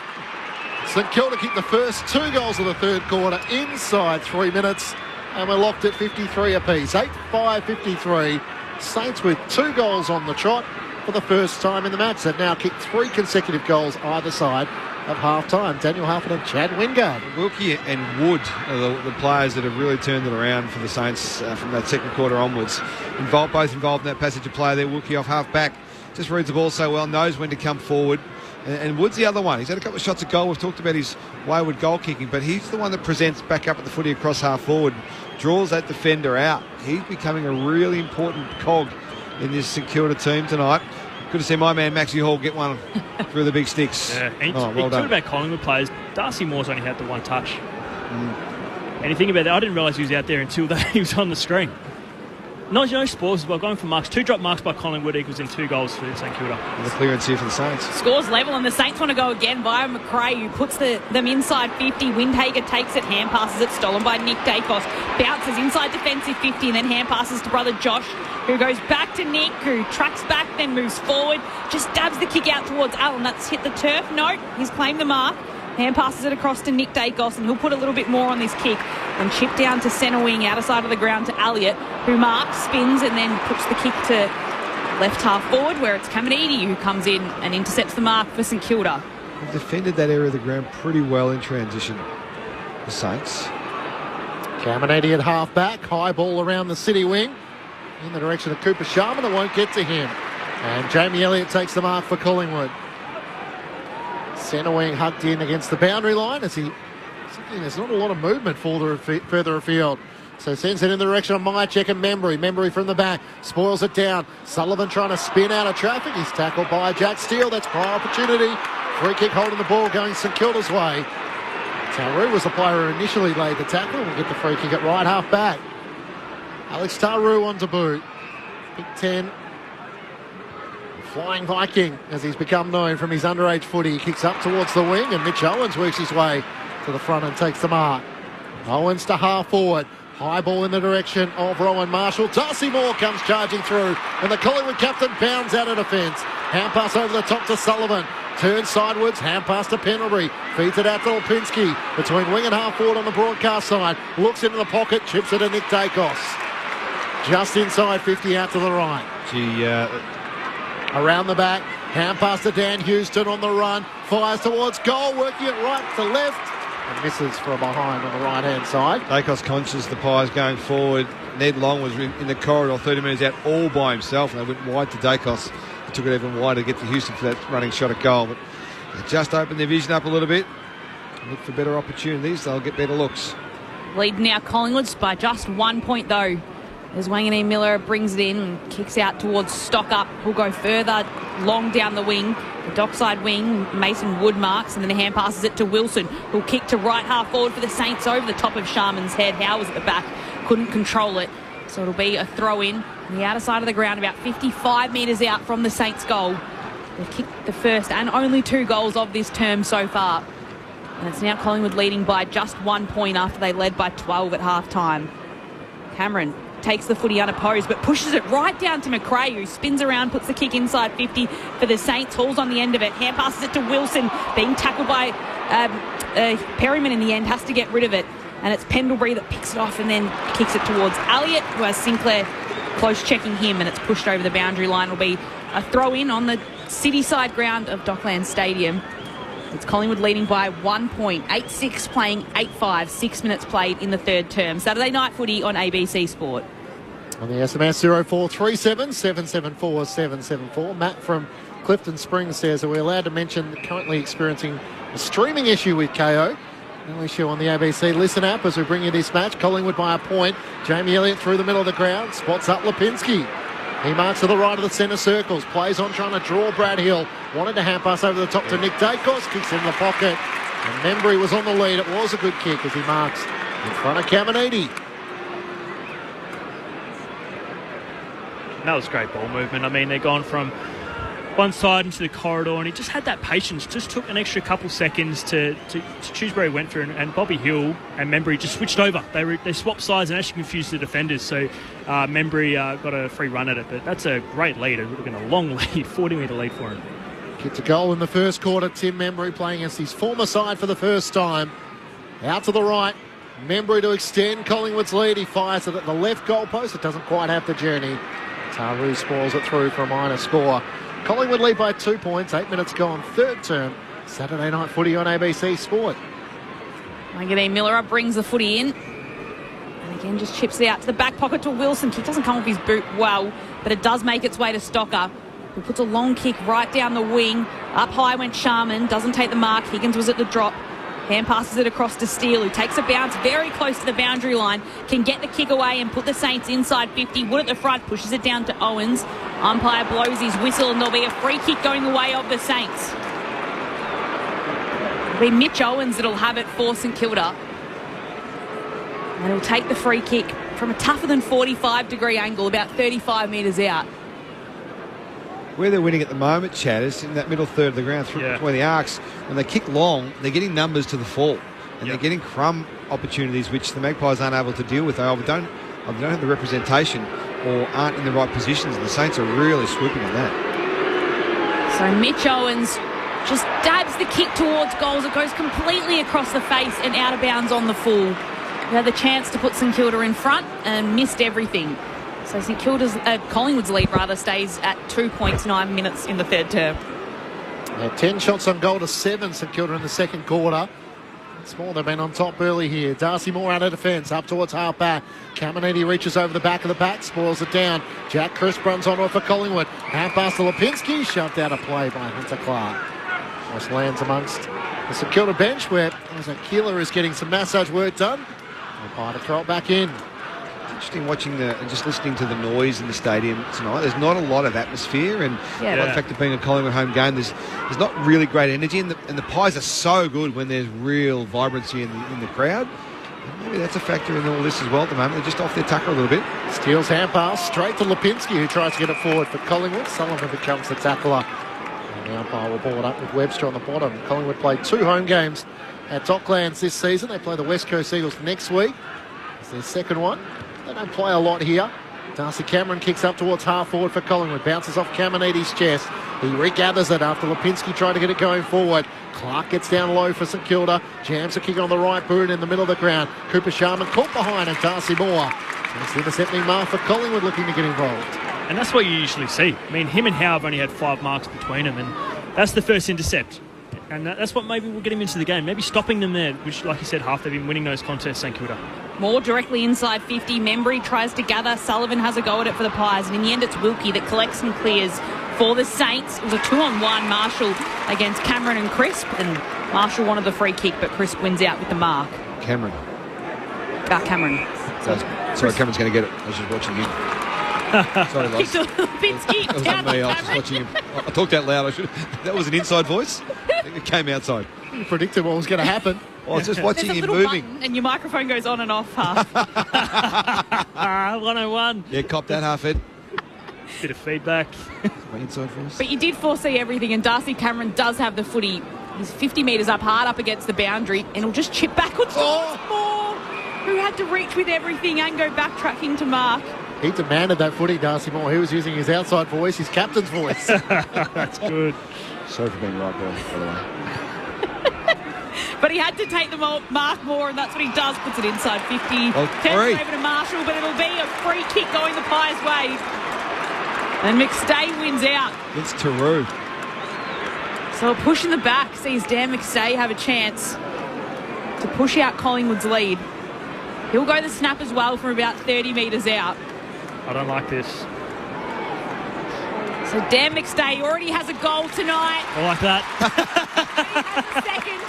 St Kilda kicked the first 2 goals of the third quarter inside 3 minutes, and we're locked at 53 apiece. 8-5-53. Saints with 2 goals on the trot for the first time in the match. They've now kicked 3 consecutive goals either side at half-time. Daniel Hufford and Chad Wingard. Wilkie and Wood are the players that have really turned it around for the Saints from that second quarter onwards. Both involved in that passage of play there. Wilkie off half-back. Just reads the ball so well, knows when to come forward. And Wood's the other one. He's had a couple of shots at goal. We've talked about his wayward goal kicking, but he's the one that presents back up at the footy across half forward, draws that defender out. He's becoming a really important cog in this St Kilda team tonight. Good to see my man Maxie Hall get one through the big sticks. Yeah, and well done. talking about Collingwood players, Darcy Moore's only had the 1 touch. And you think about that, I didn't realise he was out there until he was on the screen. No spoils as well, going for marks. 2 drop marks by Collingwood equals in 2 goals for St Kilda. And the clearance here for the Saints. Scores level, and the Saints want to go again via McRae, who puts them inside 50. Windhager takes it, hand passes it, stolen by Nick Dacos. Bounces inside defensive 50 and then hand passes to brother Josh, who goes back to Nick, who tracks back, then moves forward. Just dabs the kick out towards Allen. That's hit the turf. No, he's claimed the mark. Hand passes it across to Nick Dacos, and he'll put a little bit more on this kick and chip down to centre wing, outer side of the ground to Elliott, who marks, spins, and then puts the kick to left half forward, where it's Caminiti who comes in and intercepts the mark for St Kilda. They've defended that area of the ground pretty well in transition, the Saints. Caminiti at half-back, high ball around the city wing in the direction of Cooper Sharman. It won't get to him. And Jamie Elliott takes the mark for Collingwood. Centre wing hugged in against the boundary line as there's not a lot of movement further afield. So sends it in the direction of Myercheck and Membry. Membry from the back, spoils it down. Sullivan trying to spin out of traffic. He's tackled by Jack Steele. That's prior opportunity. Free kick holding the ball going St Kilda's way. Taru was the player who initially laid the tackle. We'll get the free kick at right half back. Alex Taru on to boot. Big 10. Flying Viking, as he's become known from his underage footy. He kicks up towards the wing, and Mitch Owens works his way to the front and takes the mark. Owens to half forward. High ball in the direction of Rowan Marshall. Darcy Moore comes charging through, and the Collingwood captain bounds out of defence. Hand pass over the top to Sullivan. Turns sidewards, hand pass to Pendlebury. Feeds it out to Lipinski. Between wing and half forward on the broadcast side. Looks into the pocket, chips it to Nick Dacos. Just inside 50 out to the right. Around the back, hand pass to Dan Houston on the run, fires towards goal, working it right to left, and misses from behind on the right-hand side. Dacos conscious the Pies going forward. Ned Long was in the corridor 30 metres out all by himself, and they went wide to Dacos. He took it even wider to get to Houston for that running shot at goal, but they just opened their vision up a little bit. Look for better opportunities, they'll get better looks. Lead now Collingwood by just 1 point though, as Wanganeen Miller brings it in and kicks out towards Stock Up, who'll go further long down the wing. The dockside wing, Mason Wood marks, and then the hand passes it to Wilson, who'll kick to right half forward for the Saints over the top of Sharman's head. Howe was at the back, couldn't control it. So it'll be a throw in on the outer side of the ground, about 55 metres out from the Saints goal. They've kicked the first and only 2 goals of this term so far. And it's now Collingwood leading by just 1 point after they led by 12 at half time. Cameron takes the footy unopposed, but pushes it right down to McRae, who spins around, puts the kick inside 50 for the Saints. Hauls on the end of it, hand passes it to Wilson, being tackled by Perryman in the end, has to get rid of it. And it's Pendlebury that picks it off and then kicks it towards Elliott, who has Sinclair close checking him, and it's pushed over the boundary line. It'll be a throw in on the city side ground of Docklands Stadium. It's Collingwood leading by 1 point, 8-6 playing 8-5, 6 minutes played in the third term. Saturday night footy on ABC Sport. On the SMS 0437 774 774. Matt from Clifton Springs says, are we allowed to mention currently experiencing a streaming issue with KO? No issue on the ABC Listen app as we bring you this match. Collingwood by a point. Jamie Elliott through the middle of the ground. Spots up Lipinski. He marks to the right of the centre circles. Plays on trying to draw Brad Hill. Wanted to hand pass over the top to Nick Dacos. Kicks in the pocket. And Membry was on the lead. It was a good kick as he marks in front of Caminiti. That was great ball movement. I mean, they're gone from one side into the corridor, and he just had that patience. Just took an extra couple seconds to choose where he went for, and Bobby Hill and Membry just switched over. They swapped sides and actually confused the defenders. So Membry got a free run at it, but that's a great lead. It would have been a long lead, 40-metre lead for him. Gets a goal in the first quarter. Tim Membry playing against his former side for the first time. Out to the right. Membry to extend Collingwood's lead. He fires it at the left goal post. It doesn't quite have the journey. Taru spoils it through for a minor score. Collingwood lead by 2 points. 8 minutes gone. Third term. Saturday night footy on ABC Sport. Maggie Miller up, brings the footy in. And again, just chips it out to the back pocket to Wilson. Kick doesn't come off his boot well, but it does make its way to Stocker, who puts a long kick right down the wing. Up high went Sharman. Doesn't take the mark. Higgins was at the drop. Hand passes it across to Steele, who takes a bounce very close to the boundary line. Can get the kick away and put the Saints inside 50. Wood at the front, pushes it down to Owens. Umpire blows his whistle, and there'll be a free kick going the way of the Saints. It'll be Mitch Owens that'll have it for St Kilda. And he'll take the free kick from a tougher than 45-degree angle, about 35 metres out. Where they're winning at the moment, Chad, is in that middle third of the ground between the arcs. When they kick long, they're getting numbers to the fall. And they're getting crumb opportunities, which the Magpies aren't able to deal with. They either don't have the representation or aren't in the right positions. And the Saints are really swooping on that. So Mitch Owens just dabs the kick towards goals. It goes completely across the face and out of bounds on the full. They had the chance to put St Kilda in front and missed everything. So St Kilda's, Collingwood's lead stays at 2 points, 9 minutes in the third term. 10 shots on goal to 7 St Kilda in the second quarter. It's more, they've been on top early here. Darcy Moore out of defence, up towards half back. Caminiti reaches over the back of the pack, spoils it down. Jack Crisp runs onto it for Collingwood. Hand pass to Lipinski, shoved out of play by Hunter Clark. Just lands amongst the St Kilda bench, where Keeler is getting some massage work done. Umpire to throw it back in. Interesting watching and just listening to the noise in the stadium tonight. There's not a lot of atmosphere, and the fact of being a Collingwood home game, there's not really great energy, and the Pies are so good when there's real vibrancy in the crowd. And maybe that's a factor in all this as well at the moment. They're just off their tucker a little bit. Steele's hand pass straight to Lipinski, who tries to get it forward for Collingwood. Sullivan becomes the tackler. And the umpire will ball it up with Webster on the bottom. Collingwood played 2 home games at Docklands this season. They play the West Coast Eagles next week. It's their second one. They don't play a lot here. Darcy Cameron kicks up towards half forward for Collingwood. Bounces off Caminiti's chest. He regathers it after Lipinski tried to get it going forward. Clark gets down low for St Kilda. Jams a kick on the right boot in the middle of the ground. Cooper Sharman caught behind, and Darcy Moore. It's the intercepting mark for Collingwood looking to get involved. And that's what you usually see. I mean, him and Howe have only had 5 marks between them, and that's the first intercept. And that's what maybe will get him into the game. Maybe stopping them there, which, like you said, half they've been winning those contests, St Kilda. More directly inside 50. Membry tries to gather. Sullivan has a go at it for the Pies. And in the end, it's Wilkie that collects and clears for the Saints. It was a 2-on-1 Marshall against Cameron and Crisp. And Marshall wanted the free kick, but Crisp wins out with the mark. Cameron. Cameron. Sorry, Cameron's going to get it. I was just watching him. Sorry, Loz. Lipinski. That was me. I was just watching him. I talked out loud. That was an inside voice. It came outside. You predicted what was going to happen. I was just watching him moving. And your microphone goes on and off half. 101. Yeah, cop that half head. Bit of feedback. My inside voice. But you did foresee everything, and Darcy Cameron does have the footy. He's 50 metres up, hard up against the boundary, and he'll just chip backwards towards Moore, who had to reach with everything and go backtracking to mark. He demanded that footy, Darcy Moore. He was using his outside voice, his captain's voice. That's good. Sorry for being right there, by the way. But he had to take the mark more, and that's what he does. Puts it inside 50. Turns it over to Marshall, but it'll be a free kick going the Pies' way. And McStay wins out. It's Taru. So a push in the back sees Dan McStay have a chance to push out Collingwood's lead. He'll go the snap as well from about 30 metres out. I don't like this. So Dan McStay already has a goal tonight. I like that. Second.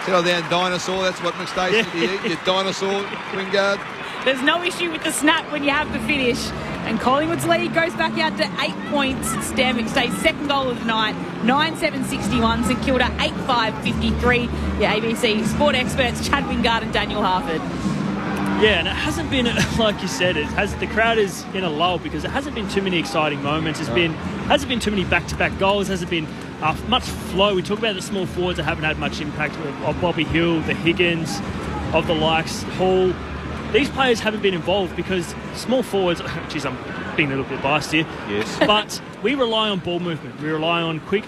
Sit on down, dinosaur. That's what McStay said to you. You dinosaur, Wingard. There's no issue with the snap when you have the finish. And Collingwood's lead goes back out to 8 points. It's Dan McStay's second goal of the night. 9-7-61. St Kilda 8-5-53. Your ABC sport experts Chad Wingard and Daniel Harford. Yeah, and it hasn't been, like you said, the crowd is in a lull because it hasn't been too many exciting moments. Hasn't been too many back-to-back goals. Hasn't been much flow. We talk about the small forwards that haven't had much impact of Bobby Hill, the Higgins, of the likes, Hall. These players haven't been involved because small forwards, geez, I'm being a little bit biased here. Yes. But we rely on ball movement. We rely on quick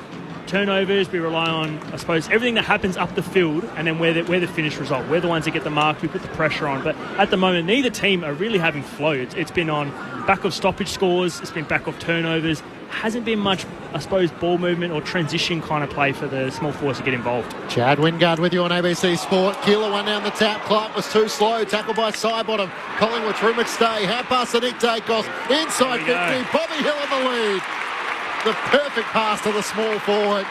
turnovers. We rely on, I suppose, everything that happens up the field, and then we're the finished result. We're the ones that get the mark. We put the pressure on. But at the moment, neither team are really having flow. It's been on back of stoppage scores. It's been back of turnovers. Hasn't been much, I suppose, ball movement or transition kind of play for the small forwards to get involved. Chad Wingard with you on ABC Sport. Keeler went down the tap. Clark was too slow. Tackled by Sidebottom. Collingwood through McStay. Hand pass to Nick Dacos. Inside 50. Bobby Hill in the lead. The perfect pass to the small forward.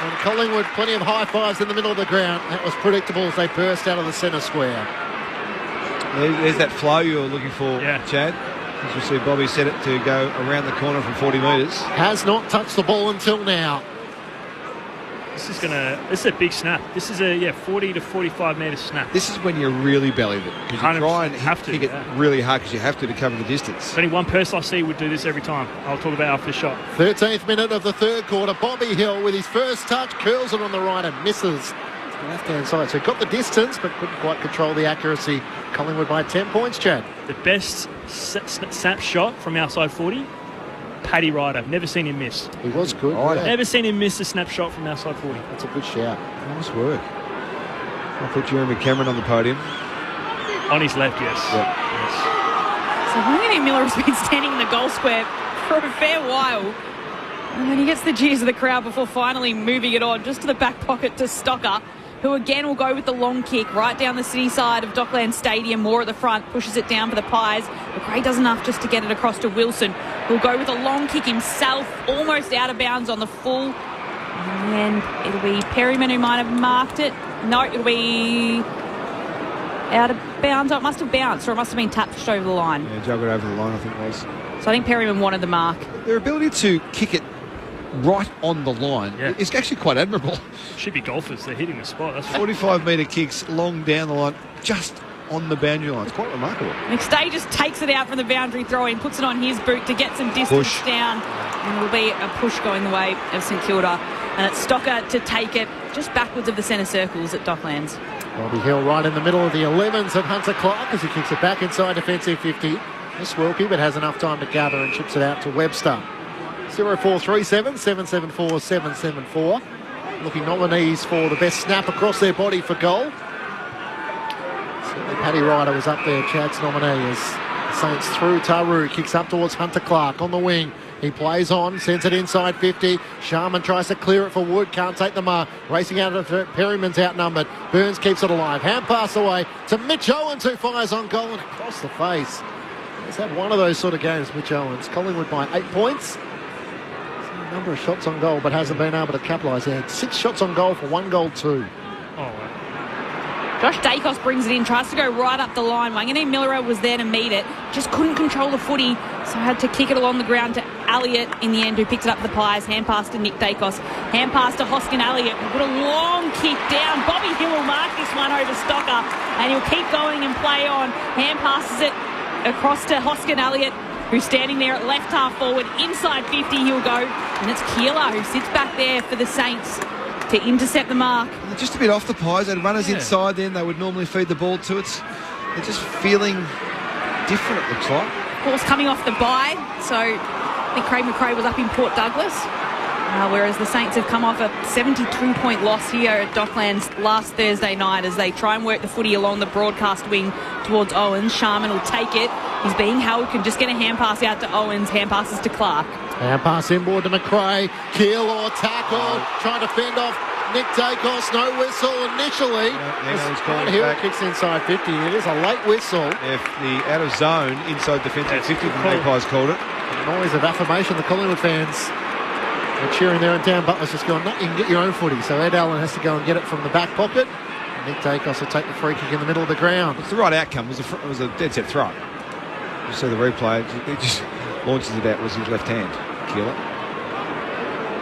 And Collingwood, plenty of high fives in the middle of the ground. That was predictable as they burst out of the centre square. There's that flow you were looking for, Chad. As you see, Bobby set it to go around the corner from 40 metres. Has not touched the ball until now. This is a big snap. This is a 40 to 45 metre snap. This is when you really belly it, because you try and kick it really hard because you have to cover the distance. There's only one person I see would do this every time. I'll talk about after the shot. 13th minute of the third quarter. Bobby Hill with his first touch curls it on the right and misses the left-hand side. So he got the distance but couldn't quite control the accuracy. Collingwood by 10 points, Chad. The best snap shot from outside 40, Paddy Ryder. Never seen him miss. He was good. Never seen him miss a snapshot from outside 40. That's a good shout. Nice work. I put Jeremy Cameron on the podium. On his left, yes. Yep. Yes. So William Miller has been standing in the goal square for a fair while. And then he gets the cheers of the crowd before finally moving it on just to the back pocket to Stocker, who again will go with the long kick right down the city side of Dockland Stadium, more at the front, pushes it down for the Pies. McRae does enough just to get it across to Wilson, who'll go with a long kick himself, almost out of bounds on the full. And it'll be Perryman who might have marked it. No, it'll be out of bounds. Oh, it must have bounced, or it must have been tapped over the line. Yeah, juggled over the line, I think it was. So I think Perryman wanted the mark. Their ability to kick it right on the line is actually quite admirable. Should be golfers. They're hitting the spot. That's 45-metre kicks long down the line, just on the boundary line. It's quite remarkable. McStay just takes it out from the boundary throw in, puts it on his boot to get some distance down. And it'll be a push going the way of St Kilda. And it's Stocker to take it just backwards of the centre circles at Docklands. Bobby Hill right in the middle of the 11s of Hunter Clark as he kicks it back inside defensive 50. Miss Wilkie, but has enough time to gather and chips it out to Webster. 0437 774 774. Looking nominees for the best snap across their body for goal. Certainly Paddy Ryder was up there, Chad's nominee, as the Saints through Taru, kicks up towards Hunter Clark on the wing. He plays on, sends it inside 50. Sharman tries to clear it for Wood, can't take the mark. Racing out of Perryman's outnumbered. Burns keeps it alive. Hand pass away to Mitch Owens, who fires on goal and across the face. He's had one of those sort of games, Mitch Owens. Collingwood by 8 points. A number of shots on goal, but hasn't been able to capitalise. He had 6 shots on goal for 1 goal too. Oh, wow. Josh Dacos brings it in, tries to go right up the line. Wangane Miller was there to meet it, just couldn't control the footy, so had to kick it along the ground to Elliott in the end, who picked it up for the Pies. Hand pass to Nick Dacos. Hand pass to Hoskin Elliott, who put a long kick down. Bobby Hill will mark this one over Stocker, and he'll keep going and play on. Hand passes it across to Hoskin Elliott, who's standing there at left half forward. Inside 50 he'll go, and it's Keeler who sits back there for the Saints to intercept the mark. They're just a bit off the Pies. They'd runners inside then. They would normally feed the ball to it. They're just feeling different, it looks like. Of course, coming off the bye, so I think Craig McRae was up in Port Douglas, whereas the Saints have come off a 72-point loss here at Docklands last Thursday night as they try and work the footy along the broadcast wing towards Owens. Sharman will take it. He's being held, can just get a hand pass out to Owens. Hand passes to Clark. Hand pass inboard to McRae. Keeler tackle, trying to fend off Nick Dacos. No whistle initially. Hill kicks inside 50. It is a late whistle. If the out of zone inside defensive 50 from Magpies called it. Noise of affirmation. The Collingwood fans are cheering there, and Dan Butler's just going, no, you can get your own footy. So Ed Allen has to go and get it from the back pocket. Nick Dacos will take the free kick in the middle of the ground. It's the right outcome. It was a dead set throw. You see the replay. He just launches it out with his left hand. Keeler.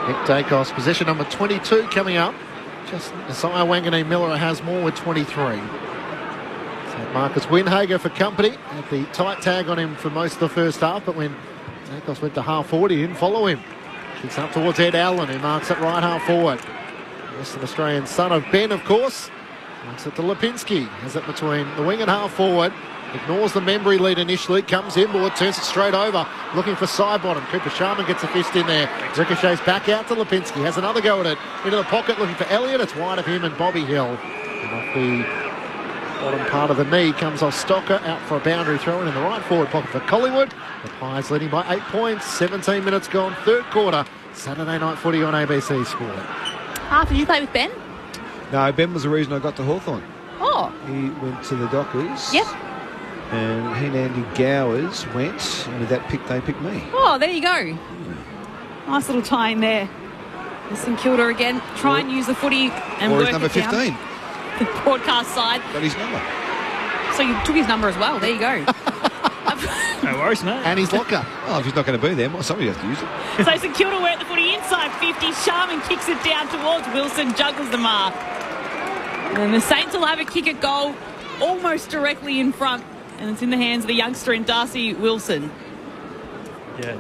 Nick Dacos, position number 22 coming up. Just Isaiah Wangane Miller has more with 23. Marcus Winhager for company. Had the tight tag on him for most of the first half, but when Akos went to half forward, he didn't follow him. Kicks up towards Ed Allen, who marks it right half forward. Western Australian son of Ben, of course. Marks it to Lipinski. Has it between the wing and half forward. Ignores the Membry lead initially. Comes inboard, turns it straight over. Looking for side bottom. Cooper Sharman gets a fist in there. Ricochets back out to Lipinski. Has another go at it. Into the pocket looking for Elliott. It's wide of him and Bobby Hill. And off the bottom part of the knee comes off Stocker. Out for a boundary throw in the right forward pocket for Collingwood. The Pies leading by 8 points. 17 minutes gone. Third quarter. Saturday night footy on ABC Sport. Did you play with Ben? No, Ben was the reason I got to Hawthorn. Oh. He went to the Dockers. Yep. And he and Andy Gowers went, and with that pick, they picked me. Oh, there you go. Nice little tie in there. St Kilda again. Try and use the footy and or work his number it down. 15. The broadcast side. Got his number. So you took his number as well. There you go. No worries, mate. And his locker. Oh, if he's not going to be there, somebody has to use it. So St Kilda work the footy inside 50. Sharman kicks it down towards Wilson, juggles the mark. And the Saints will have a kick at goal almost directly in front. And it's in the hands of the youngster in Darcy Wilson. Yeah.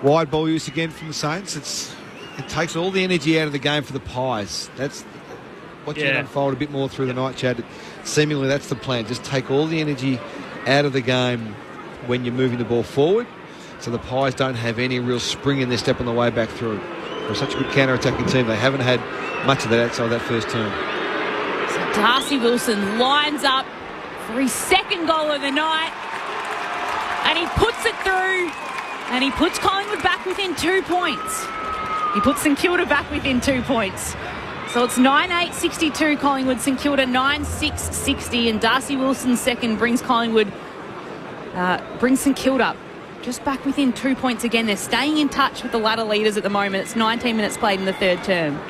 Wide ball use again from the Saints. It takes all the energy out of the game for the Pies. That's watching it unfold a bit more through the night, Chad. Seemingly that's the plan. Just take all the energy out of the game when you're moving the ball forward, so the Pies don't have any real spring in their step on the way back through. They're such a good counter-attacking team. They haven't had much of that outside that first term. So Darcy Wilson lines up for his second goal of the night, and he puts it through, and he puts Collingwood back within 2 points. He puts St Kilda back within 2 points. So it's 9-8-62 Collingwood, St Kilda 9-6-60, and Darcy Wilson's second brings St Kilda just back within 2 points again. They're staying in touch with the ladder leaders at the moment. It's 19 minutes played in the third term.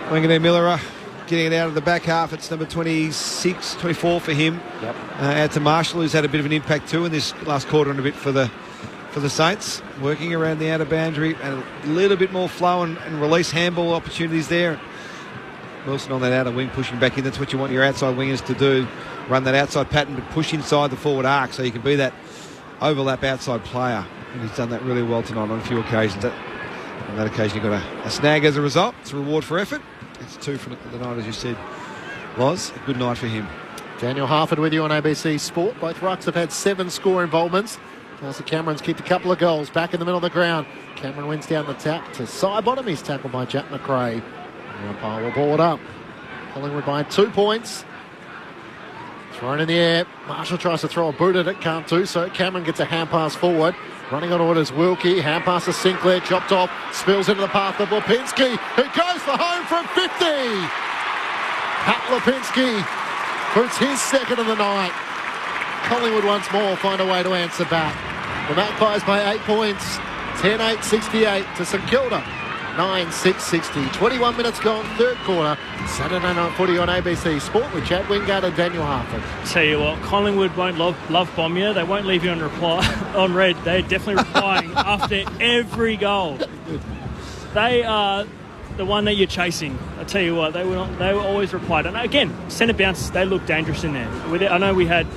Wanganeen Miller getting it out of the back half. It's number 26, 24 for him. Yep. Out to Marshall, who's had a bit of an impact too in this last quarter and a bit for the Saints. Working around the outer boundary and a little bit more flow and release handball opportunities there. Wilson on that outer wing pushing back in. That's what you want your outside wingers to do. Run that outside pattern but push inside the forward arc so you can be that overlap outside player. And he's done that really well tonight on a few occasions. On that occasion he got a snag as a result. It's a reward for effort. It's 2 for the night, as you said. Was a good night for him. Daniel Harford with you on ABC Sport. Both rucks have had 7 score involvements. Darcy Cameron's kicked a couple of goals back in the middle of the ground. Cameron wins down the tap to side bottom. He's tackled by Jack McRae. The umpire will ball it up. Collingwood by 2 points. Thrown in the air. Marshall tries to throw a boot at it. Can't do so. Cameron gets a hand pass forward. Running on orders, Wilkie. Hand pass to Sinclair. Chopped off. Spills into the path of Lipinski, who goes for home from 50. Pat Lipinski puts his second of the night. Collingwood once more find a way to answer back. The Magpies by 8 points. 10-8-68 to St Kilda. 9-6-60. 21 minutes gone, third quarter. Saturday night footy on ABC Sport with Chad Wingard and Daniel Harford. Tell you what, Collingwood won't love bomb you. They won't leave you on red. They're definitely replying after every goal. They are the one that you're chasing. I tell you what, they were always replied. And again, centre bounce, they look dangerous in there. I know we had.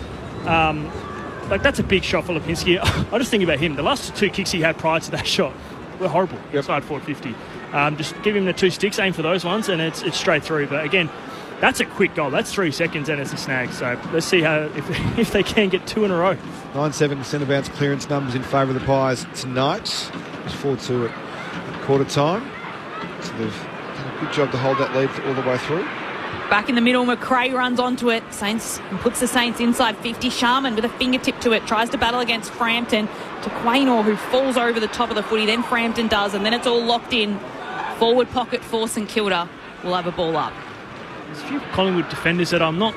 That's a big shot for Lipinski. I just think about him. The last 2 kicks he had prior to that shot were horrible. Inside 450. Just give him the 2 sticks, aim for those ones, and it's straight through. But again, that's a quick goal. That's 3 seconds and it's a snag. So let's see how if they can get 2 in a row. 9-7 centre bounce clearance numbers in favour of the Pies tonight. It's 4-2 at quarter time. So they've done a good job to hold that lead all the way through. Back in the middle, McRae runs onto it. Saints and puts the Saints inside 50. Sharman with a fingertip to it. Tries to battle against Frampton to Quaynor, who falls over the top of the footy. Then Frampton does, and then it's all locked in. Forward pocket for St Kilda. We'll have a ball up. There's a few Collingwood defenders that I'm not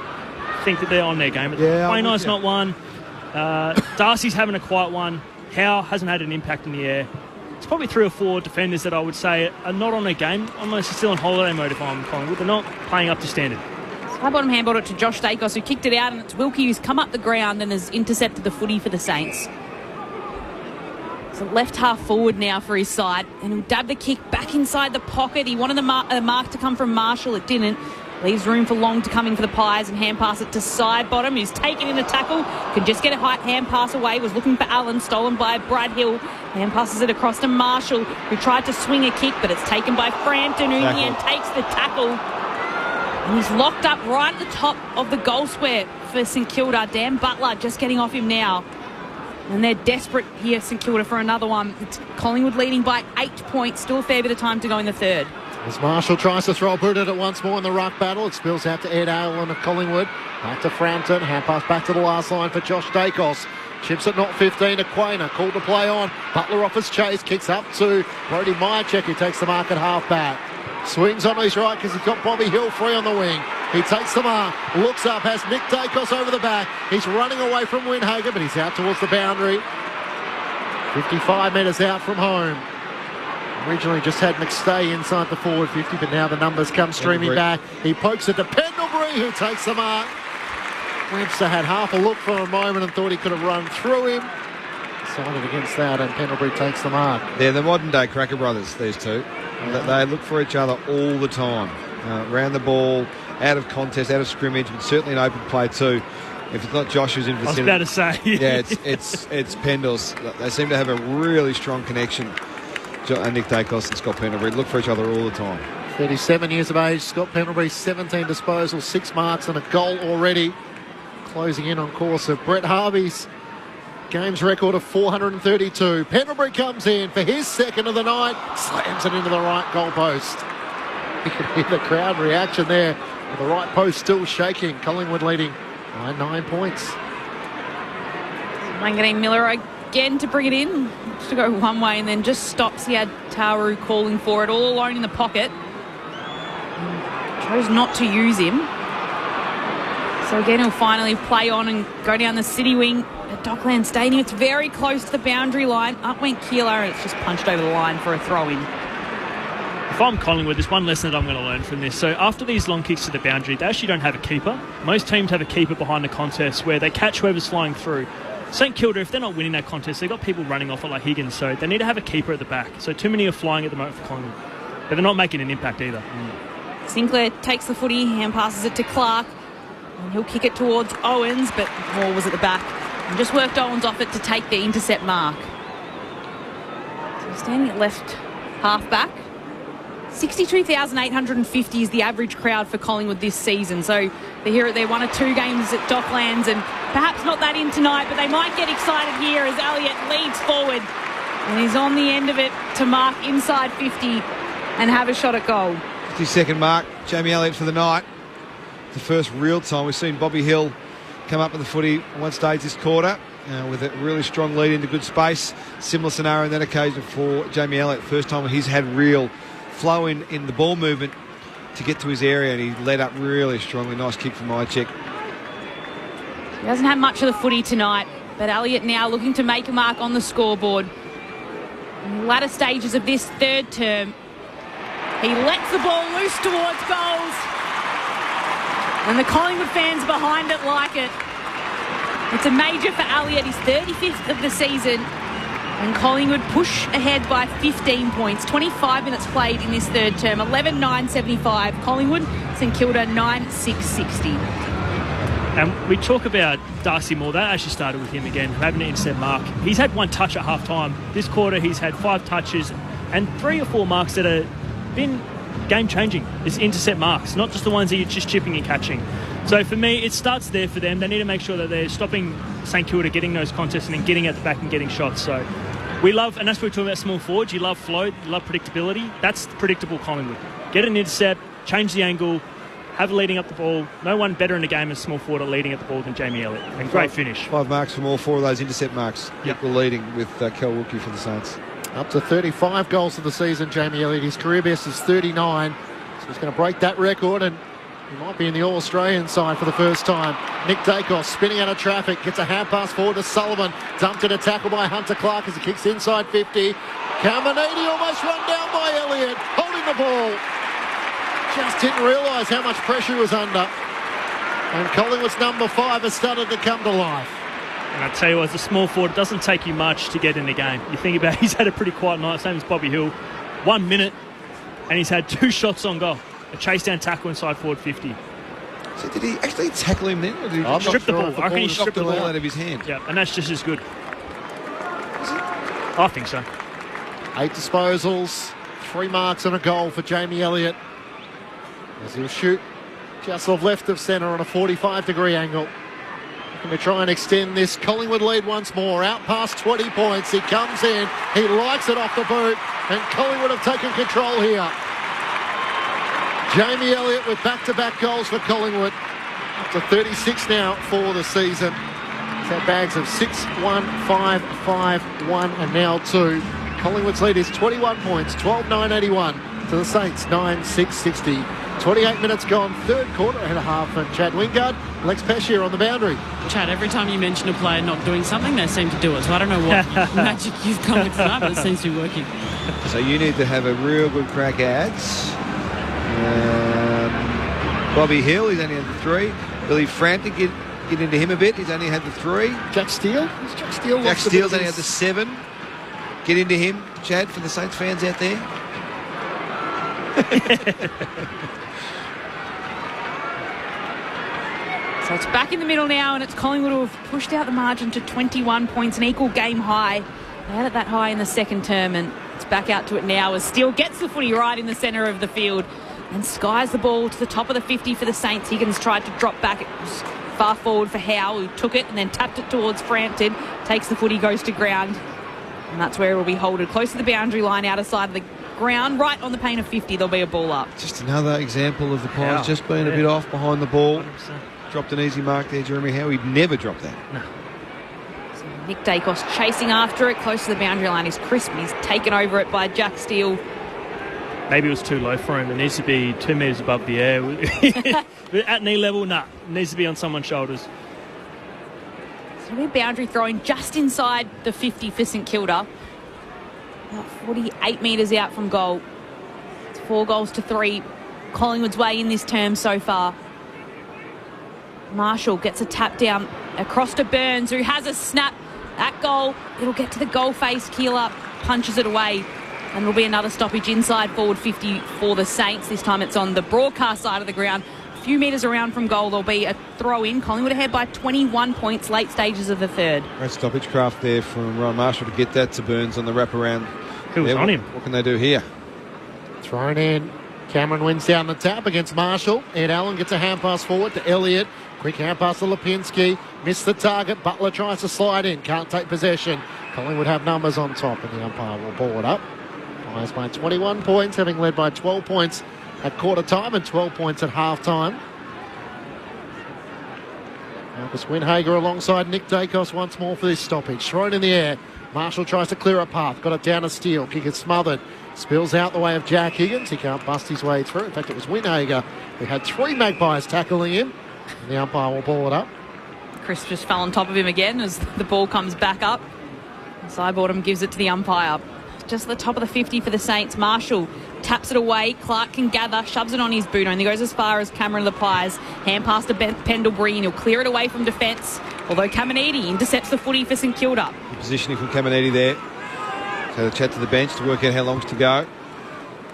think that they're on their game. Quaynor's not one. Darcy's having a quiet one. Howe hasn't had an impact in the air. It's probably 3 or 4 defenders that I would say are not on their game. Almost still in holiday mode if I'm Collingwood. They're not playing up to standard. High bottom handballed it to Josh Dacos, who kicked it out, and it's Wilkie who's come up the ground and has intercepted the footy for the Saints. So left half forward now for his side, and he'll dab the kick back inside the pocket. He wanted the mark to come from Marshall. It didn't. Leaves room for Long to come in for the Pies and hand pass it to side bottom, who's taken in a tackle. Could just get a hand pass away. Was looking for Allen, stolen by Brad Hill. Hand passes it across to Marshall, who tried to swing a kick, but it's taken by Frampton, who in the end takes the tackle. And he's locked up right at the top of the goal square for St Kilda. Dan Butler just getting off him now. And they're desperate here, St Kilda, for another one. It's Collingwood leading by 8 points. Still a fair bit of time to go in the third. As Marshall tries to throw a boot at it once more in the ruck battle, it spills out to Ed Allen of Collingwood. Back to Frampton, hand pass back to the last line for Josh Dacos. Chips at not 15 to Quainer, called to play on. Butler off his chase, kicks up to Brody Myercheck, who takes the mark at half back. Swings on his right because he's got Bobby Hill free on the wing. He takes the mark, looks up, has Nick Dacos over the back. He's running away from Windhager, but he's out towards the boundary. 55 metres out from home. Originally just had McStay inside the forward 50, but now the numbers come streaming back. He pokes it to Pendlebury, who takes the mark. Webster had half a look for a moment and thought he could have run through him. Decided against that, and Pendlebury takes the mark. They're the modern-day Cracker brothers, these two. They look for each other all the time. Round the ball, out of contest, out of scrimmage, but certainly in open play too. If it's not Josh who's in vicinity. I was about to say. Yeah, it's Pendles. They seem to have a really strong connection. Nick Dacos and Scott Pendlebury look for each other all the time. 37 years of age, Scott Pendlebury, 17 disposals, 6 marks and a goal already. Closing in on course of Brett Harvey's games record of 432. Pendlebury comes in for his second of the night, slams it into the right goal post. You can hear the crowd reaction there. With the right post still shaking. Collingwood leading by 9 points. Manganine Miller again to bring it in. To go one way and then just stops. He had Tauru calling for it all alone in the pocket. Chose not to use him. So again, he'll finally play on and go down the city wing at Dockland Stadium. It's very close to the boundary line. Up went Keeler and it's just punched over the line for a throw-in. If I'm Collingwood, there's one lesson that I'm going to learn from this. So after these long kicks to the boundary, they actually don't have a keeper. Most teams have a keeper behind the contest where they catch whoever's flying through. St Kilda, if they're not winning that contest, they've got people running off it like Higgins, so they need to have a keeper at the back. So too many are flying at the moment for Collingwood. But they're not making an impact either. Sinclair takes the footy, hand passes it to Clark. And he'll kick it towards Owens, but Moore was at the back. And just worked Owens off it to take the intercept mark. So standing at left half back. 62,850 is the average crowd for Collingwood this season. So they're here at their 1 or 2 games at Docklands, and perhaps not that in tonight, but they might get excited here as Elliott leads forward and is on the end of it to mark inside 50 and have a shot at goal. 52nd mark, Jamie Elliott for the night. The first real time we've seen Bobby Hill come up with the footy at one stage this quarter with a really strong lead into good space. Similar scenario on that occasion for Jamie Elliott. First time he's had real flow in the ball movement to get to his area, and he led up really strongly. Nice kick from Myercheck. He hasn't had much of the footy tonight, but Elliott now looking to make a mark on the scoreboard. In the latter stages of this third term, he lets the ball loose towards goals, and the Collingwood fans behind it like it. It's a major for Elliott, his 35th of the season. And Collingwood push ahead by 15 points. 25 minutes played in this third term. 11-9-75. Collingwood, St Kilda 9-6-60. And we talk about Darcy Moore. That actually started with him again, having an intercept mark. He's had 1 touch at half-time. This quarter he's had 5 touches and 3 or 4 marks that have been game-changing. It's intercept marks, not just the ones that you're just chipping and catching. So for me, it starts there for them. They need to make sure that they're stopping St Kilda getting those contests and then getting at the back and getting shots. So we love, and that's what we're talking about small forwards. You love flow, you love predictability. That's predictable Collingwood. Get an intercept, change the angle, have leading up the ball. No one better in the game as small forward at leading at the ball than Jamie Elliott. And great finish. 5 marks from all 4 of those intercept marks. Yep. Equal leading with Kel Wilkie for the Saints. Up to 35 goals for the season, Jamie Elliott. His career best is 39. So he's going to break that record, and he might be in the All-Australian side for the first time. Nick Dacos spinning out of traffic, gets a hand pass forward to Sullivan. Dumped in a tackle by Hunter Clark as he kicks inside 50. Caminiti almost run down by Elliott, holding the ball. Just didn't realise how much pressure he was under. And Collingwood's number 5 has started to come to life. And I tell you what, as a small forward, it doesn't take you much to get in the game. You think about it, he's had a pretty quiet night, same as Bobby Hill. 1 minute, and he's had 2 shots on goal. A chase down tackle inside forward 50. So did he actually tackle him then? Or did he Strip the ball. I reckon he stripped the ball out of his hand. Yeah, and that's just as good. I think so. 8 disposals, 3 marks and a goal for Jamie Elliott. As he'll shoot just off left of centre on a 45-degree angle. Looking to try and extend this Collingwood lead once more. Out past 20 points. He comes in. He likes it off the boot. And Collingwood have taken control here. Jamie Elliott with back-to-back goals for Collingwood. Up to 36 now for the season. He's had bags of 6, 1, 5, 5, 1 and now 2. Collingwood's lead is 21 points, 12-9-81 to the Saints, 9-6-60. 28 minutes gone, third quarter and a half, and Chad Wingard, Lex Pescier on the boundary. Chad, every time you mention a player not doing something, they seem to do it. So I don't know what magic you've come with tonight, but it seems to be working. So you need to have a real good crack ads. Bobby Hill, he's only had the 3. Billy Frampton, get into him a bit. He's only had the 3. Jack Steele? Jack Steele? Jack Steele's only had the 7. Get into him, Chad, for the Saints fans out there. So it's back in the middle now, and it's Collingwood who have pushed out the margin to 21 points, an equal game high. They had it that high in the second term, and it's back out to it now as Steele gets the footy right in the centre of the field and skies the ball to the top of the 50 for the Saints. Higgins tried to drop back. It was far forward for Howe, who took it and then tapped it towards Frampton. Takes the footy, goes to ground, and that's where it will be holded. Close to the boundary line, outer side of the ground, right on the paint of 50. There'll be a ball up. Just another example of the Pies just being a bit off behind the ball. 100%. Dropped an easy mark there, Jeremy Howe. He'd never drop that. No. So Nick Dacos chasing after it, close to the boundary line. He's crisp. He's taken over it by Jack Steele. Maybe it was too low for him. It needs to be 2 metres above the air. At knee level, It needs to be on someone's shoulders. So it'll be a boundary throwing just inside the 50 for St Kilda. About 48 metres out from goal. It's 4-3. Collingwood's way in this term so far. Marshall gets a tap down across to Burns, who has a snap. That goal, it'll get to the goal face. Keeler punches it away. And there'll be another stoppage inside forward 50 for the Saints. This time it's on the broadcast side of the ground. A few metres around from goal, there'll be a throw-in. Collingwood ahead by 21 points, late stages of the third. Great stoppage craft there from Ryan Marshall to get that to Burns on the wraparound. Who was on him? What can they do here? Thrown in. Cameron wins down the tap against Marshall. Ed Allen gets a hand pass forward to Elliott. Quick hand pass to Lipinski. Missed the target. Butler tries to slide in. Can't take possession. Collingwood have numbers on top, and the umpire will ball it up. Pies by 21 points, having led by 12 points at quarter time and 12 points at half time. Marcus Winhager alongside Nick Dacos once more for this stoppage. Thrown in the air. Marshall tries to clear a path. Got it down to Steele. Kick is smothered. Spills out the way of Jack Higgins. He can't bust his way through. In fact, it was Winhager who had 3 Magpies tackling him. And the umpire will ball it up. Chris just fell on top of him again as the ball comes back up. Sideboardham gives it to the umpire. Just at the top of the 50 for the Saints. Marshall taps it away. Clark can gather, shoves it on his boot. Only goes as far as Cameron Lepies. Hand pass to Pendlebury, and he'll clear it away from defence. Although Caminiti intercepts the footy for St Kilda. Good positioning from Caminiti there. So the chat to the bench to work out how long's to go.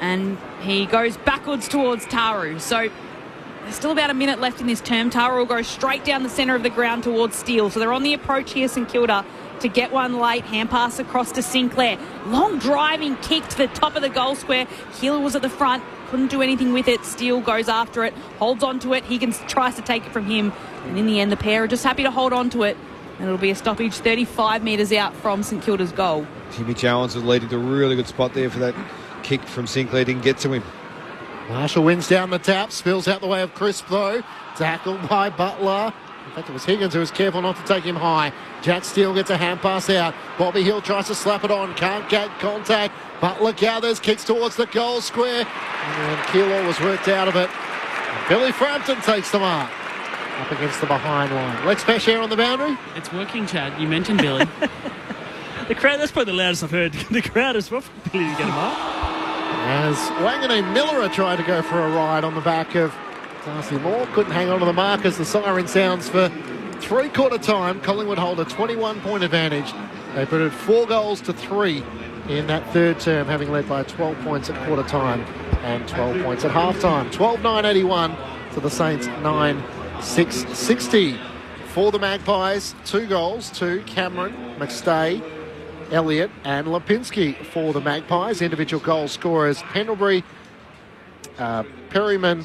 And he goes backwards towards Taru. So there's still about a minute left in this term. Taru will go straight down the centre of the ground towards Steele. So they're on the approach here, St Kilda, to get one late. Hand pass across to Sinclair. Long driving kick to the top of the goal square. Keeler was at the front. Couldn't do anything with it. Steele goes after it. Holds on to it. Higgins tries to take it from him. And in the end, the pair are just happy to hold on to it. And it'll be a stoppage 35 metres out from St Kilda's goal. Jimmy Challens was leading to a really good spot there for that kick from Sinclair. Didn't get to him. Marshall wins down the tap. Spills out the way of Crisp, though. Tackled by Butler. In fact, it was Higgins who was careful not to take him high. Jack Steele gets a hand pass out. Bobby Hill tries to slap it on. Can't get contact. Butler gathers, kicks towards the goal square. And Keeler was worked out of it. And Billy Frampton takes the mark. Up against the behind line. Lex Pescier on the boundary. It's working, Chad. You mentioned Billy. The crowd, that's probably the loudest I've heard. The crowd as well for Billy to get a mark. As Wanganeen Miller tried to go for a ride on the back of Darcy Moore. Couldn't hang on to the mark as the siren sounds for three-quarter time. Collingwood hold a 21-point advantage. They put it 4-3 in that third term, having led by 12 points at quarter time and 12 points at half time. 12-9-81 to the Saints 9-6-60. For the Magpies, 2 goals to Cameron, McStay, Elliott and Lipinski for the Magpies. Individual goal scorers Pendlebury, Perryman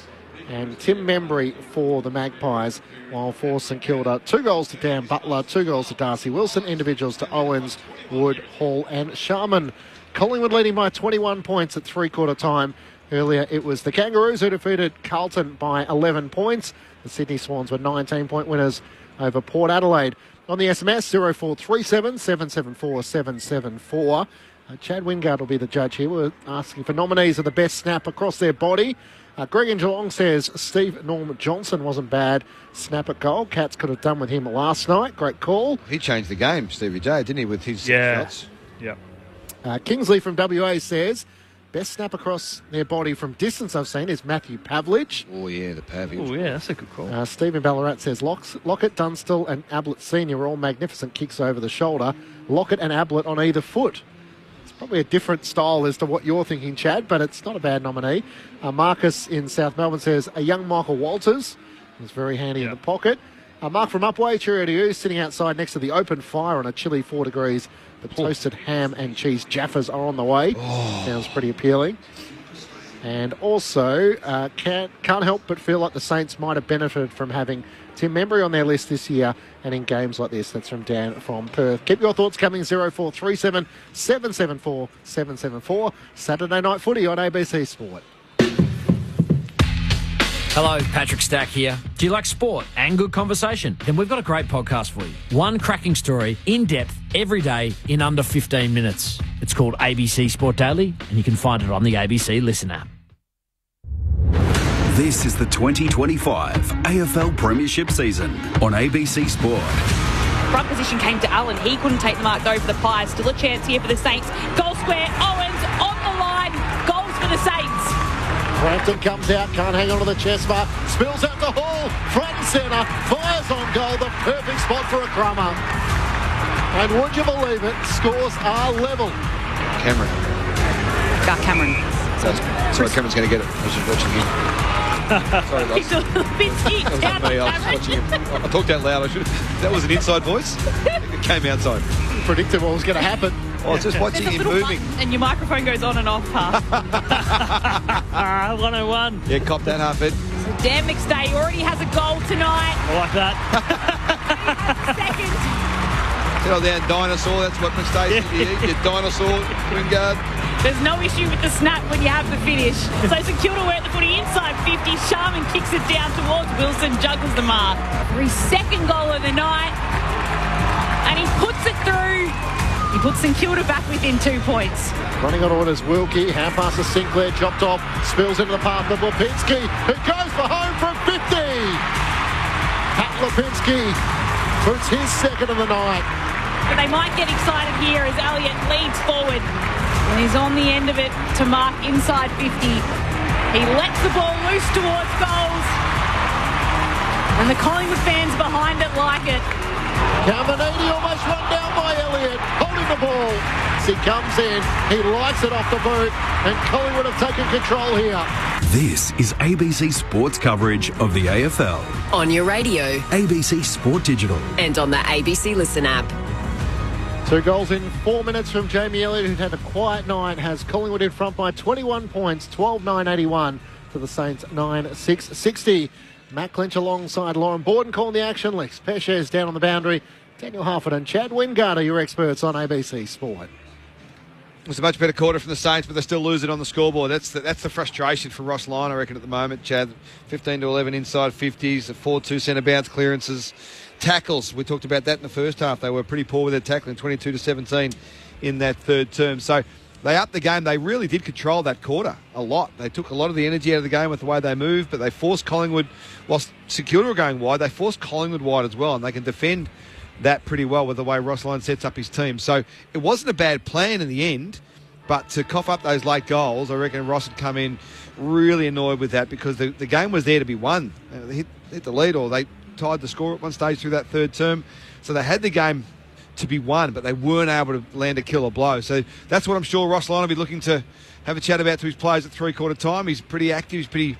and Tim Membry for the Magpies. While for St Kilda, 2 goals to Dan Butler, 2 goals to Darcy Wilson. Individuals to Owens, Wood, Hall and Sharman. Collingwood leading by 21 points at three-quarter time. Earlier it was the Kangaroos who defeated Carlton by 11 points. The Sydney Swans were 19-point winners over Port Adelaide. On the SMS, 0437 774 774. Chad Wingard will be the judge here. We're asking for nominees of the best snap across their body. Greg in Geelong says Steve Norm Johnson wasn't bad. Snap at goal. Cats could have done with him last night. Great call. He changed the game, Stevie J, didn't he, with his shots? Yeah. Kingsley from WA says best snap across their body from distance I've seen is Matthew Pavlich. Oh, yeah, the Pavlich. Oh, yeah, that's a good call. Stephen Ballarat says Lockett, Dunstall and Ablett Senior were all magnificent kicks over the shoulder. Lockett and Ablett on either foot. It's probably a different style as to what you're thinking, Chad, but it's not a bad nominee. Marcus in South Melbourne says a young Michael Walters was very handy in the pocket. Mark from Upway, cheerio to you, sitting outside next to the open fire on a chilly 4 degrees. The toasted ham and cheese Jaffas are on the way. Sounds pretty appealing. And also, can't help but feel like the Saints might have benefited from having Tim Membry on their list this year and in games like this. That's from Dan from Perth. Keep your thoughts coming, 0437 774 774. Saturday Night Footy on ABC Sport. Hello, Patrick Stack here. Do you like sport and good conversation? Then we've got a great podcast for you. One cracking story, in depth, every day, in under 15 minutes. It's called ABC Sport Daily, and you can find it on the ABC Listen app. This is the 2025 AFL Premiership season on ABC Sport. Front position came to Allen. He couldn't take the mark though for the Pies. Still a chance here for the Saints. Goal square. Owens on the line. Goals for the Saints. Frampton comes out, can't hang on to the chest mark, spills out the Hall, front and centre, fires on goal, the perfect spot for a crummer. And would you believe it, scores are level. Cameron. Cameron. Sorry, Cameron's going to get it. I was just watching him. Sorry, Ross. He's a little bit geeked out on I was watching him. I talked out loud. That was an inside voice. It came outside. Predicted what was going to happen. I was just watching him moving. And your microphone goes on and off, huh? 101. Yeah, cop that, Harford. So Dan McStay already has a goal tonight. I like that. Second. Settle down, dinosaur. That's what McStay said to you. Your dinosaur, Wingard. There's no issue with the snap when you have the finish. So St Kilda were at the footy inside 50. Sharman kicks it down towards Wilson, juggles the mark. For his second goal of the night. And he puts it through. He puts St Kilda back within 2 points. Running on orders, Wilkie, hand pass to Sinclair, chopped off, spills into the path of Lipinski, who goes for home from 50. Pat Lipinski puts his second of the night. But they might get excited here as Elliott leads forward. And he's on the end of it to mark inside 50. He lets the ball loose towards goals. And the Collingwood fans behind it like it. Caminiti almost run down by Elliott, holding the ball. As he comes in, he lights it off the boot, and Collingwood have taken control here. This is ABC Sports coverage of the AFL. On your radio. ABC Sport Digital. And on the ABC Listen app. 2 goals in 4 minutes from Jamie Elliott, who's had a quiet night, has Collingwood in front by 21 points, 12-9-81 to the Saints 9-6-60. Matt Clinch alongside Lauren Borden calling the action. Lex Pesces down on the boundary. Daniel Harford and Chad Wingard are your experts on ABC Sport. It was a much better quarter from the Saints, but they still lose it on the scoreboard. That's the frustration for Ross Lyon, I reckon, at the moment, Chad. 15-11 inside 50s, 4-2 centre bounce clearances. Tackles, we talked about that in the first half. They were pretty poor with their tackling, 22-17 in that third term. So they upped the game. They really did control that quarter a lot. They took a lot of the energy out of the game with the way they moved, but they forced Collingwood, whilst St Kilda were going wide, they forced Collingwood wide as well, and they can defend that pretty well with the way Ross Lyon sets up his team. So it wasn't a bad plan in the end, but to cough up those late goals, I reckon Ross had come in really annoyed with that because the game was there to be won. They hit the lead, or they tied the score at one stage through that third term. So they had the game to be won, but they weren't able to land a killer blow. So that's what I'm sure Ross Lyon will be looking to have a chat about to his players at three-quarter time. He's pretty active. He's pretty,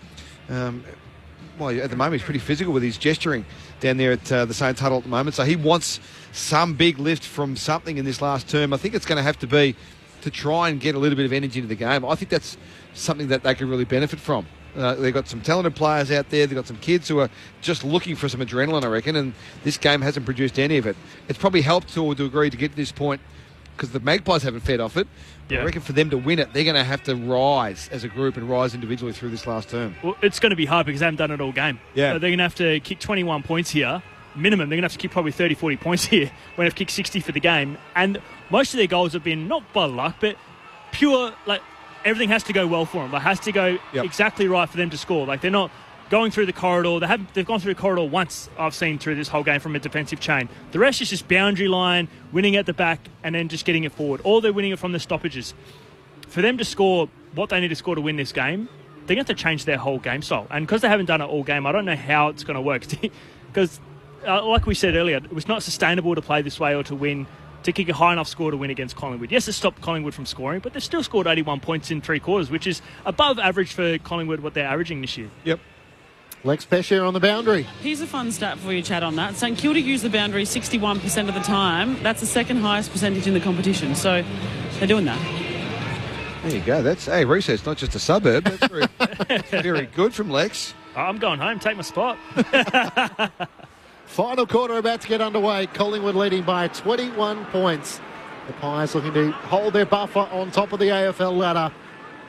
well, at the moment, he's pretty physical with his gesturing down there at the Saints huddle at the moment. So he wants some big lift from something in this last term. I think it's going to have to be to try and get a little bit of energy into the game. I think that's something that they could really benefit from. They've got some talented players out there. They've got some kids who are just looking for some adrenaline, I reckon, and this game hasn't produced any of it. It's probably helped to a degree to get to this point because the Magpies haven't fed off it. Yeah. I reckon for them to win it, they're going to have to rise as a group and rise individually through this last term. Well, it's going to be hard because they haven't done it all game. Yeah. So they're going to have to kick 21 points here. Minimum, they're going to have to kick probably 30, 40 points here when they've kicked 60 for the game. And most of their goals have been not by luck, but pure, like, everything has to go well for them. It has to go exactly right for them to score. Like, they're not going through the corridor. They've gone through the corridor once, I've seen, through this whole game from a defensive chain. The rest is just boundary line, winning at the back, and then just getting it forward. Or they're winning it from the stoppages. For them to score what they need to score to win this game, they're going to have to change their whole game style. And because they haven't done it all game, I don't know how it's going to work. Because, like we said earlier, it was not sustainable to play this way or to win, to kick a high enough score to win against Collingwood. Yes, it stopped Collingwood from scoring, but they've still scored 81 points in three quarters, which is above average for Collingwood, what they're averaging this year. Yep. Lex Pesce on the boundary. Here's a fun stat for you, Chad, on that. St Kilda used the boundary 61% of the time. That's the second highest percentage in the competition. So they're doing that. There you go. That's Reese's not just a suburb. That's very good from Lex. I'm going home. Take my spot. Final quarter about to get underway. Collingwood leading by 21 points. The Pies looking to hold their buffer on top of the AFL ladder.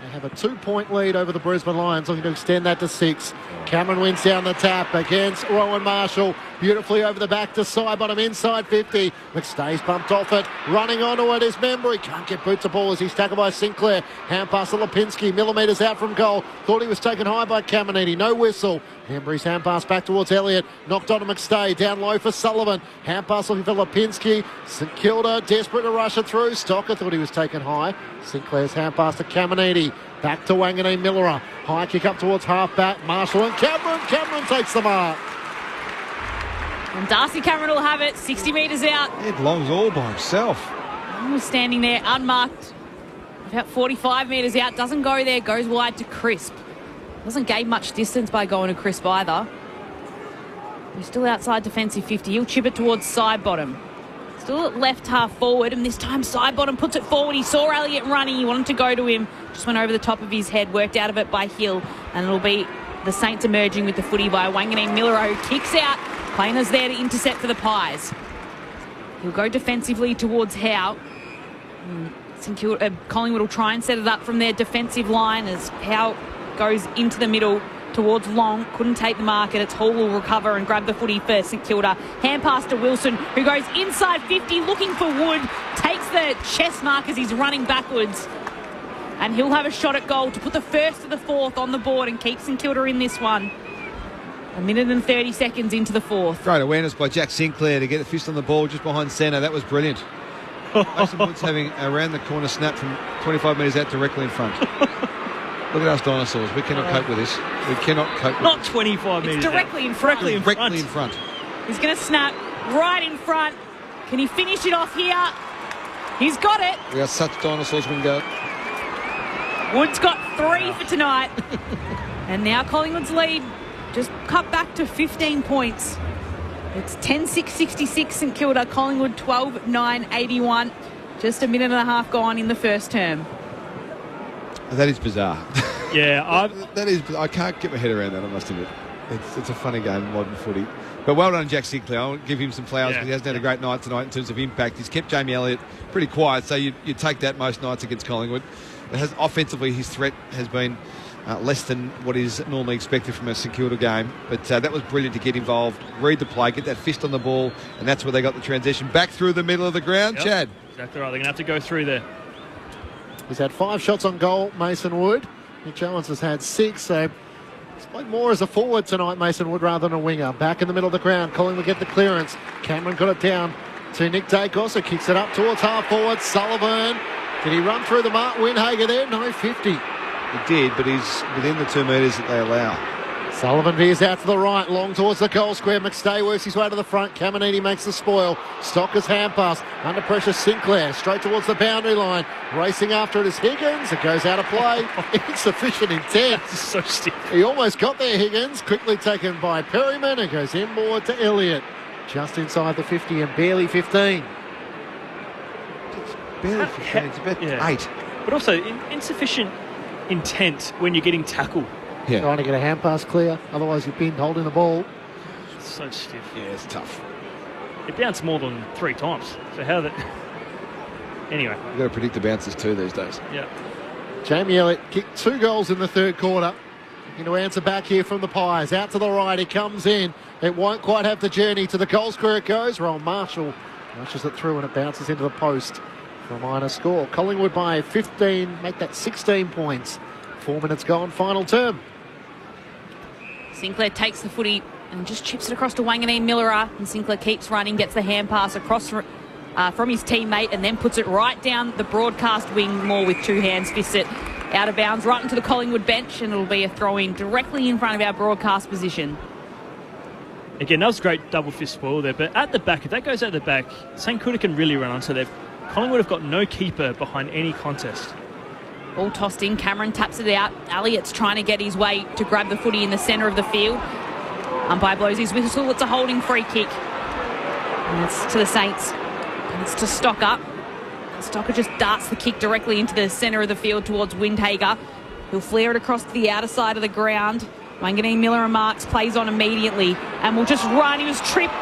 They have a 2-point lead over the Brisbane Lions, looking to extend that to 6. Cameron wins down the tap against Rowan Marshall. Beautifully over the back to Sidebottom, inside 50. McStay's bumped off it. Running onto it is Membry. Can't get boot to ball as he's tackled by Sinclair. Hand pass to Lipinski. Millimetres out from goal. Thought he was taken high by Caminiti. No whistle. Membry's hand pass back towards Elliott. Knocked onto McStay. Down low for Sullivan. Hand pass looking for Lipinski. St Kilda desperate to rush it through. Stocker thought he was taken high. Sinclair's hand pass to Caminiti. Back to Wanganeen Millerer. High kick up towards half-back. Marshall and Cameron. Cameron takes the mark. And Darcy Cameron will have it, 60 metres out. He belongs all by himself. He was standing there unmarked, about 45 metres out. Doesn't go there, goes wide to Crisp. Doesn't gain much distance by going to Crisp either. He's still outside defensive 50. He'll chip it towards Sidebottom. Still at left half forward, and this time Sidebottom puts it forward. He saw Elliott running. He wanted to go to him. Just went over the top of his head, worked out of it by Hill, and it'll be the Saints emerging with the footy by Wanganeen Millerer, who kicks out. Planer's there to intercept for the Pies. He'll go defensively towards Howe. Collingwood will try and set it up from their defensive line as Howe goes into the middle towards Long. Couldn't take the mark, and it's Hall will recover and grab the footy for St Kilda. Hand pass to Wilson, who goes inside 50, looking for Wood. Takes the chest mark as he's running backwards. And he'll have a shot at goal to put the first to the fourth on the board and keep St Kilda in this one. 1 minute and 30 seconds into the fourth. Great awareness by Jack Sinclair to get the fist on the ball just behind centre. That was brilliant. Mason Woods having a round the corner snap from 25 metres out directly in front. Look at us dinosaurs. We cannot cope with this. We cannot cope with Not 25 metres. It's directly in front. Directly in front. He's going to snap right in front. Can he finish it off here? He's got it. We are such dinosaurs when we go. Wood's got 3 for tonight. And now Collingwood's lead just cut back to 15 points. It's 10-6-66 St Kilda, Collingwood 12-9-81. Just a minute and a half gone in the first term. That is bizarre. Yeah, that is. I can't get my head around that, I must admit. It's a funny game, modern footy. But well done, Jack Sinclair. I'll give him some flowers because he hasn't had a great night tonight in terms of impact. He's kept Jamie Elliott pretty quiet, so you take that most nights against Collingwood. Offensively, his threat has been less than what is normally expected from a St Kilda game. But that was brilliant to get involved, read the play, get that fist on the ball, and that's where they got the transition back through the middle of the ground. Yep, Chad. Exactly right. They're going to have to go through there. He's had 5 shots on goal, Mason Wood. Nick Jones has had 6, so he's played more as a forward tonight, Mason Wood, rather than a winger. Back in the middle of the ground, Collingwood get the clearance. Cameron got it down to Nick Dacos, who kicks it up towards half forward. Sullivan, did he run through the mark? Windhager there? No, 50. He did, but he's within the 2 metres that they allow. Sullivan veers out to the right, long towards the goal square. McStay works his way to the front. Caminiti makes the spoil. Stocker's hand pass. Under pressure, Sinclair straight towards the boundary line. Racing after it is Higgins. It goes out of play. Insufficient intent. So stiff. He almost got there, Higgins. Quickly taken by Perryman. It goes inboard to Elliott. Just inside the 50 and barely 15. Barely 15. It's about 8. But also insufficient intent when you're getting tackled. Yeah. Trying to get a hand pass clear. Otherwise, you're pinned holding the ball. It's so stiff. Yeah, it's tough. It bounced more than 3 times. So how that... Anyway. You've got to predict the bounces too these days. Yeah. Jamie Elliott kicked 2 goals in the third quarter. Into answer back here from the Pies. Out to the right, he comes in. It won't quite have the journey to the goal square it goes. Ron Marshall rushes it through and it bounces into the post for a minor score. Collingwood by 15, make that 16 points. 4 minutes gone, final term. Sinclair takes the footy and just chips it across to Wanganeen Millera, and Sinclair keeps running, gets the hand pass across from his teammate, and then puts it right down the broadcast wing. Moore with 2 hands fists it out of bounds right into the Collingwood bench, and it'll be a throw-in directly in front of our broadcast position. Again, that was a great double fist spoil there, but at the back, if that goes out the back, St Kilda can really run on. So Collingwood have got no keeper behind any contest. Ball tossed in, Cameron taps it out. Elliott's trying to get his way to grab the footy in the centre of the field. Umpire blows his whistle. It's a holding free kick. And it's to the Saints. And it's to Stocker. Stocker just darts the kick directly into the centre of the field towards Windhager. He'll flare it across to the outer side of the ground. Wanganeen Miller and Marks plays on immediately and will just run. He was tripped.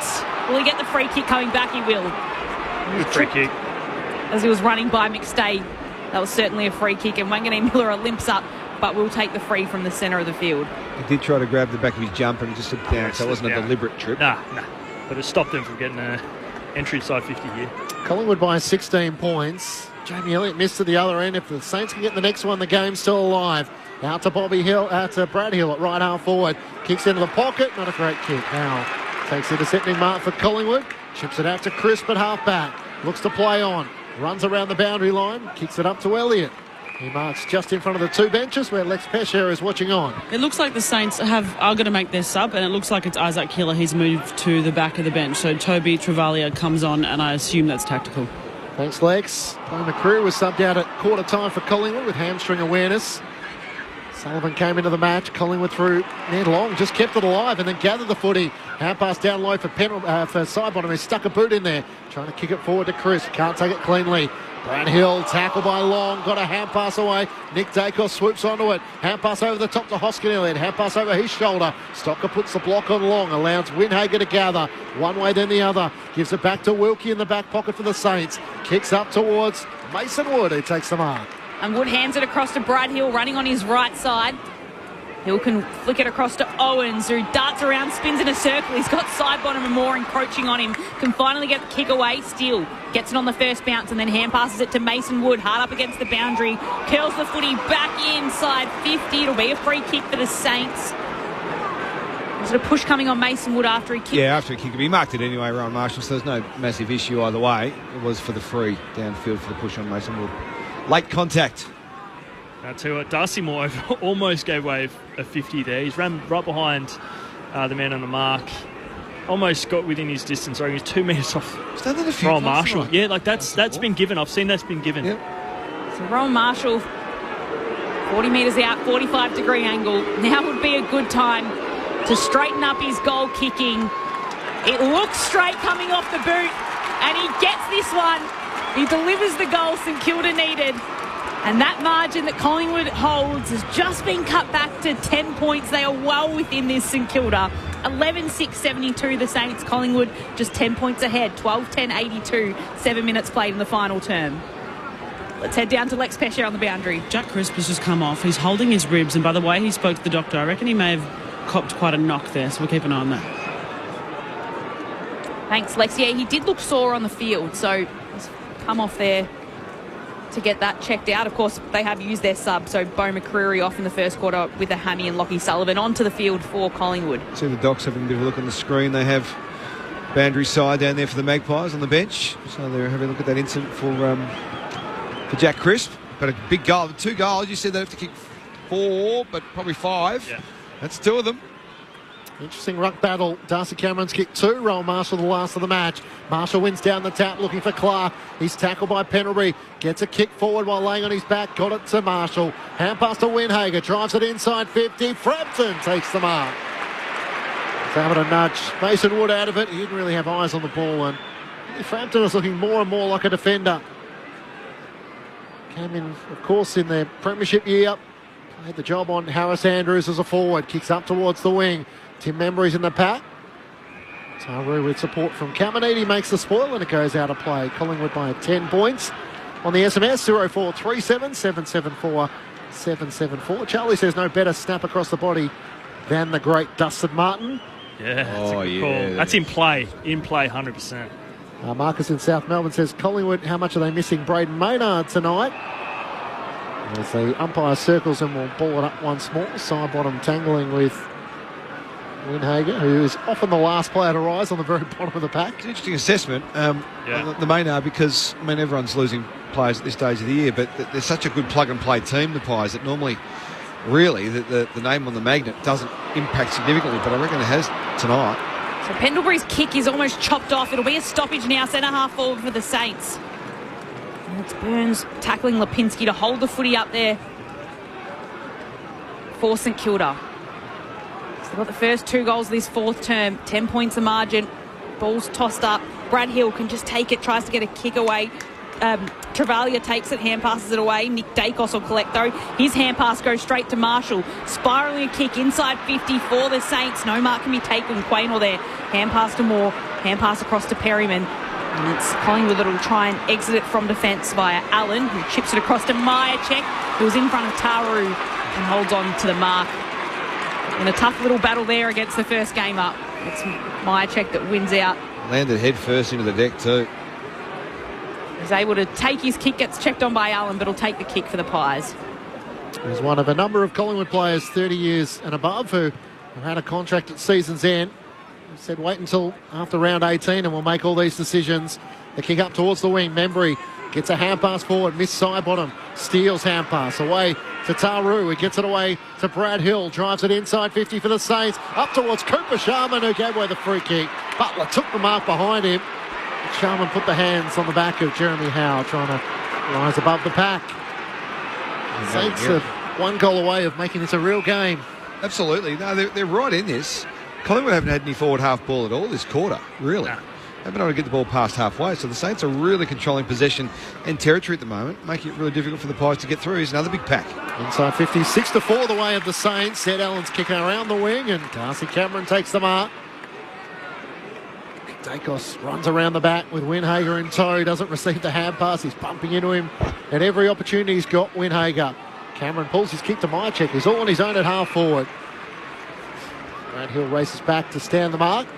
Will he get the free kick coming back? He will. Good free kick. As he was running by McStay. That was certainly a free kick, and Wanganeen Miller limps up, but will take the free from the centre of the field. He did try to grab the back of his jumper and just slipped down, so it wasn't a deliberate trip. Nah. But it stopped him from getting an entry inside 50 here. Collingwood by 16 points. Jamie Elliott missed at the other end. If the Saints can get the next one, the game's still alive. Out to Brad Hill at right half forward. Kicks into the pocket. Not a great kick. Now takes the intercepting mark for Collingwood. Chips it out to Crisp at half back. Looks to play on. Runs around the boundary line. Kicks it up to Elliott. He marks just in front of the 2 benches where Lex Pesher is watching on. It looks like the Saints are going to make their sub, and it looks like it's Isaac Keeler. He's moved to the back of the bench. So Toby Travalia comes on, and I assume that's tactical. Thanks, Lex. Tony McCreary was subbed out at quarter time for Collingwood with hamstring awareness. Sullivan came into the match. Collingwood through Ned Long, just kept it alive and then gathered the footy. Hand pass down low for Sidebottom. He stuck a boot in there, trying to kick it forward to Chris. Can't take it cleanly. Brad Hill, tackle by Long, got a hand pass away. Nick Dacos swoops onto it. Hand pass over the top to Hoskin Elliott. Hand pass over his shoulder. Stocker puts the block on Long, allows Windhager to gather. One way then the other. Gives it back to Wilkie in the back pocket for the Saints. Kicks up towards Mason Wood, who takes the mark. And Wood hands it across to Brad Hill, running on his right side. Hill can flick it across to Owens, who darts around, spins in a circle. He's got Sidebottom and Moore encroaching on him. Can finally get the kick away. Steele gets it on the first bounce and then hand passes it to Mason Wood, hard up against the boundary. Curls the footy back inside 50. It'll be a free kick for the Saints. Was it a push coming on Mason Wood after he kicked? Yeah, after he kicked it. He marked it anyway, Ron Marshall, so there's no massive issue either way. It was for the free downfield for the push on Mason Wood. Late contact. I'll tell you what, Darcy Moore almost gave away a 50 there. He's ran right behind the man on the mark. Almost got within his distance. He's 2 metres off Rowan Marshall. Right? Yeah, like that's been given. I've seen that's been given. Yep. So Rowan Marshall, 40 metres out, 45-degree angle. Now would be a good time to straighten up his goal kicking. It looks straight coming off the boot, and he gets this one. He delivers the goal St Kilda needed. And that margin that Collingwood holds has just been cut back to 10 points. They are well within this St Kilda. 11-6-72 the Saints. Collingwood just 10 points ahead. 12-10-82. 7 minutes played in the final term. Let's head down to Lex Pesher on the boundary. Jack Crisp has just come off. He's holding his ribs. And by the way he spoke to the doctor, I reckon he may have copped quite a knock there. So we'll keep an eye on that. Thanks, Lex. Yeah, he did look sore on the field. So he's come off there to get that checked out. Of course, they have used their sub, so Beau McCreary off in the first quarter with a hammy and Lockie Sullivan onto the field for Collingwood. See the Docs having a bit of a look on the screen. They have boundary side down there for the Magpies on the bench. So they're having a look at that incident for Jack Crisp. But a big goal, 2 goals. You said they have to kick 4, but probably 5. Yeah. That's 2 of them. Interesting ruck battle. Darcy Cameron's kicked 2. Roll Marshall the last of the match. Marshall wins down the tap looking for Clark. He's tackled by Pendlebury. Gets a kick forward while laying on his back. Got it to Marshall. Hand pass to Winhager. Drives it inside 50. Frampton takes the mark. He's having a nudge. Mason Wood out of it. He didn't really have eyes on the ball, and Frampton is looking more and more like a defender. Came in, of course, in their premiership year. Played the job on Harris Andrews as a forward. Kicks up towards the wing. Tim Membry's in the pack. Taru with support from Caminiti makes the spoil, and it goes out of play. Collingwood by 10 points. On the SMS, 0437 774 774. Charlie says no better snap across the body than the great Dustin Martin. Yeah, that's a good call. That's in play. In play, 100%. Marcus in South Melbourne says, Collingwood, how much are they missing Braden Maynard tonight? As the umpire circles and will ball it up once more. Side bottom tangling with Winhager, who is often the last player to rise on the very bottom of the pack. It's an interesting assessment, on the Maynard, because, I mean, everyone's losing players at this stage of the year, but they're such a good plug-and-play team, the Pies, that normally, really, the name on the magnet doesn't impact significantly, but I reckon it has tonight. So Pendlebury's kick is almost chopped off. It'll be a stoppage now, centre-half forward for the Saints. And it's Burns tackling Lipinski to hold the footy up there for St Kilda. So they've got the first 2 goals of this 4th term, 10 points the margin. Ball's tossed up. Brad Hill can just take it, tries to get a kick away. Travalia takes it, hand passes it away. Nick Dacos will collect though. His hand pass goes straight to Marshall. Spiralling a kick inside 50 for the Saints. No mark can be taken. Quaynor there. Hand pass to Moore. Hand pass across to Perryman. And it's Collingwood that will try and exit it from defence via Allen, who chips it across to Myercheck, who was in front of Taru and holds on to the mark. In a tough little battle there against the first game up. It's Myercheck that wins out. Landed head first into the deck too. He's able to take his kick, gets checked on by Allen, but he'll take the kick for the Pies. He's one of a number of Collingwood players 30 years and above who have had a contract at season's end. He said wait until after round 18 and we'll make all these decisions. The kick up towards the wing. Membry gets a hand pass forward, missed side bottom, steals hand pass away to Taru. He gets it away to Brad Hill, drives it inside 50 for the Saints, up towards Cooper Sharman, who gave away the free kick. Butler took the mark behind him. Sharman put the hands on the back of Jeremy Howe, trying to rise above the pack. The Saints are 1 goal away of making this a real game. Absolutely. No, they're right in this. Collingwood haven't had any forward half ball at all this quarter, really. No. Haven't been able to get the ball past halfway, so the Saints are really controlling possession and territory at the moment, making it really difficult for the Pies to get through. Here's another big pack. Inside 50, 6-4 the way of the Saints. Ed Allen's kicking around the wing, and Darcy Cameron takes the mark. Dacos runs around the back with Winhager in tow, doesn't receive the hand pass. He's bumping into him at every opportunity he's got, Winhager. Cameron pulls his kick to Myercheck. He's all on his own at half forward. Brad Hill races back to stand the mark.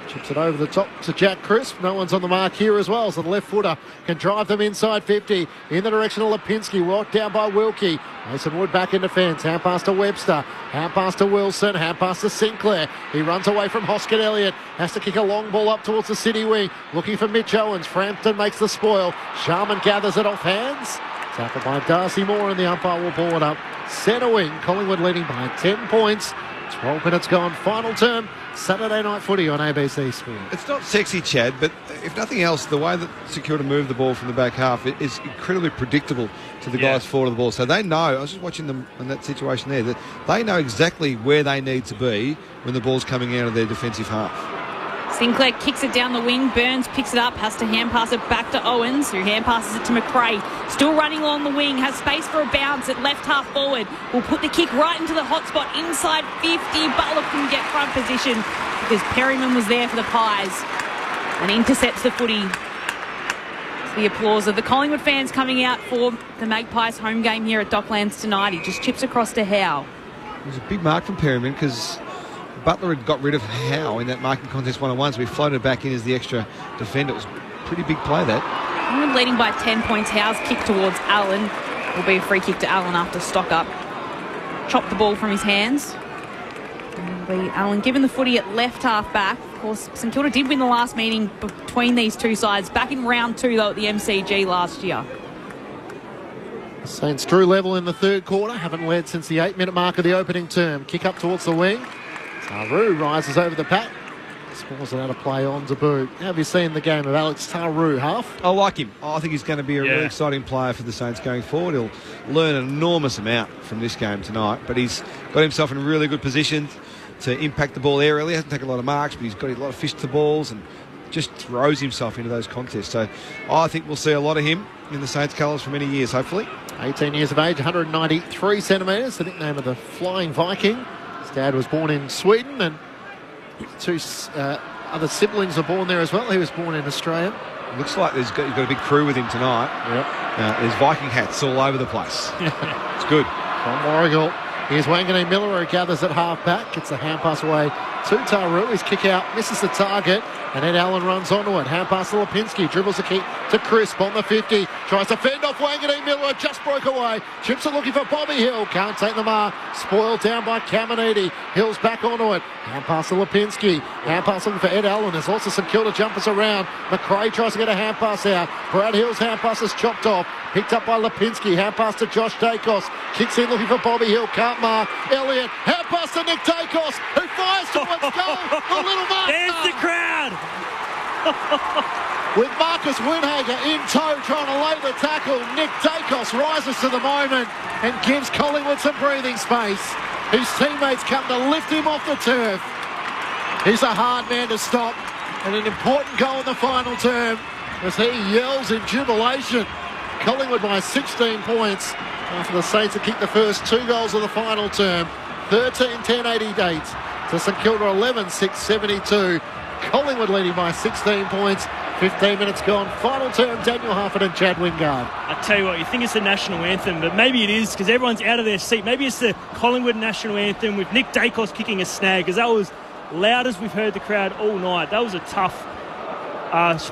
Chips it over the top to Jack Crisp. No one's on the mark here as well, so the left footer can drive them inside 50 in the direction of Lipinski. Walked down by Wilkie. Mason Wood back in defence. Hand pass to Webster. Hand pass to Wilson. Hand pass to Sinclair. He runs away from Hoskin Elliott. Has to kick a long ball up towards the city wing. Looking for Mitch Owens. Frampton makes the spoil. Sharman gathers it off hands. Tackled by Darcy Moore, and the umpire will ball it up. Centre wing. Collingwood leading by 10 points. 12 minutes gone. Final term. Saturday night footy on ABC Sport. It's not sexy, Chad, but if nothing else, the way that St Kilda move the ball from the back half is incredibly predictable to the guys forward of the ball. So they know, I was just watching them in that situation there, that they know exactly where they need to be when the ball's coming out of their defensive half. Sinclair kicks it down the wing. Burns picks it up, has to hand pass it back to Owens, who hand passes it to McRae. Still running along the wing, has space for a bounce at left half forward. Will put the kick right into the hot spot inside 50. Butler couldn't get front position because Perryman was there for the Pies and intercepts the footy. It's the applause of the Collingwood fans coming out for the Magpies home game here at Docklands tonight. He just chips across to Howe. It was a big mark from Perryman because Butler had got rid of Howe in that marking contest 1-on-1, so we floated back in as the extra defender. It was a pretty big play, that. Collingwood leading by 10 points. Howe's kick towards Allen will be a free kick to Allen after stock up. Chopped the ball from his hands. And it'll be Allen given the footy at left half back. Of course, St Kilda did win the last meeting between these two sides back in round 2, though, at the MCG last year. Saints drew level in the third quarter. Haven't led since the 8-minute mark of the opening term. Kick up towards the wing. Taru rises over the pack. Spores it out of play on to boot. How have you seen the game of Alex Taru, Half? I like him. I think he's going to be a really exciting player for the Saints going forward. He'll learn an enormous amount from this game tonight, but he's got himself in a really good position to impact the ball aerially. He hasn't taken a lot of marks, but he's got a lot of fish to balls and just throws himself into those contests. So I think we'll see a lot of him in the Saints colours for many years, hopefully. 18 years of age, 193 centimetres, the nickname of the Flying Viking. His dad was born in Sweden, and two other siblings are born there as well. He was born in Australia. Looks like he's got a big crew with him tonight. Yep. There's Viking hats all over the place. It's good. From Warragul, here's Wanganeen Miller, who gathers at half-back. Gets the hand pass away to Taru. His kick out misses the target, and Ed Allen runs onto it. Hand pass to Lipinski. Dribbles the kick to Crisp on the 50. Tries to fend off Wanganeen Miller. Just broke away. Chips are looking for Bobby Hill. Can't take the mark. Spoiled down by Caminiti. Hill's back onto it. Hand pass to Lipinski. Hand pass looking for Ed Allen. There's also some Kilda jumpers around. McRae tries to get a hand pass out. Brad Hill's hand pass is chopped off. Picked up by Lipinski. Hand pass to Josh Dacos. Kicks in looking for Bobby Hill. Can't mark. Elliott. Hand pass to Nick Dacos, who fires towards goal. The little mark. There's the crowd. With Marcus Winhager in tow trying to lay the tackle, Nick Dacos rises to the moment and gives Collingwood some breathing space. His teammates come to lift him off the turf. He's a hard man to stop, and an important goal in the final term as he yells in jubilation. Collingwood by 16 points after the Saints had kicked the first 2 goals of the final term. 13-10-88 to St Kilda 11-6-72. Collingwood leading by 16 points. 15 minutes gone. Final term, Daniel Harford and Chad Wingard. I tell you what, you think it's the national anthem, but maybe it is because everyone's out of their seat. Maybe it's the Collingwood national anthem with Nick Dacos kicking a snag, because that was loud as we've heard the crowd all night. That was a tough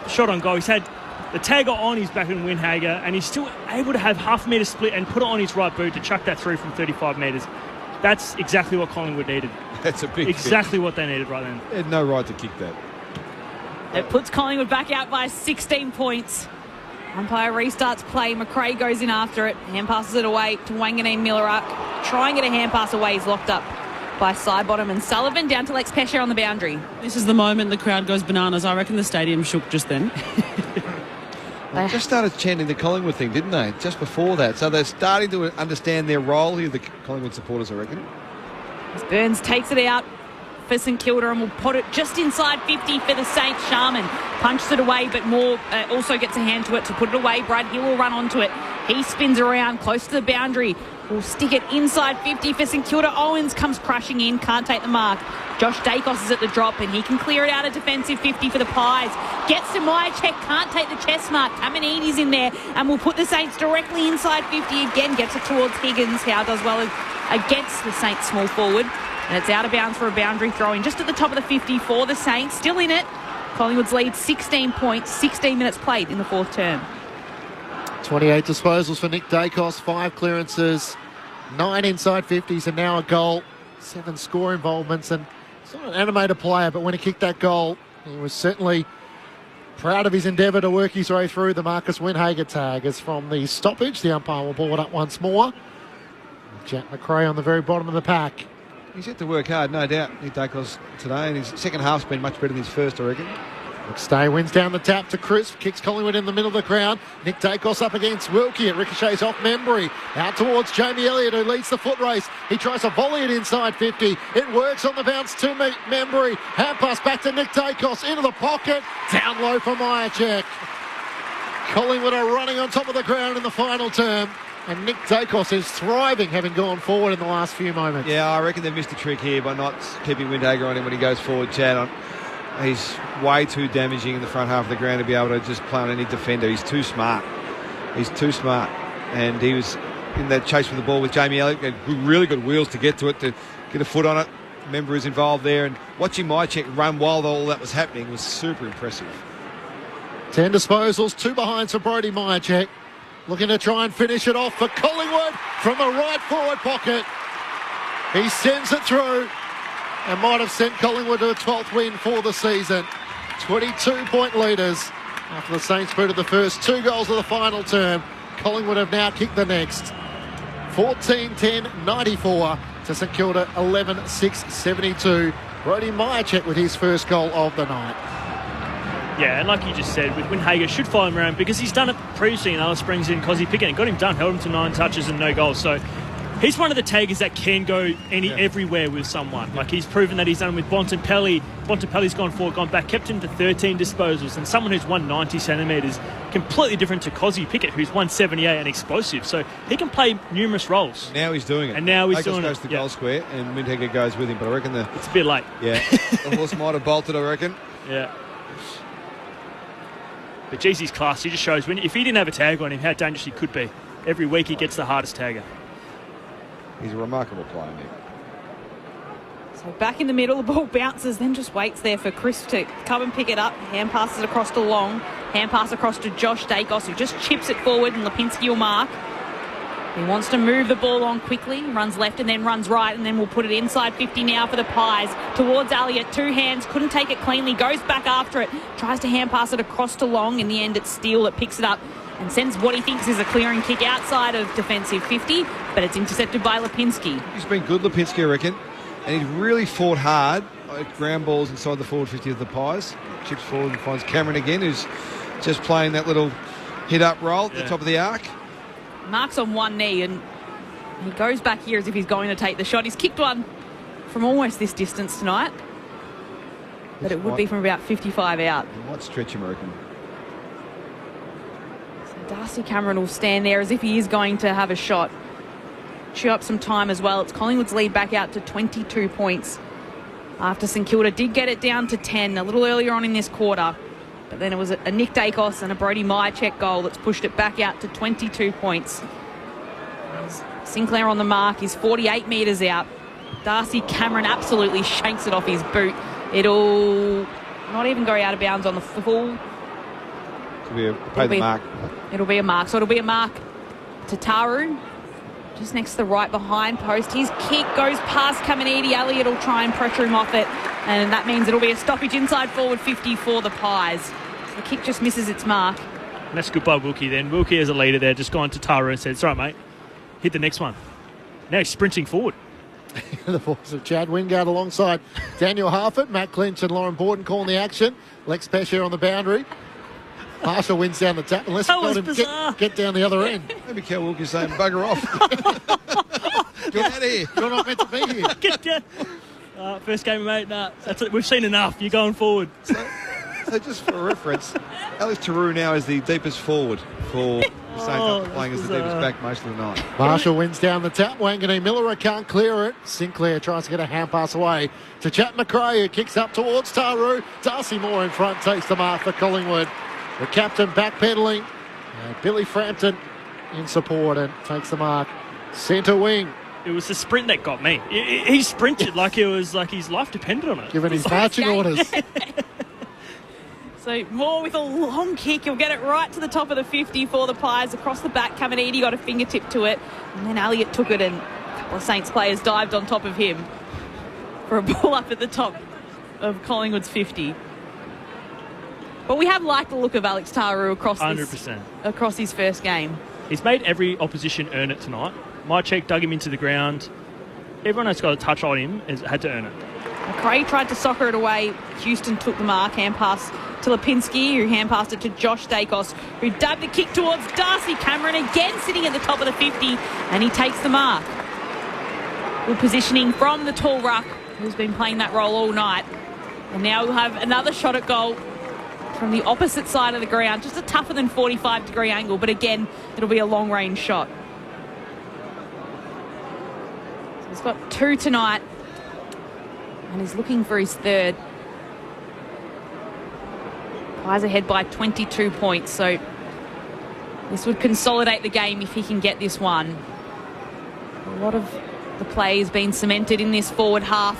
shot on goal. He's had the tagger on his back in Winhager, and he's still able to have half-metre split and put it on his right boot to chuck that through from 35 metres. That's exactly what Collingwood needed. That's a big exactly what they needed right then. They had no right to kick that. It puts Collingwood back out by 16 points. Umpire restarts play. McRae goes in after it. Hand passes it away to Wanganeen Miller. Try and get a hand pass away. He's locked up by Sidebottom and Sullivan. Down to Lex Pesce on the boundary. This is the moment the crowd goes bananas. I reckon the stadium shook just then. They just started chanting the Collingwood thing, didn't they? Just before that. So they're starting to understand their role here, the Collingwood supporters, I reckon. As Burns takes it out for St Kilda and will put it just inside 50 for the Saints. Sharman punches it away, but Moore also gets a hand to it to put it away. Brad Hill will run onto it. He spins around close to the boundary. Will stick it inside 50 for St Kilda. Owens comes crashing in, can't take the mark. Josh Dacos is at the drop and he can clear it out of defensive 50 for the Pies. Gets to Myercheck, can't take the chest mark. Caminiti's in there and will put the Saints directly inside 50 again. Gets it towards Higgins. Howe does well against the Saints small forward. And it's out of bounds for a boundary throw in just at the top of the 50 for the Saints. Still in it. Collingwood's lead 16 points, 16 minutes played in the fourth term. 28 disposals for Nick Dacos, 5 clearances, 9 inside 50s and now a goal, 7 score involvements. And he's not an animated player, but when he kicked that goal, he was certainly proud of his endeavour to work his way through. The Marcus Winhager tag is from the stoppage. The umpire will ball it up once more. Jack McRae on the very bottom of the pack. He's had to work hard, no doubt, Nick Dacos today, and his second half's been much better than his first, I reckon. McStay wins down the tap to Crisp, kicks Collingwood in the middle of the ground. Nick Dacos up against Wilkie. It ricochets off Membry. Out towards Jamie Elliott, who leads the foot race. He tries to volley it inside 50. It works on the bounce to Membry. Hand pass back to Nick Dacos into the pocket. Down low for Myercheck. Collingwood are running on top of the ground in the final term. And Nick Dacos is thriving, having gone forward in the last few moments. Yeah, I reckon they've missed a trick here by not keeping Winhager on him when he goes forward, Chad. He's way too damaging in the front half of the ground to be able to just play on any defender. He's too smart. He's too smart. And he was in that chase for the ball with Jamie Elliott. Had really good wheels to get to it, to get a foot on it. Member is involved there. And watching Myercheck run while all that was happening was super impressive. 10 disposals, 2 behinds for Brodie Myercheck. Looking to try and finish it off for Collingwood from the right forward pocket. He sends it through and might have sent Collingwood to a 12th win for the season. 22-point leaders after the Saints booted the first 2 goals of the final term. Collingwood have now kicked the next. 14-10-94 to St Kilda 11-6-72. Brody Myercheck with his first goal of the night. Yeah, and like you just said, with Hager should follow him around because he's done it previously in Alice Springs in Cozzy Pickett and got him done, held him to 9 touches and no goals. So he's one of the taggers that can go everywhere with someone. Like he's proven that he's done it with Bontempelli. Bontempelli's gone forward, gone back, kept him to 13 disposals, and someone who's 190 centimetres, completely different to Cozzy Pickett, who's 178 and explosive. So he can play numerous roles. Now he's doing it. And now he's doing goes it. to the goal square, and Windhager goes with him. But I reckon it's a bit late. Yeah, the horse might have bolted, I reckon. Yeah. But geez, he's class. He just shows if he didn't have a tag on him, how dangerous he could be. Every week he gets the hardest tagger. He's a remarkable player, Nick. So back in the middle, the ball bounces, then just waits there for Chris to come and pick it up. Hand passes across to Long. Hand pass across to Josh Dacos, who just chips it forward, and Lipinski will mark. He wants to move the ball on quickly, runs left and then runs right, and then we'll put it inside 50 now for the Pies. Towards Elliott, 2 hands, couldn't take it cleanly, goes back after it, tries to hand pass it across to Long. In the end, it's Steele that picks it up and sends what he thinks is a clearing kick outside of defensive 50, but it's intercepted by Lipinski. He's been good, Lipinski, I reckon, and he's really fought hard at ground balls inside the forward 50 of the Pies. Chips forward and finds Cameron again, who's just playing that little hit-up roll at the top of the arc. Marks on one knee, and he goes back here as if he's going to take the shot. He's kicked one from almost this distance tonight, but it would be from about 55 out. He might stretch him, I reckon. So Darcy Cameron will stand there as if he is going to have a shot. Chew up some time as well. It's Collingwood's lead back out to 22 points after St Kilda did get it down to 10 a little earlier on in this quarter. But then it was a Nick Dacos and a Brody Myercheck goal that's pushed it back out to 22 points. Sinclair on the mark. He's 48 metres out. Darcy Cameron absolutely shanks it off his boot. It'll not even go out of bounds on the full. It'll be a mark. It'll be a mark. So it'll be a mark to Taru. Just next to the right behind post. His kick goes past Caminiti. Elliott will try and pressure him off it. And that means it'll be a stoppage inside forward 50 for the Pies. The kick just misses its mark. And that's good by Wilkie then. Wilkie as a leader there just gone to Taru and said, it's all right, mate. Hit the next one. Now he's sprinting forward. The voice of Chad Wingard alongside Daniel Harford, Matt Clinch and Lauren Borden calling the action. Lex Pesher on the boundary. Marshall wins down the tap unless you get down the other end. Maybe Kel Wilkie's saying, bugger off. Get out of here. You're not meant to be here. Get down. First game, mate. Nah, that's it. We've seen enough. You're going forward. So just for reference, Alex Taru now is the deepest forward for the Saints, playing as the deepest back most of the night. Marshall wins down the tap. Wanganeen Miller can't clear it. Sinclair tries to get a hand pass away to Chat McRae, who kicks up towards Taru. Darcy Moore in front takes the mark for Collingwood. The captain backpedaling. Billy Frampton in support and takes the mark. Centre wing. It was the sprint that got me. He sprinted like it was like his life depended on it. Given his marching orders. So Moore with a long kick. He'll get it right to the top of the 50 for the Pies. Across the back, Caminiti got a fingertip to it. And then Elliott took it and a couple of Saints players dived on top of him for a ball up at the top of Collingwood's 50. But we have liked the look of Alex Taru across 100%. Across his first game. He's made every opposition earn it tonight. Myercheck dug him into the ground. Everyone that's got a touch on him has had to earn it. McRae tried to soccer it away. Houston took the mark. Hand pass to Lipinski, who hand passed it to Josh Dacos, who dubbed the kick towards Darcy Cameron, again sitting at the top of the 50, and he takes the mark. Good positioning from the tall ruck, who's been playing that role all night. And now we'll have another shot at goal from the opposite side of the ground. Just a tougher than 45-degree angle, but again, it'll be a long-range shot. So he's got 2 tonight, and he's looking for his 3rd. Pies ahead by 22 points, so this would consolidate the game if he can get this one. A lot of the play has been cemented in this forward half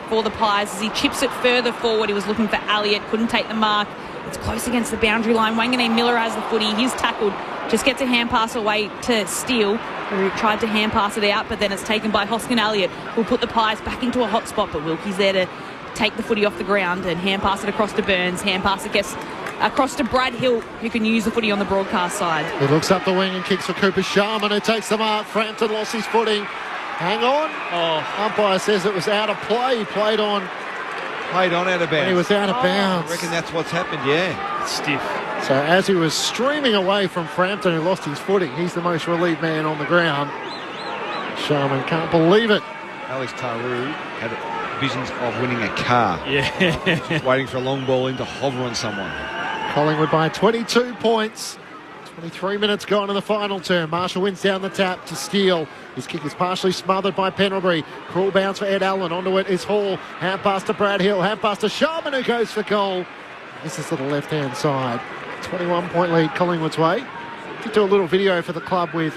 for the Pies as he chips it further forward. He was looking for Elliott, couldn't take the mark. It's close against the boundary line. Wanganeen Miller has the footy. He's tackled. Just gets a hand pass away to Steele, who tried to hand pass it out, but then it's taken by Hoskin Elliott, who'll put the Pies back into a hot spot, but Wilkie's there to take the footy off the ground and hand pass it across to Burns. Hand pass it gets across to Brad Hill, who can use the footy on the broadcast side. He looks up the wing and kicks for Cooper Sharman, who takes the mark. Frampton lost his footing. Hang on. Umpire says it was out of play. He played on Played on out of bounds. And he was out of bounds. I reckon that's what's happened, yeah. Stiff. So as he was streaming away from Frampton, who lost his footing, he's the most relieved man on the ground. Sharman can't believe it. Alex Taru had visions of winning a car. Yeah. Just waiting for a long ball in to hover on someone. Collingwood by 22 points. 23 minutes gone in the final term. Marshall wins down the tap to Steele. His kick is partially smothered by Pendlebury. Cruel bounce for Ed Allen. Onto it is Hall. Hand pass to Brad Hill. Hand pass to Sharman, who goes for goal. This is to the left-hand side. 21-point lead Collingwood's way. Did do a little video for the club with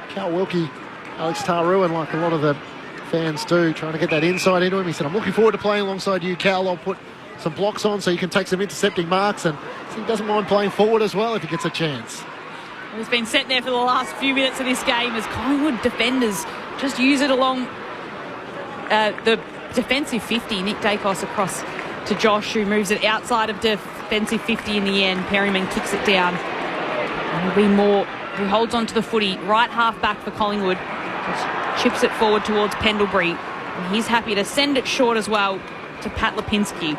Cal Wilkie, Alex Taru, and like a lot of the fans do, trying to get that inside into him. He said, I'm looking forward to playing alongside you, Cal. I'll put some blocks on so you can take some intercepting marks, and he doesn't mind playing forward as well if he gets a chance. He's been set there for the last few minutes of this game as Collingwood defenders just use it along the defensive 50. Nick Dacos across to Josh, who moves it outside of defensive 50 in the end. Perryman kicks it down. And there'll be more. He holds on to the footy. Right half back for Collingwood. Just chips it forward towards Pendlebury. And he's happy to send it short as well to Pat Lipinski,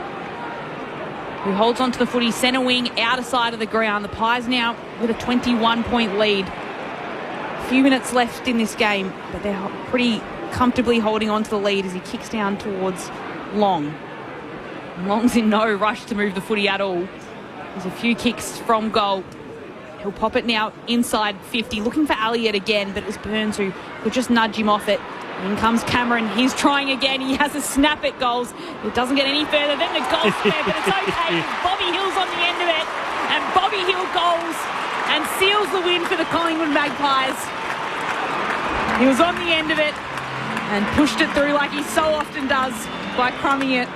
who holds on to the footy. Centre wing, outer side of the ground. The Pies now with a 21-point lead. A few minutes left in this game, but they're pretty comfortably holding on to the lead as he kicks down towards Long. Long's in no rush to move the footy at all. There's a few kicks from goal. He'll pop it now inside 50, looking for Elliott again, but it was Burns who could just nudge him off it. In comes Cameron. He's trying again. He has a snap at goals. It doesn't get any further than the goal square, but it's okay. Bobby Hill's on the end of it, and Bobby Hill goals and seals the win for the Collingwood Magpies. He was on the end of it and pushed it through like he so often does by crumbing it.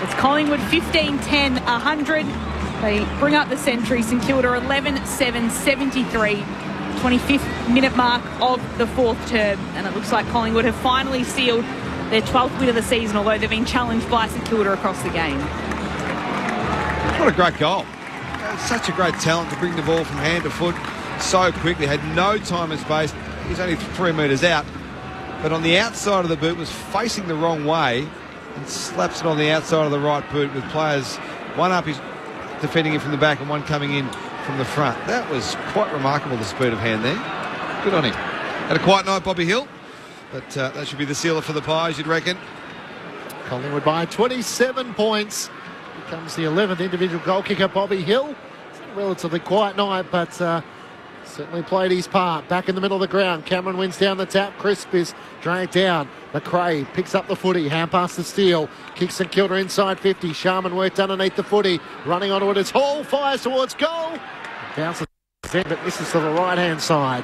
It's Collingwood 15-10, 100. They bring up the century. St Kilda 11-7, 73. 25th minute mark of the fourth term, and it looks like Collingwood have finally sealed their 12th win of the season, although they've been challenged by St Kilda across the game. What a great goal. Such a great talent to bring the ball from hand to foot so quickly. Had no time and space. He's only 3 metres out, but on the outside of the boot was facing the wrong way and slaps it on the outside of the right boot with players, one up is defending him from the back and one coming in from the front. That was quite remarkable, the speed of hand there. Good on him. Had a quiet night, Bobby Hill, but that should be the sealer for the Pies, you'd reckon. Collingwood by 27 points. Here comes the 11th individual goal kicker, Bobby Hill. It's a relatively quiet night, but certainly played his part. Back in the middle of the ground. Cameron wins down the tap. Crisp is dragged down. McRae picks up the footy. Hand pass to Steele. Kicks St Kilda inside 50. Sharman worked underneath the footy. Running onto it is Hall. Fires towards goal. Bounces in, but misses to the right-hand side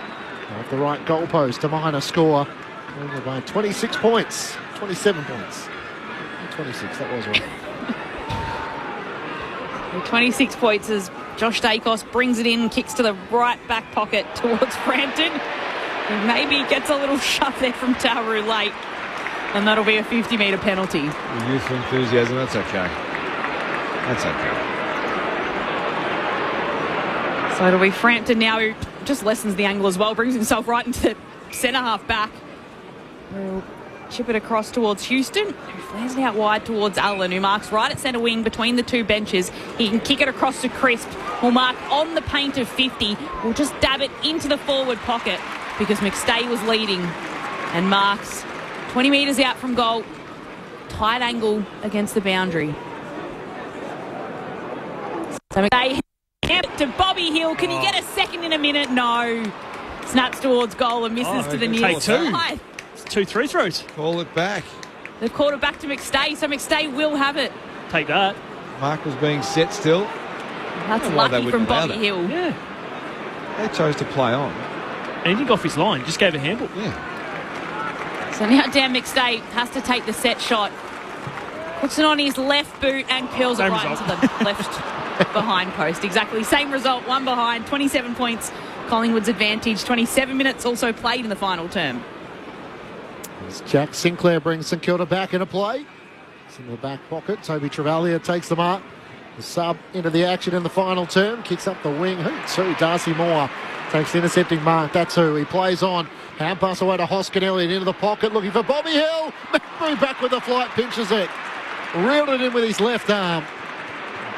of the right goalpost. A minor score. Collingwood by 26 points. 27 points. 26, that was right. 26 points as Josh Dacos brings it in, kicks to the right back pocket towards Frampton. And maybe gets a little shove there from Tauru late. And that'll be a 50-metre penalty. Youthful enthusiasm, that's okay. That's okay. So it'll be Frampton now, who just lessens the angle as well, brings himself right into the centre half back. We'll chip it across towards Houston, who flares it out wide towards Allen, who marks right at centre wing between the two benches. He can kick it across to Crisp, will mark on the paint of 50. We'll just dab it into the forward pocket because McStay was leading and marks 20 metres out from goal. Tight angle against the boundary. So McStay to Bobby Hill. Can he get a second in a minute? No. Snaps towards goal and misses to the near side. It's 2 3 throws. Call it back. They've called it back to McStay, so McStay will have it. Take that. Mark was being set still. That's lucky from Bobby Hill. Yeah. They chose to play on. And he didn't go off his line, just gave a handball. Yeah. So now Dan McStay has to take the set shot. Puts it on his left boot and curls it right into the left behind post. Exactly. Same result, one behind, 27 points. Collingwood's advantage. 27 minutes also played in the final term. As Jack Sinclair brings St Kilda back into play. It's in the back pocket. Toby Travalia takes the mark. The sub into the action in the final term. Kicks up the wing. Who? Darcy Moore takes the intercepting mark. That's who. He plays on. Hand pass away to Hoskin Elliott into the pocket looking for Bobby Hill. McBrew back with the flight. Pinches it. reeled it in with his left arm.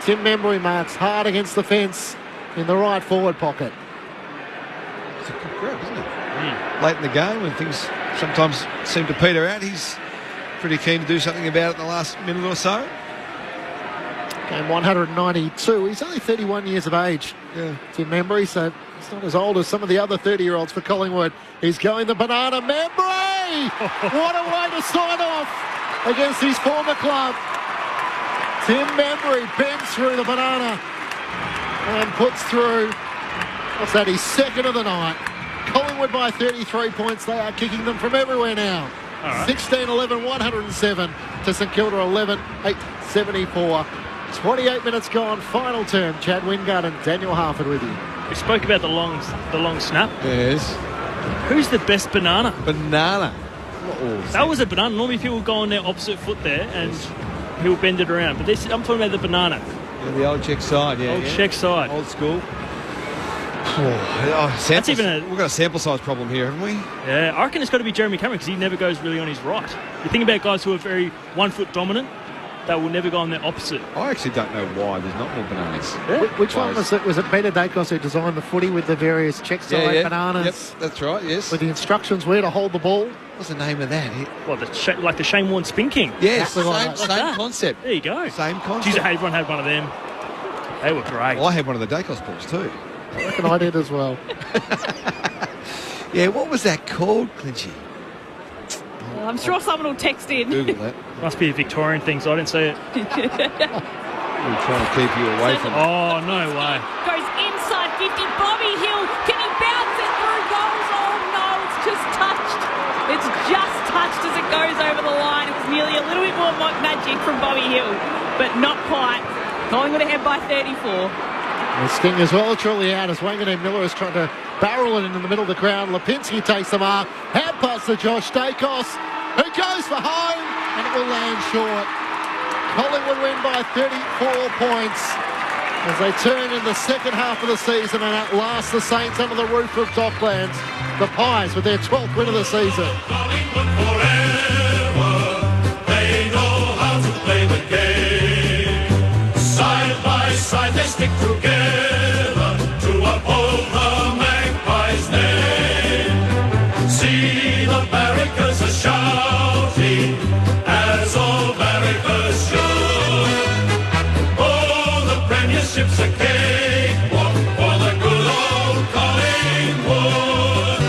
Tim Membry marks hard against the fence in the right forward pocket. It's a good grab, isn't it? Late in the game when things sometimes seem to peter out, he's pretty keen to do something about it in the last minute or so. Game 192. He's only 31 years of age. Yeah. Tim Membry, so he's not as old as some of the other 30-year-olds for Collingwood. He's going the banana. Membry! What a way to sign off against his former club. Tim Membry bends through the banana and puts through, what's that, his second of the night. Collingwood by 33 points. They are kicking them from everywhere now. Right. 16-11, 107 to St Kilda 11, 874. 28 minutes gone, final term. Chad Wingard and Daniel Harford with you. We spoke about the long snap. Yes. Who's the best banana? Banana. That was a banana. Normally people go on their opposite foot there and he'll bend it around. But I'm talking about the banana. Yeah, the old check side, yeah. Check side. Old school. We've got a sample size problem here, haven't we? Yeah, I reckon it's got to be Jeremy Cameron because he never goes really on his right. You think about guys who are very 1 foot dominant, they will never go on their opposite. I actually don't know why there's not more bananas. Yeah. Which one was it? Was it Peter Dacos who designed the footy with the various check side bananas? Yep, that's right, yes. With the instructions where to hold the ball. What's the name of that? Well, like the Shane Warne Spin King. Yes, same concept. There you go. Same concept. Geez, everyone had one of them. They were great. Well, I had one of the Dacos balls too. I reckon I did as well. Yeah, what was that called, Clinchy? I'm sure someone will text in. Google that. Must be a Victorian thing, so I didn't see it. We're trying to keep you away from it. Oh, no way. Goes inside 50. Bobby Hill. Can he bounce it through goals? Oh, no. It's just touched. It's just touched as it goes over the line. It was nearly a little bit more magic from Bobby Hill, but not quite. Collingwood ahead by 34. The sting as well, truly out as Wanganeen Miller is trying to barrel it in the middle of the ground. Lipinski takes the mark. Hand pass to Josh Dacos, who goes for home, and it will land short. Collingwood win by 34 points as they turn in the second half of the season and outlast the Saints under the roof of Docklands. The Pies with their 12th win of the season. Collingwood forever, they know how to play the game. Side by side they stick together to uphold the Magpies' name. See the barricades are shouting as all barricades should. Oh, the premiership's a cakewalk for the good old Collingwood.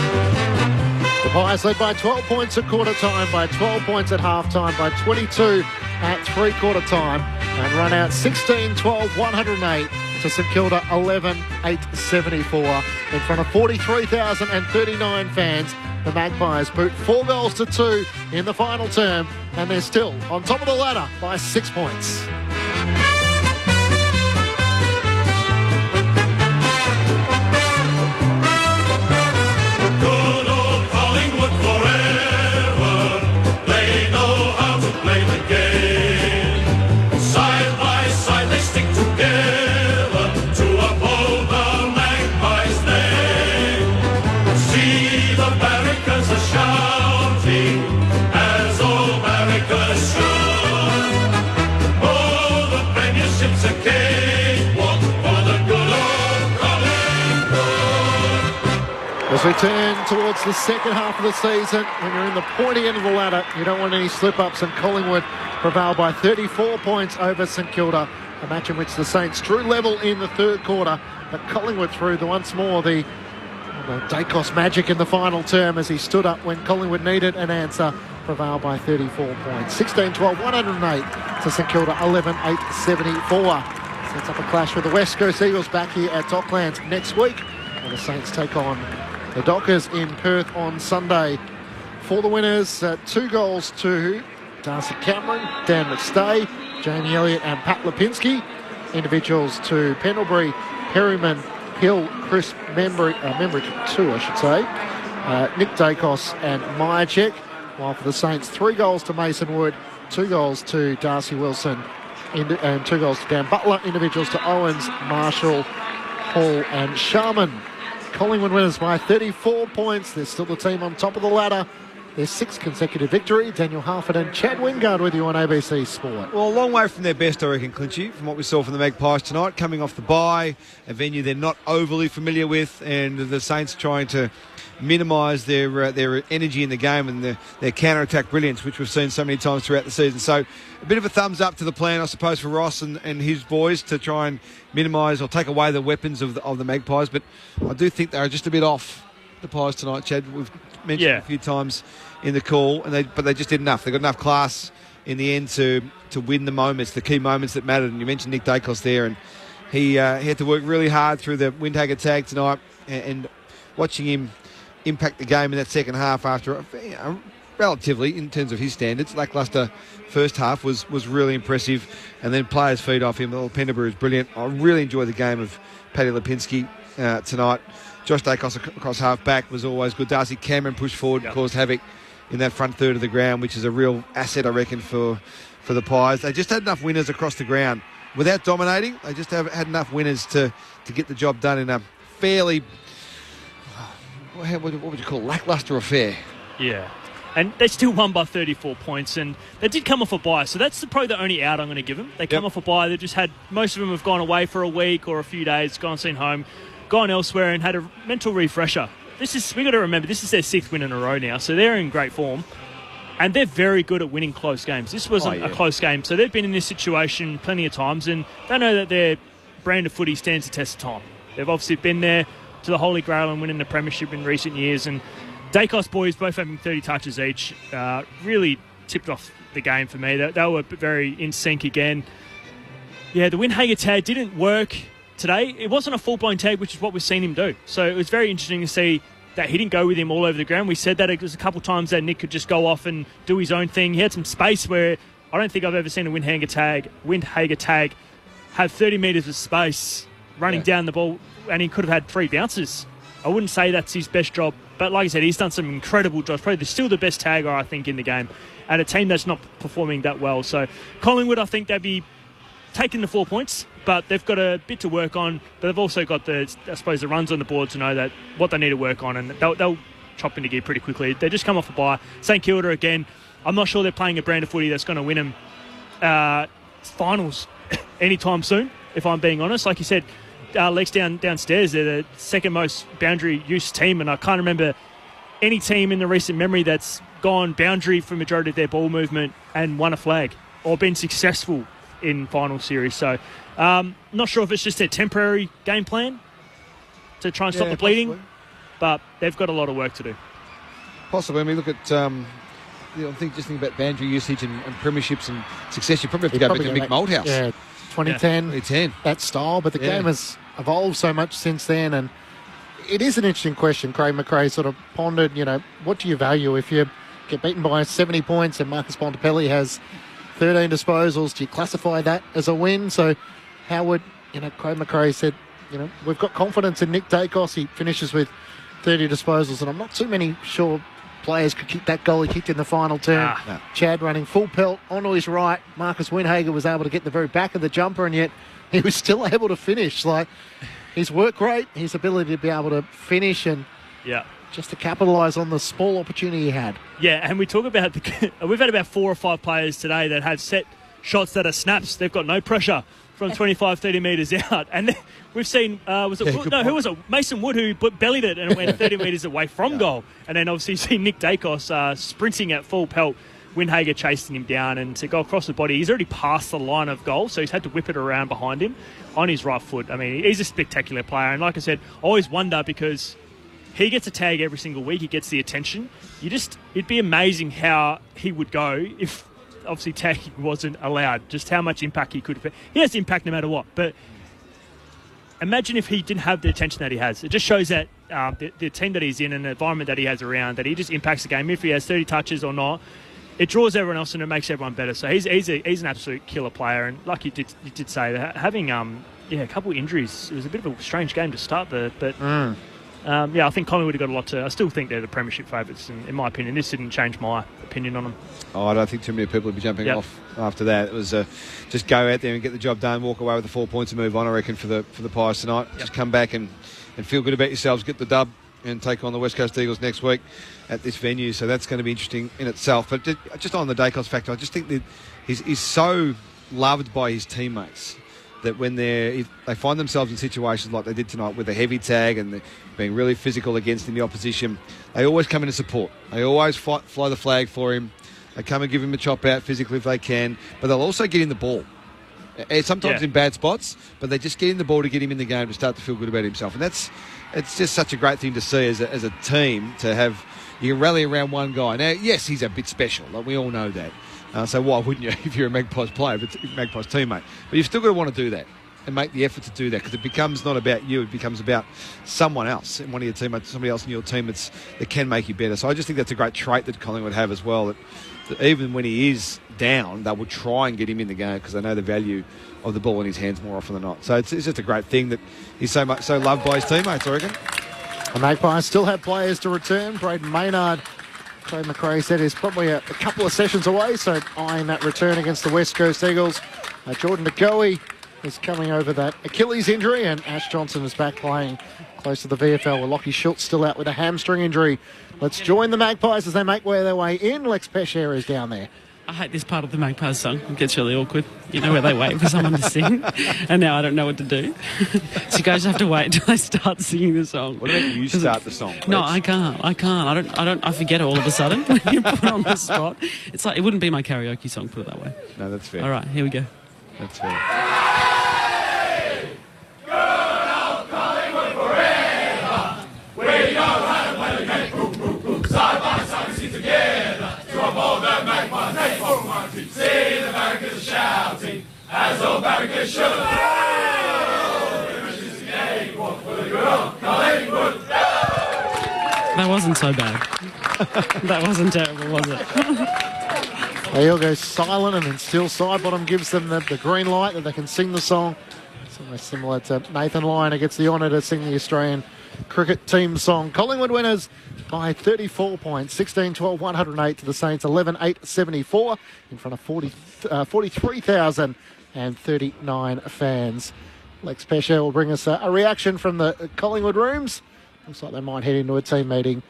The Pies led by 12 points at quarter time, by 12 points at half time, by 22 at three-quarter time, and run out 16-12, 108 to St Kilda 11, 874 in front of 43,039 fans. The Magpies boot 4 goals to 2 in the final term, and they're still on top of the ladder by 6 points. Good old Collingwood forever, they know how to play the game. Side by side they stick together to uphold the Magpies' name. See the barricades are shouting as all barricades should. Oh, the premiership's a cakewalk for the good old Collingwood. As we turn towards the second half of the season, when you're in the pointy end of the ladder, you don't want any slip-ups, and Collingwood prevail by 34 points over St Kilda, a match in which the Saints drew level in the third quarter, but Collingwood threw once more the Dacos magic in the final term as he stood up when Collingwood needed an answer, prevail by 34 points. 16-12, 108 to St Kilda, 11-8, 74. Sets up a clash with the West Coast Eagles back here at Docklands next week, and the Saints take on the Dockers in Perth on Sunday. For the winners, 2 goals to Darcy Cameron, Dan McStay, Jamie Elliott and Pat Lipinski. Individuals to Pendlebury, Perryman, Hill, Chris Membry 2, I should say, Nick Dacos and Myercheck. While for the Saints, 3 goals to Mason Wood, 2 goals to Darcy Wilson, and 2 goals to Dan Butler. Individuals to Owens, Marshall, Hall and Sharman. Collingwood winners by 34 points. They're still the team on top of the ladder. their 6th consecutive victory. Daniel Harford and Chad Wingard with you on ABC Sport. Well, a long way from their best, I reckon, Clinchy, from what we saw from the Magpies tonight, coming off the bye, a venue they're not overly familiar with, and the Saints trying to minimise their energy in the game and their counter-attack brilliance, which we've seen so many times throughout the season. So a bit of a thumbs up to the plan, I suppose, for Ross and his boys to try and minimise or take away the weapons of the Magpies. But I do think they're just a bit off, the Pies tonight, Chad. We've mentioned it a few times in the call, but they just did enough. They got enough class in the end to win the moments, the key moments that mattered. And you mentioned Nick Dacos there, and he had to work really hard through the Windhager tag tonight, and watching him impact the game in that second half after relatively, in terms of his standards, lacklustre first half was really impressive, and then players feed off him. Pendlebury is brilliant. I really enjoyed the game of Paddy Lipinski tonight. Josh Dacos across half back was always good. Darcy Cameron pushed forward, caused havoc in that front third of the ground, which is a real asset, I reckon, for the Pies. They just had enough winners across the ground. Without dominating, they just had enough winners to get the job done in a fairly, what would you call it, lacklustre affair. Yeah. And they still won by 34 points, and they did come off a bye, so that's probably the only out I'm going to give them. They come off a bye. They just had, most of them have gone away for a week or a few days, seen home, gone elsewhere, and had a mental refresher. We got to remember, this is their 6th win in a row now, so they're in great form, and they're very good at winning close games. This wasn't a close game, so they've been in this situation plenty of times, and they know that their brand of footy stands the test of time. They've obviously been there to the Holy Grail and winning the premiership in recent years, and Dacos boys both having 30 touches each really tipped off the game for me. They were very in sync again. Yeah, the Windhager tag didn't work today. It wasn't a full-blown tag, which is what we've seen him do. So it was very interesting to see that he didn't go with him all over the ground. We said that it was a couple of times that Nick could just go off and do his own thing. He had some space where I don't think I've ever seen a Windhager tag have 30 metres of space running down the ball, and he could have had 3 bounces. I wouldn't say that's his best job, but like I said, he's done some incredible jobs. Probably still the best tagger, I think, in the game, and a team that's not performing that well. So Collingwood, I think they'd be taking the 4 points, but they've got a bit to work on. But they've also got the runs on the board to know that what they need to work on, and they'll chop into gear pretty quickly. They just come off a bye. St Kilda again. I'm not sure they're playing a brand of footy that's going to win them finals anytime soon, if I'm being honest. Like you said, legs downstairs, they're the second most boundary use team, and I can't remember any team in the recent memory that's gone boundary for majority of their ball movement and won a flag or been successful in final series. So not sure if it's just their temporary game plan to try and stop the bleeding, possibly. But they've got a lot of work to do. Possibly. I mean, look at I think about boundary usage and premierships and success. You probably have to go back to Mick Malthouse. Yeah, 2010, that style. But the game has evolved so much since then, and it is an interesting question. Craig McRae sort of pondered, what do you value if you get beaten by 70 points and Marcus Bontempelli has 13 disposals? Do you classify that as a win? So how would, Craig McRae said, we've got confidence in Nick Dacos. He finishes with 30 disposals, and I'm not too many sure players could kick that goal he kicked in the final turn. No. Chad running full pelt onto his right. Marcus Windhager was able to get the very back of the jumper, and yet he was still able to finish. Like, his work rate, his ability to be able to finish, and just to capitalise on the small opportunity he had. Yeah, and we talk about we've had about 4 or 5 players today that have set shots that are snaps. They've got no pressure from 25, 30 metres out. And then we've seen, who was it? Mason Wood, who bellied it and it went 30 metres away from goal. And then obviously you see Nick Dacos sprinting at full pelt, Windhager chasing him down, and to go across the body. He's already passed the line of goal, so he's had to whip it around behind him on his right foot. I mean, he's a spectacular player. And like I said, I always wonder, because he gets a tag every single week, he gets the attention. It'd be amazing how he would go if obviously tagging wasn't allowed, just how much impact he could have. He has impact no matter what, but imagine if he didn't have the attention that he has. It just shows that the team that he's in and the environment that he has around, that he just impacts the game. If he has 30 touches or not, it draws everyone else and it makes everyone better. So he's an absolute killer player, and like you did say, that having a couple of injuries, it was a bit of a strange game to start but I think Collingwood have got a lot to. I still think they're the premiership favourites, in my opinion. This didn't change my opinion on them. I don't think too many people would be jumping off after that. It was just go out there and get the job done, walk away with the 4 points and move on, I reckon, for the Pies tonight. Just come back and feel good about yourselves, get the dub and take on the West Coast Eagles next week at this venue. So that's going to be interesting in itself. But just on the Dacos factor, I just think that he's so loved by his teammates that when they find themselves in situations like they did tonight with a heavy tag and being really physical against the opposition, they always come in to support. They always fly the flag for him. They come and give him a chop out physically if they can, but they'll also get in the ball. Sometimes in bad spots, but they just get in the ball to get him in the game to start to feel good about himself. And it's just such a great thing to see as a team, to have, you can rally around one guy. Now, yes, he's a bit special. Like, we all know that. So why wouldn't you if you're a Magpies player, but Magpies teammate? But you've still got to want to do that and make the effort to do that, because it becomes not about you, it becomes about someone else, one of your teammates, somebody else in your team that can make you better. So I just think that's a great trait that Collingwood have as well, that even when he is down, they will try and get him in the game because they know the value of the ball in his hands more often than not. So it's just a great thing that he's so loved by his teammates, I reckon. The Magpies still have players to return. Braden Maynard, Craig McRae said, is probably a couple of sessions away, so eyeing that return against the West Coast Eagles. Jordan DeGoey is coming over that Achilles injury, and Ash Johnson is back playing close to the VFL, with Lockie Schultz still out with a hamstring injury. Let's join the Magpies as they make their way in. Lex Pesher is down there. I hate this part of the Magpies song. It gets really awkward. You know, where they wait for someone to sing, and now I don't know what to do. So you guys have to wait until I start singing the song. What about you start the song, please? No, I can't. I forget all of a sudden when you put on the spot. It's like, it wouldn't be my karaoke song, put it that way. No, that's fair. All right, here we go. That's fair. Side by side we sit together to uphold the Magpies name. Oh, my team, see the barricades shouting as all barricades should. That wasn't so bad. That wasn't terrible, was it? They all go silent, and then still Sidebottom gives them the green light that they can sing the song. It's almost similar to Nathan Lyon, who gets the honour to sing the Australian cricket team song. Collingwood winners by 34 points, 16-12, 108 to the Saints, 11-8, 74 in front of 43,039 fans. Lex Pesher will bring us a reaction from the Collingwood rooms. Looks like they might head into a team meeting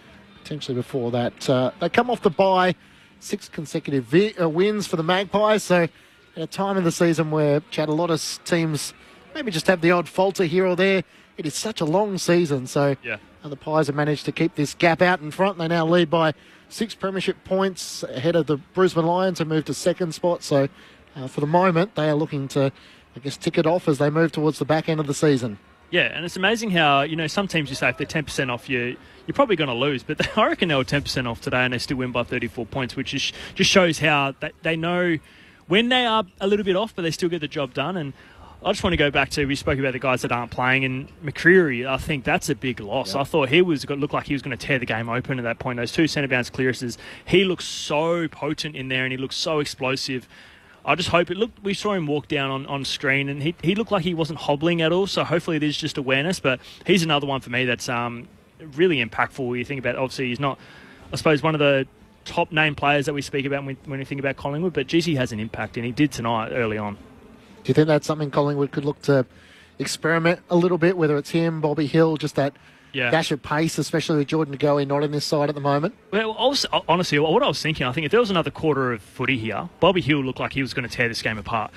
potentially before that. They come off the bye, 6 consecutive wins for the Magpies. So at a time in the season where, Chad, a lot of teams maybe just have the odd falter here or there, it is such a long season. So the Pies have managed to keep this gap out in front. They now lead by 6 premiership points ahead of the Brisbane Lions, who moved to second spot. So for the moment, they are looking to, I guess, tick it off as they move towards the back end of the season. Yeah, and it's amazing how, you know, some teams you say if they're 10% off, you're probably going to lose. But I reckon they were 10% off today and they still win by 34 points, which just shows how they know when they are a little bit off, but they still get the job done. And I just want to go back to, we spoke about the guys that aren't playing, and McCreery, I think that's a big loss. Yep. I thought he looked like he was going to tear the game open at that point. Those 2 centre bounce clearances, he looks so potent in there and he looks so explosive. I just hope we saw him walk down on screen, and he looked like he wasn't hobbling at all, so hopefully it is just awareness. But he's another one for me that's really impactful. You think about, obviously he's not, I suppose, one of the top name players that we speak about when we think about Collingwood, but geez, he has an impact, and he did tonight early on. Do you think that's something Collingwood could look to experiment a little bit, whether it's him, Bobby Hill, just that dash of pace, especially with Jordan DeGoey not in this side at the moment? Well, honestly, what I was thinking, I think if there was another quarter of footy here, Bobby Hill looked like he was going to tear this game apart.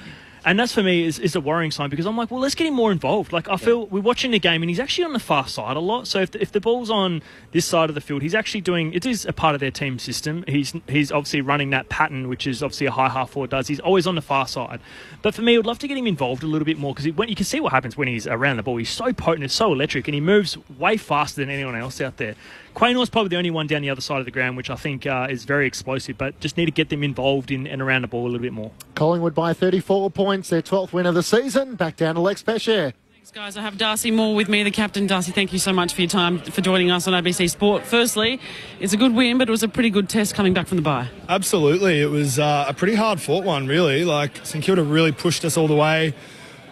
And that's, for me, is a worrying sign, because I'm like, well, let's get him more involved. Like, I feel we're watching the game and he's actually on the far side a lot. So if the ball's on this side of the field, he's actually it is a part of their team system. He's obviously running that pattern, which is obviously a high half forward does. He's always on the far side. But for me, I would love to get him involved a little bit more, because you can see what happens when he's around the ball. He's so potent, it's so electric, and he moves way faster than anyone else out there. Quaynor's probably the only one down the other side of the ground, which I think is very explosive, but just need to get them involved in and around the ball a little bit more. Collingwood by 34 points, their 12th win of the season. Back down to Lex Pesher. Thanks, guys. I have Darcy Moore with me, the captain. Darcy, thank you so much for your time, for joining us on ABC Sport. Firstly, it's a good win, but it was a pretty good test coming back from the bye. Absolutely. It was a pretty hard-fought one, really. Like, St Kilda really pushed us all the way.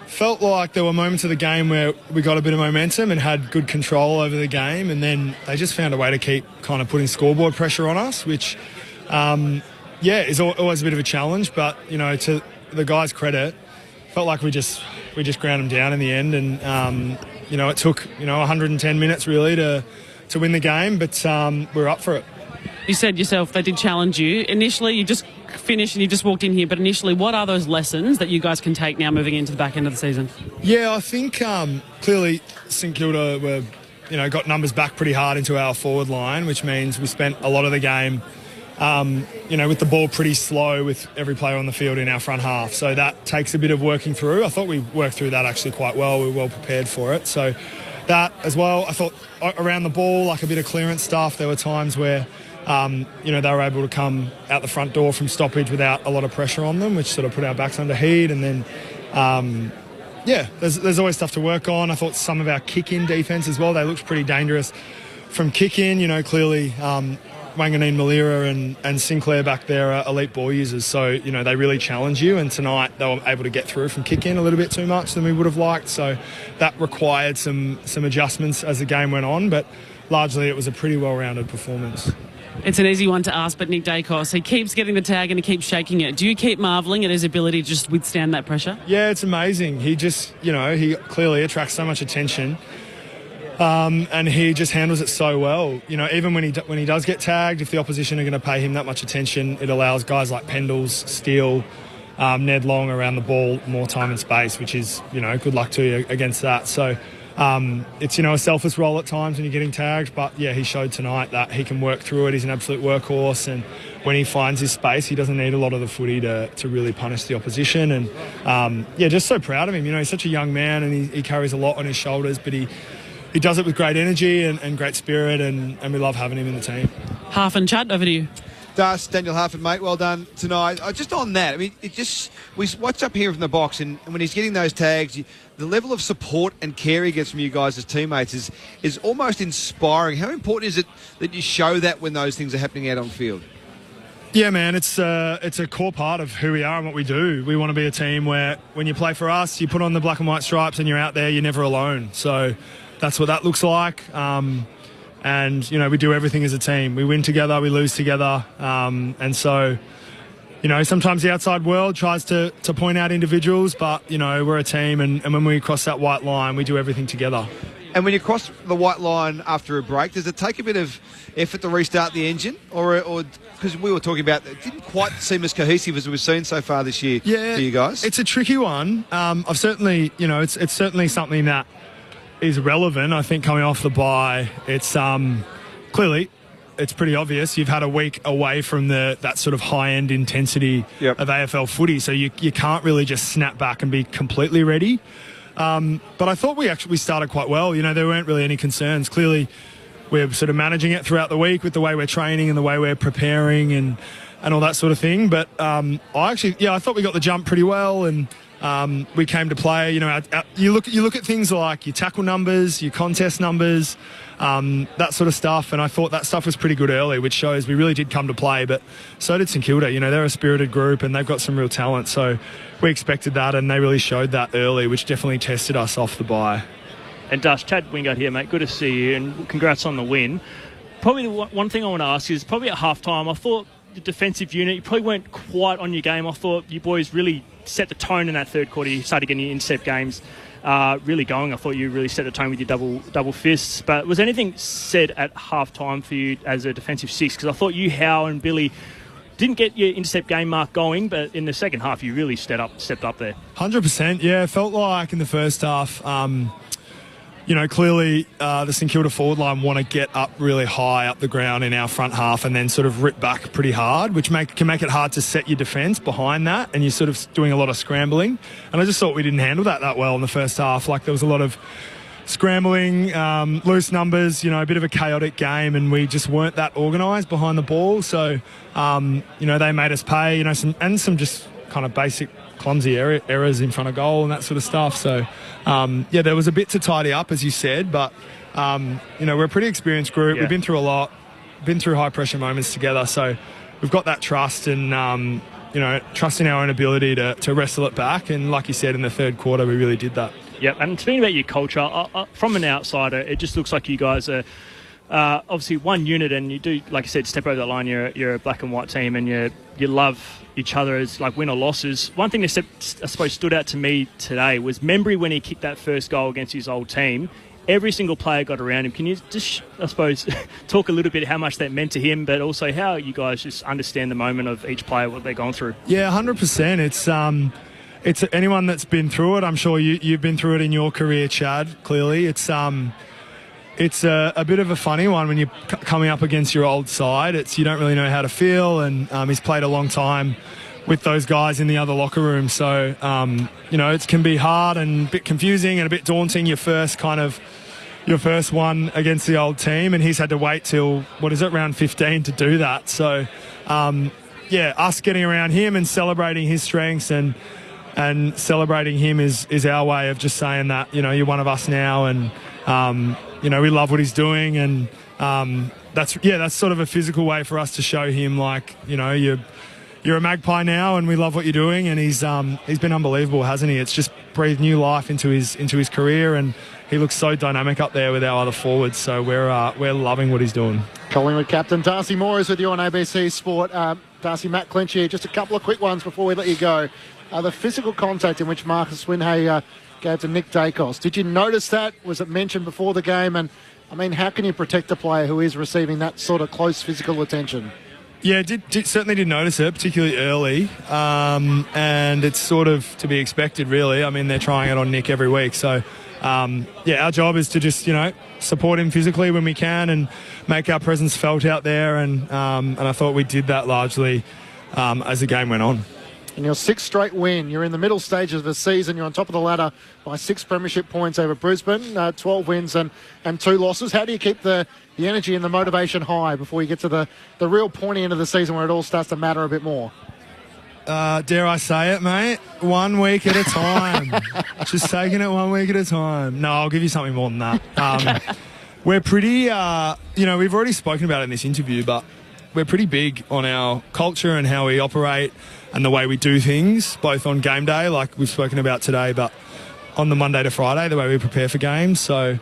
Felt like there were moments of the game where we got a bit of momentum and had good control over the game, and then they just found a way to keep kind of putting scoreboard pressure on us, which, is always a bit of a challenge. But, you know, to the guys' credit, felt like we just ground them down in the end, and, it took, 110 minutes really to to win the game, but we're up for it. You said yourself they did challenge you. Initially, you just finished and you just walked in here, but initially, what are those lessons that you guys can take now moving into the back end of the season? Yeah, I think clearly St Kilda were, got numbers back pretty hard into our forward line, which means we spent a lot of the game, with the ball pretty slow with every player on the field in our front half. So that takes a bit of working through. I thought we worked through that actually quite well. We were well prepared for it. So that as well, I thought around the ball, like a bit of clearance stuff, there were times where they were able to come out the front door from stoppage without a lot of pressure on them, which sort of put our backs under heat. And then, there's always stuff to work on. I thought some of our kick-in defence as well, they looked pretty dangerous from kick-in. Clearly Wanganeen, Malira and Sinclair back there are elite ball users. So, they really challenge you. And tonight they were able to get through from kick-in a little bit too much than we would have liked. So that required some adjustments as the game went on. But largely it was a pretty well-rounded performance. It's an easy one to ask, but Nick Dacos, he keeps getting the tag and he keeps shaking it. Do you keep marvelling at his ability to just withstand that pressure? Yeah, it's amazing. He just, he clearly attracts so much attention, and he just handles it so well. Even when he does get tagged, if the opposition are going to pay him that much attention, it allows guys like Pendles, Steele, Ned Long around the ball more time and space, which is, good luck to you against that. So it's, a selfish role at times when you're getting tagged, but yeah, he showed tonight that he can work through it. He's an absolute workhorse, and when he finds his space, he doesn't need a lot of the footy to really punish the opposition. And just so proud of him. He's such a young man, and he carries a lot on his shoulders, but he does it with great energy and great spirit, and we love having him in the team. Harfin, Chad, over to you. Daniel Harfin, mate, well done tonight. Just on that, I mean, we watched up here from the box, and when he's getting those tags, the level of support and care he gets from you guys as teammates is almost inspiring. How important is it that you show that when those things are happening out on field? Yeah, man, it's a core part of who we are and what we do. We want to be a team where when you play for us, you put on the black and white stripes and you're out there, you're never alone. So that's what that looks like. And, we do everything as a team. We win together, we lose together. And so, sometimes the outside world tries to point out individuals, but, we're a team. And when we cross that white line, we do everything together. And when you cross the white line after a break, does it take a bit of effort to restart the engine? Or because we were talking about, it didn't quite seem as cohesive as we've seen so far this year for you guys. It's a tricky one. I've certainly, it's certainly something that is relevant. I think coming off the bye, it's clearly it's pretty obvious. You've had a week away from that sort of high-end intensity of AFL footy, so you can't really just snap back and be completely ready. But I thought we started quite well. There weren't really any concerns. Clearly, we're sort of managing it throughout the week with the way we're training and the way we're preparing and all that sort of thing. But I thought we got the jump pretty well, and we came to play. You look at things like your tackle numbers, your contest numbers, that sort of stuff, and I thought that stuff was pretty good early, which shows we really did come to play. But so did St Kilda. They're a spirited group and they've got some real talent, so we expected that, and they really showed that early, which definitely tested us off the bye. And Chad Wingard here, mate. Good to see you, and congrats on the win. Probably the one thing I want to ask is, probably at halftime, I thought the defensive unit, you probably weren't quite on your game. I thought you boys really set the tone in that third quarter. You started getting your intercept games really going. I thought you really set the tone with your double fists. But was anything said at half-time for you as a defensive six? Because I thought you, Howe and Billy didn't get your intercept game mark going, but in the second half you really stepped up there. 100%, yeah. It felt like in the first half, clearly the St Kilda forward line want to get up really high up the ground in our front half and then sort of rip back pretty hard, which can make it hard to set your defence behind that, and you're sort of doing a lot of scrambling. And I just thought we didn't handle that well in the first half. Like, there was a lot of scrambling, loose numbers, a bit of a chaotic game, and we just weren't that organised behind the ball. So, they made us pay, some just kind of basic clumsy errors in front of goal and that sort of stuff. So, there was a bit to tidy up, as you said, but, we're a pretty experienced group. Yeah. We've been through a lot, been through high-pressure moments together, so we've got that trust and, trust in our own ability to wrestle it back. And like you said, in the third quarter, we really did that. Yeah, and speaking about your culture, from an outsider, it just looks like you guys are obviously one unit, and you do, like I said, step over that line. You're a black and white team, and you love each other as like win or losses. One thing that I suppose stood out to me today was Membry when he kicked that first goal against his old team. every single player got around him. Can you just, I suppose, talk a little bit how much that meant to him, but also how you guys just understand the moment of each player, what they're going through? Yeah, 100%. It's anyone that's been through it. I'm sure you've been through it in your career, Chad. Clearly, it's a bit of a funny one when you're coming up against your old side. You don't really know how to feel, and he's played a long time with those guys in the other locker room. So, it can be hard and a bit confusing and a bit daunting, your first one against the old team, and he's had to wait till, round 15 to do that. So, us getting around him and celebrating his strengths and celebrating him is our way of just saying that, you're one of us now, and, we love what he's doing, and that's sort of a physical way for us to show him, you're a Magpie now, and we love what you're doing. And he's been unbelievable, hasn't he? It's just breathed new life into his career, and he looks so dynamic up there with our other forwards. So we're loving what he's doing. Collingwood captain Darcy Moore is with you on ABC Sport. Darcy, Matt Clinch here. Just a couple of quick ones before we let you go. The physical contact in which Marcus Winhay gave to Nick Dacos. Did you notice that? Was it mentioned before the game? And how can you protect a player who is receiving that sort of close physical attention? Yeah, certainly did notice it, particularly early, and it's sort of to be expected, really. They're trying it on Nick every week, so our job is to just support him physically when we can and make our presence felt out there, and I thought we did that largely as the game went on. And your sixth straight win. You're in the middle stages of the season. You're on top of the ladder by 6 premiership points over Brisbane, 12 wins and 2 losses. How do you keep the energy and the motivation high before you get to the real pointy end of the season where it all starts to matter a bit more? Dare I say it, mate? 1 week at a time. Just taking it 1 week at a time. No, I'll give you something more than that. We're pretty, we've already spoken about it in this interview, but we're pretty big on our culture and how we operate and the way we do things, both on game day, like we've spoken about today, but on the Monday to Friday, the way we prepare for games. So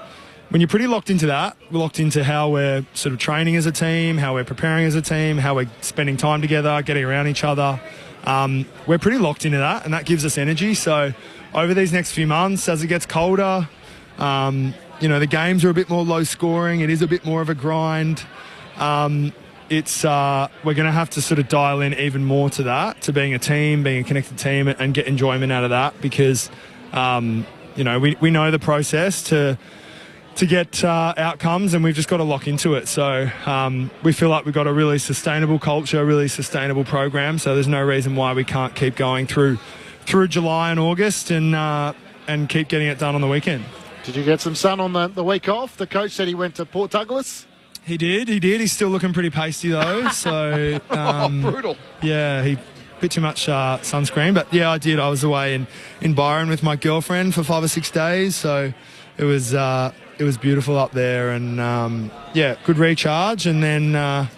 when you're pretty locked into that, we're locked into how we're sort of training as a team, how we're preparing as a team, how we're spending time together, getting around each other. We're pretty locked into that, and that gives us energy. So over these next few months, as it gets colder, the games are a bit more low scoring. It is a bit more of a grind. We're going to have to sort of dial in even more to that, to being a team, being a connected team, and get enjoyment out of that, because we know the process to get outcomes, and we've just got to lock into it. So we feel like we've got a really sustainable culture, a really sustainable program. So there's no reason why we can't keep going through July and August and keep getting it done on the weekend. Did you get some sun on the week off? The coach said he went to Port Douglas. He did. He's still looking pretty pasty though. So brutal. Yeah, he bit too much sunscreen. But yeah, I did. I was away in Byron with my girlfriend for 5 or 6 days. So it was beautiful up there, and good recharge. And then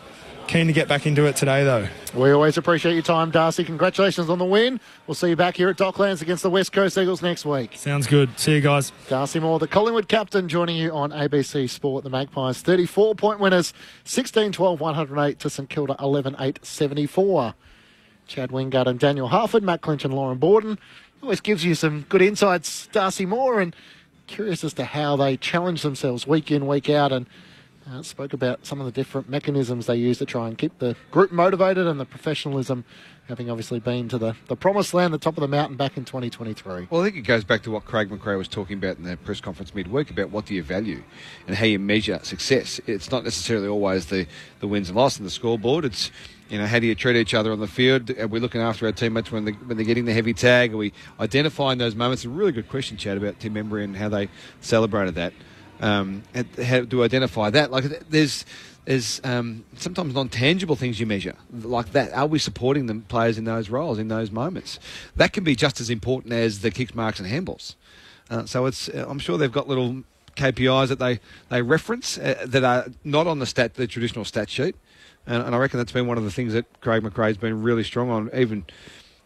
keen to get back into it today though. We always appreciate your time, Darcy. Congratulations on the win. We'll see you back here at Docklands against the West Coast Eagles next week. Sounds good. See you guys. Darcy Moore, the Collingwood captain, joining you on ABC Sport. The Magpies 34-point winners, 16-12, 108 to St Kilda, 11-8, 74. Chad Wingard and Daniel Harford, Matt Clinch and Lauren Borden. Always gives you some good insights, Darcy Moore, and curious as to how they challenge themselves week in, week out, and spoke about some of the different mechanisms they use to try and keep the group motivated, and the professionalism, having obviously been to the promised land, the top of the mountain back in 2023. Well, I think it goes back to what Craig McRae was talking about in the press conference midweek about what do you value and how you measure success. It's not necessarily always the wins and losses on the scoreboard. It's, how do you treat each other on the field? Are we looking after our teammates when they're getting the heavy tag? Are we identifying those moments? A really good question, Chad, about Tim Embry and how they celebrated that. And how do you identify that? Like, there's sometimes non-tangible things you measure like that. Are we supporting the players in those roles, in those moments? That can be just as important as the kicks, marks and handballs. So I'm sure they've got little KPIs that they reference that are not on the traditional stat sheet. And I reckon that's been one of the things that Craig McRae's been really strong on. Even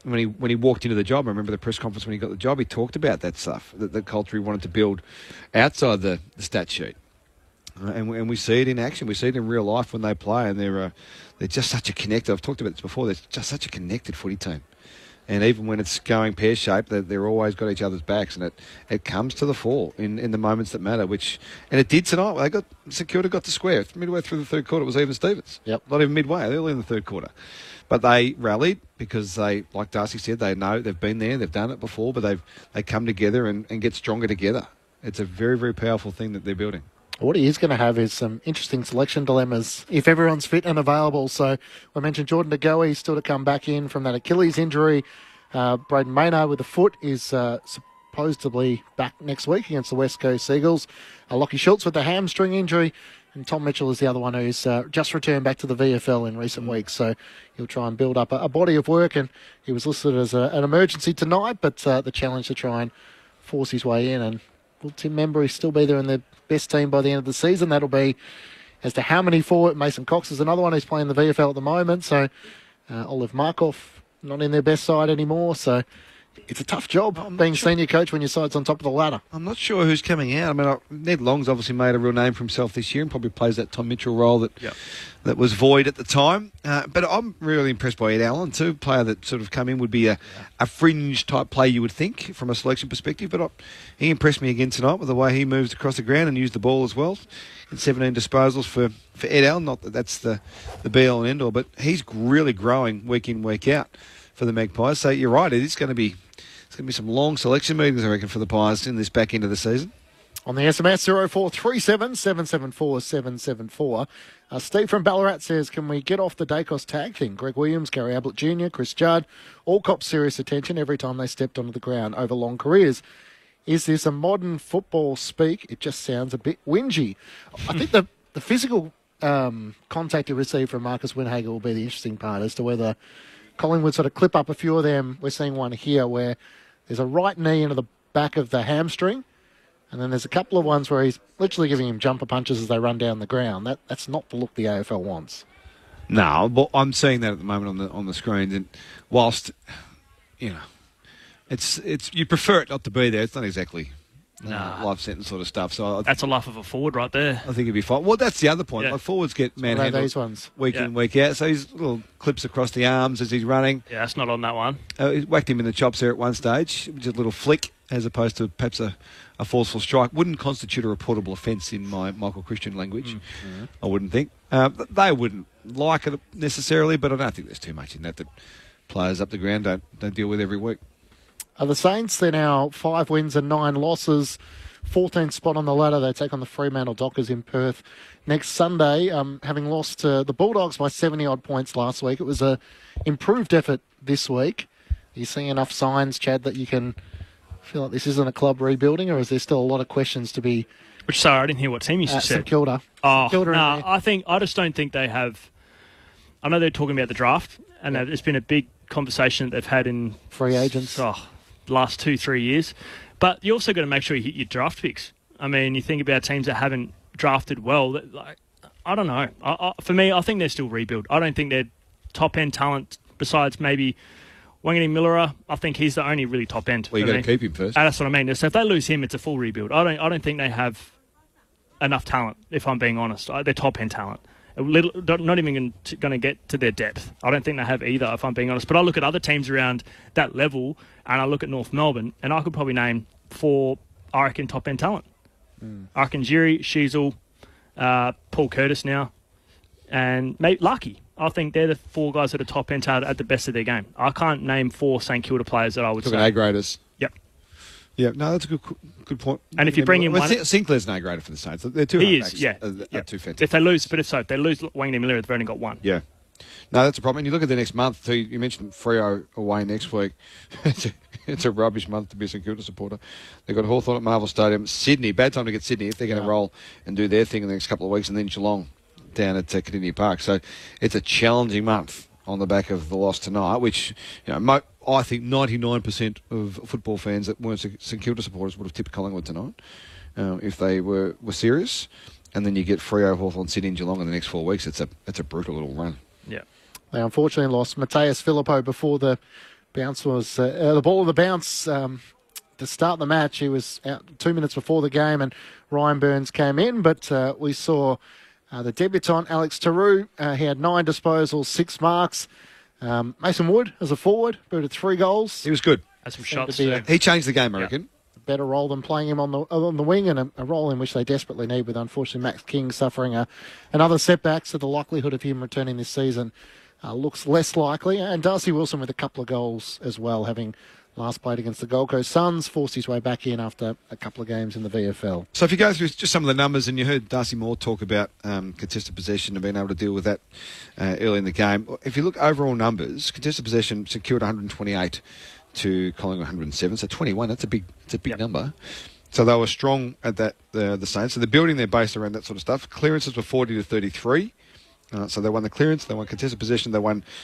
when he walked into the job, I remember the press conference when he got the job, he talked about that stuff, the culture he wanted to build outside the stat sheet. And we see it in action. We see it in real life when they play, and they're just such a connected. I've talked about this before. They're just such a connected footy team, And even when it's going pear-shaped, they're always got each other's backs, and it comes to the fore in the moments that matter. And it did tonight. St Kilda got to square. Midway through the third quarter, it was even Stevens. Yep. Not even midway, early in the third quarter. But they rallied because they, like Darcy said, they know they've been there, they've done it before, but they come together and get stronger together. It's a very, very powerful thing that they're building. What he is going to have is some interesting selection dilemmas if everyone's fit and available. So we mentioned Jordan De Goey still to come back in from that Achilles injury. Braden Maynard with the foot is supposedly back next week against the West Coast Seagulls. Lockie Schultz with the hamstring injury. And Tom Mitchell is the other one who's just returned back to the VFL in recent weeks. So he'll try and build up a body of work. And he was listed as an emergency tonight, but the challenge to try and force his way in. And will Tim Membry still be there in the best team by the end of the season? That'll be as to how many forward. Mason Cox is another one who's playing the VFL at the moment. So Olive Markov not in their best side anymore. So it's a tough job being senior coach when your side's on top of the ladder. I'm not sure who's coming out. I mean, Ned Long's obviously made a real name for himself this year and probably plays that Tom Mitchell role that was void at the time. But I'm really impressed by Ed Allen too, a player that sort of come in would be a fringe type play you would think from a selection perspective. But he impressed me again tonight with the way he moves across the ground and used the ball as well. And 17 disposals for Ed Allen. Not that that's the be-all and end-all, but he's really growing week in, week out for the Magpies. So you're right, it's going to be some long selection meetings, I reckon, for the Pies in this back end of the season. On the SMS, 0437 774 774. Steve from Ballarat says, can we get off the Dacos tag thing? Greg Williams, Gary Ablett Jr., Chris Judd, all cop serious attention every time they stepped onto the ground over long careers. Is this a modern football speak? It just sounds a bit whingy. I think the physical contact you receive from Marcus Winhager will be the interesting part as to whether Collingwood sort of clip up a few of them. We're seeing one here where there's a right knee into the back of the hamstring, and then there's a couple of ones where he's literally giving him jumper punches as they run down the ground. That's not the look the AFL wants. No, but I'm seeing that at the moment on the screens, and whilst it's you prefer it not to be there, it's not exactly life sentence sort of stuff. So that's a life of a forward right there. I think it'd be fine. Well, that's the other point. Yeah. Like forwards get manhandled these ones week in, week out. So he's little clips across the arms as he's running. Yeah, that's not on that one. He whacked him in the chops there at one stage, just a little flick, as opposed to perhaps a forceful strike. Wouldn't constitute a reportable offence in my Michael Christian language. Mm-hmm. I wouldn't think. They wouldn't like it necessarily, but I don't think there's too much in that players up the ground don't deal with every week. The Saints, they're now 5 wins and 9 losses. 14th spot on the ladder. They take on the Fremantle Dockers in Perth next Sunday, having lost to the Bulldogs by 70-odd points last week. It was an improved effort this week. Are you seeing enough signs, Chad, that you can feel like this isn't a club rebuilding, or is there still a lot of questions to be... Sorry, I didn't hear what team you said. St Kilda. Oh, Kilda no, I just don't think they have... I know they're talking about the draft, and there's been a big conversation that they've had in... Free agents. The last 2-3 years. But you also got to make sure you hit your draft picks. I mean, you think about teams that haven't drafted well. I don't know. For me, I think they're still rebuild. I don't think they're top-end talent besides maybe Wangini Millera. I think he's the only really top-end. Well, you got to keep him first. That's what I mean. So if they lose him, it's a full rebuild. I don't think they have enough talent, if I'm being honest. They're top-end talent. Not even going to get to their depth. I don't think they have either, if I'm being honest. But I look at other teams around that level, and I look at North Melbourne, and I could probably name 4, I reckon, top-end talent. I reckon Jiri, Sheasel, Paul Curtis now, and maybe Lucky. I think they're the 4 guys that are top-end talent at the best of their game. I can't name 4 St Kilda players that I would say. A-graders. Yep. Yeah, no, that's a good point. And if you bring in one... Sinclair's an A-grader for the Saints. They're 2 He halfbacks. is, yeah. They're too fantastic. If they lose Wangini Millera, they've only got 1. Yeah. No, that's a problem. And you look at the next month, too. You mentioned Freo away next week. It's a rubbish month to be a St Kilda supporter. They've got Hawthorn at Marvel Stadium. Sydney, bad time to get Sydney if they're going to roll and do their thing in the next couple of weeks, and then Geelong down at Kardinia Park. So it's a challenging month on the back of the loss tonight, which I think 99% of football fans that weren't St Kilda supporters would have tipped Collingwood tonight if they were serious. And then you get Freo, Hawthorn, Sydney and Geelong in the next 4 weeks. It's a brutal little run. Yeah. They unfortunately lost Mateus Filippo before the bounce was the ball of the bounce to start the match. He was out 2 minutes before the game, and Ryan Burns came in. But we saw the debutant Alex Taru. He had 9 disposals, 6 marks. Mason Wood as a forward, booted 3 goals. He was good. Has some Seemed shots to be too. He changed the game, I reckon. a better role than playing him on the wing, and a role in which they desperately need, with unfortunately Max King suffering another setback, so the likelihood of him returning this season looks less likely. And Darcy Wilson with a couple of goals as well, having last played against the Gold Coast Suns, forced his way back in after a couple of games in the VFL. So if you go through just some of the numbers, and you heard Darcy Moore talk about contested possession and being able to deal with that early in the game. If you look overall numbers, contested possession secured 128 to Collingwood 107, so 21. That's a big number. So they were strong at that, the Saints. So they're building their base around that sort of stuff. Clearances were 40 to 33. So they won the clearance, they won contested possession,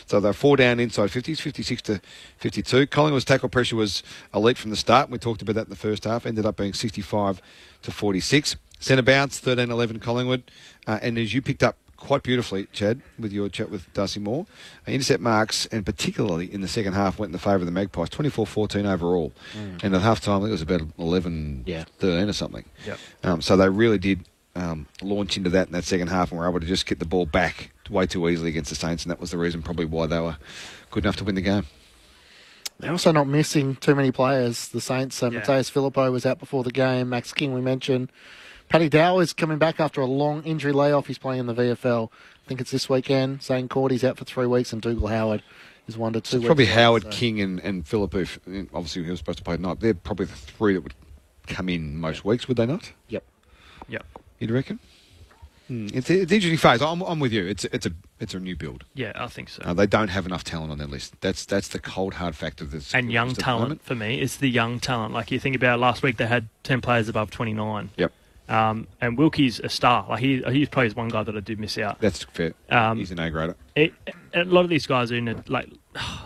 so they're 4 down inside 50s, 56 to 52. Collingwood's tackle pressure was elite from the start. We talked about that in the first half, ended up being 65 to 46. Centre bounce, 13-11 Collingwood. And as you picked up quite beautifully, Chad, with your chat with Darcy Moore, intercept marks, and particularly in the second half, went in the favour of the Magpies, 24-14 overall. And at half-time, I think it was about 11-13 or something. Yep. So they really did launch into that in that second half, and were able to just get the ball back way too easily against the Saints, and that was the reason probably why they were good enough to win the game. They're also not missing too many players, the Saints. Mateus Filippo was out before the game. Max King, we mentioned. Paddy Dow is coming back after a long injury layoff. He's playing in the VFL. I think it's this weekend. Zane Cordy's out for 3 weeks, and Dougal Howard is 1 to 2 weeks. Probably Howard, King, and Filippo. Obviously, he was supposed to play tonight. They're probably the 3 that would come in most weeks, would they not? Yep. You'd reckon? It's an interesting phase. I'm with you. It's a new build. Yeah, I think so. They don't have enough talent on their list. That's the cold hard fact of this. And young talent for me is the young talent. Like you think about last week, they had 10 players above 29. Yep. And Wilkie's a star. Like he's probably one guy that I do miss out. That's fair. He's an A-grader. A lot of these guys are in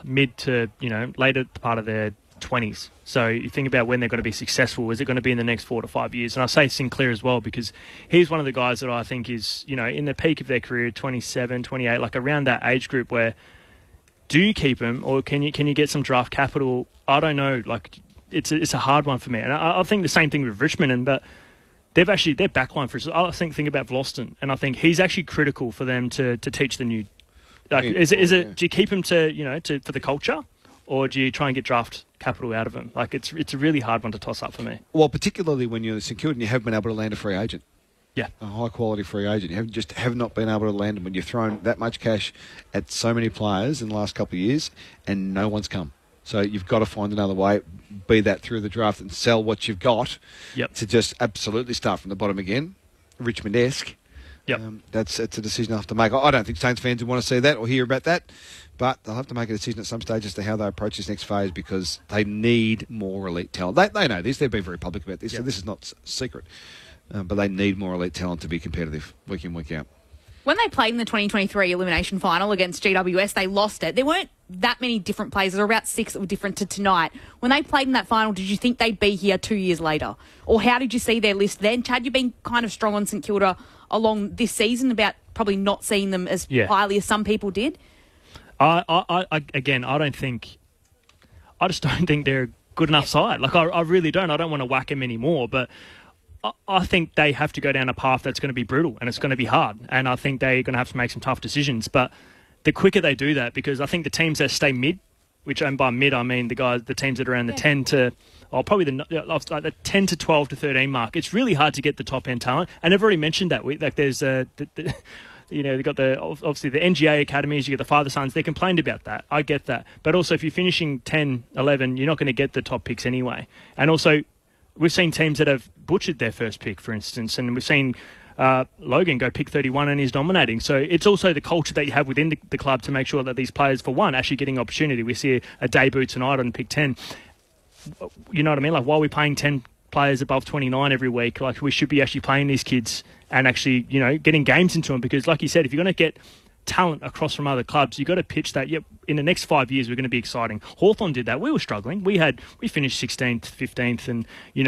mid to later part of their 20s. So you think about when they're going to be successful. Is it going to be in the next 4 to 5 years? And I say Sinclair as well, because he's one of the guys that I think is, in the peak of their career, 27, 28, like around that age group where do you keep him or can you get some draft capital? I don't know. Like it's a hard one for me. And I think the same thing with Richmond, but their backline for I think about Vlosten, and I think he's actually critical for them to teach the new. Like, is it? Do you keep him for the culture, or do you try and get draft capital out of him? Like it's a really hard one to toss up for me. Well, particularly when you're secured and you haven't been able to land a free agent. Yeah, a high quality free agent. You have not been able to land them when you've thrown that much cash at so many players in the last couple of years, and no one's come. So you've got to find another way, be that through the draft and sell what you've got. Yep. To just absolutely start from the bottom again, Richmond-esque. Yep. It's a decision I have to make. I don't think Saints fans would want to see that or hear about that, but they'll have to make a decision at some stage as to how they approach this next phase, because they need more elite talent. They know this. They've been very public about this, so this is not secret. But they need more elite talent to be competitive week in, week out. When they played in the 2023 elimination final against GWS, they lost it. There weren't that many different players. There were about 6 that were different to tonight. When they played in that final, did you think they'd be here 2 years later? Or how did you see their list then? Chad, you've been kind of strong on St Kilda along this season about probably not seeing them as highly as some people did. I just don't think they're a good enough side. Like, I really don't. I don't want to whack them anymore, but I think they have to go down a path that's going to be brutal and it's going to be hard. And I think they're going to have to make some tough decisions. But the quicker they do that, because I think the teams that stay mid, which, and by mid I mean the teams that are around the 10 to, or probably the 10 to 12 to 13 mark, it's really hard to get the top end talent. And I've already mentioned that. There's they've got obviously the NGA academies, you get the father sons. They complained about that. I get that. But also if you're finishing 10, 11, you're not going to get the top picks anyway. And also, we've seen teams that have butchered their first pick, for instance, and we've seen Logan go pick 31 and he's dominating. So it's also the culture that you have within the club to make sure that these players, for one, actually getting opportunity. We see a debut tonight on pick 10. You know what I mean? Like, why are we playing 10 players above 29 every week? Like, we should be actually playing these kids and actually, getting games into them. Because, like you said, if you're going to get talent across from other clubs, you've got to pitch that, in the next 5 years we're going to be exciting. Hawthorn did that. We were struggling. We finished 16th, 15th, and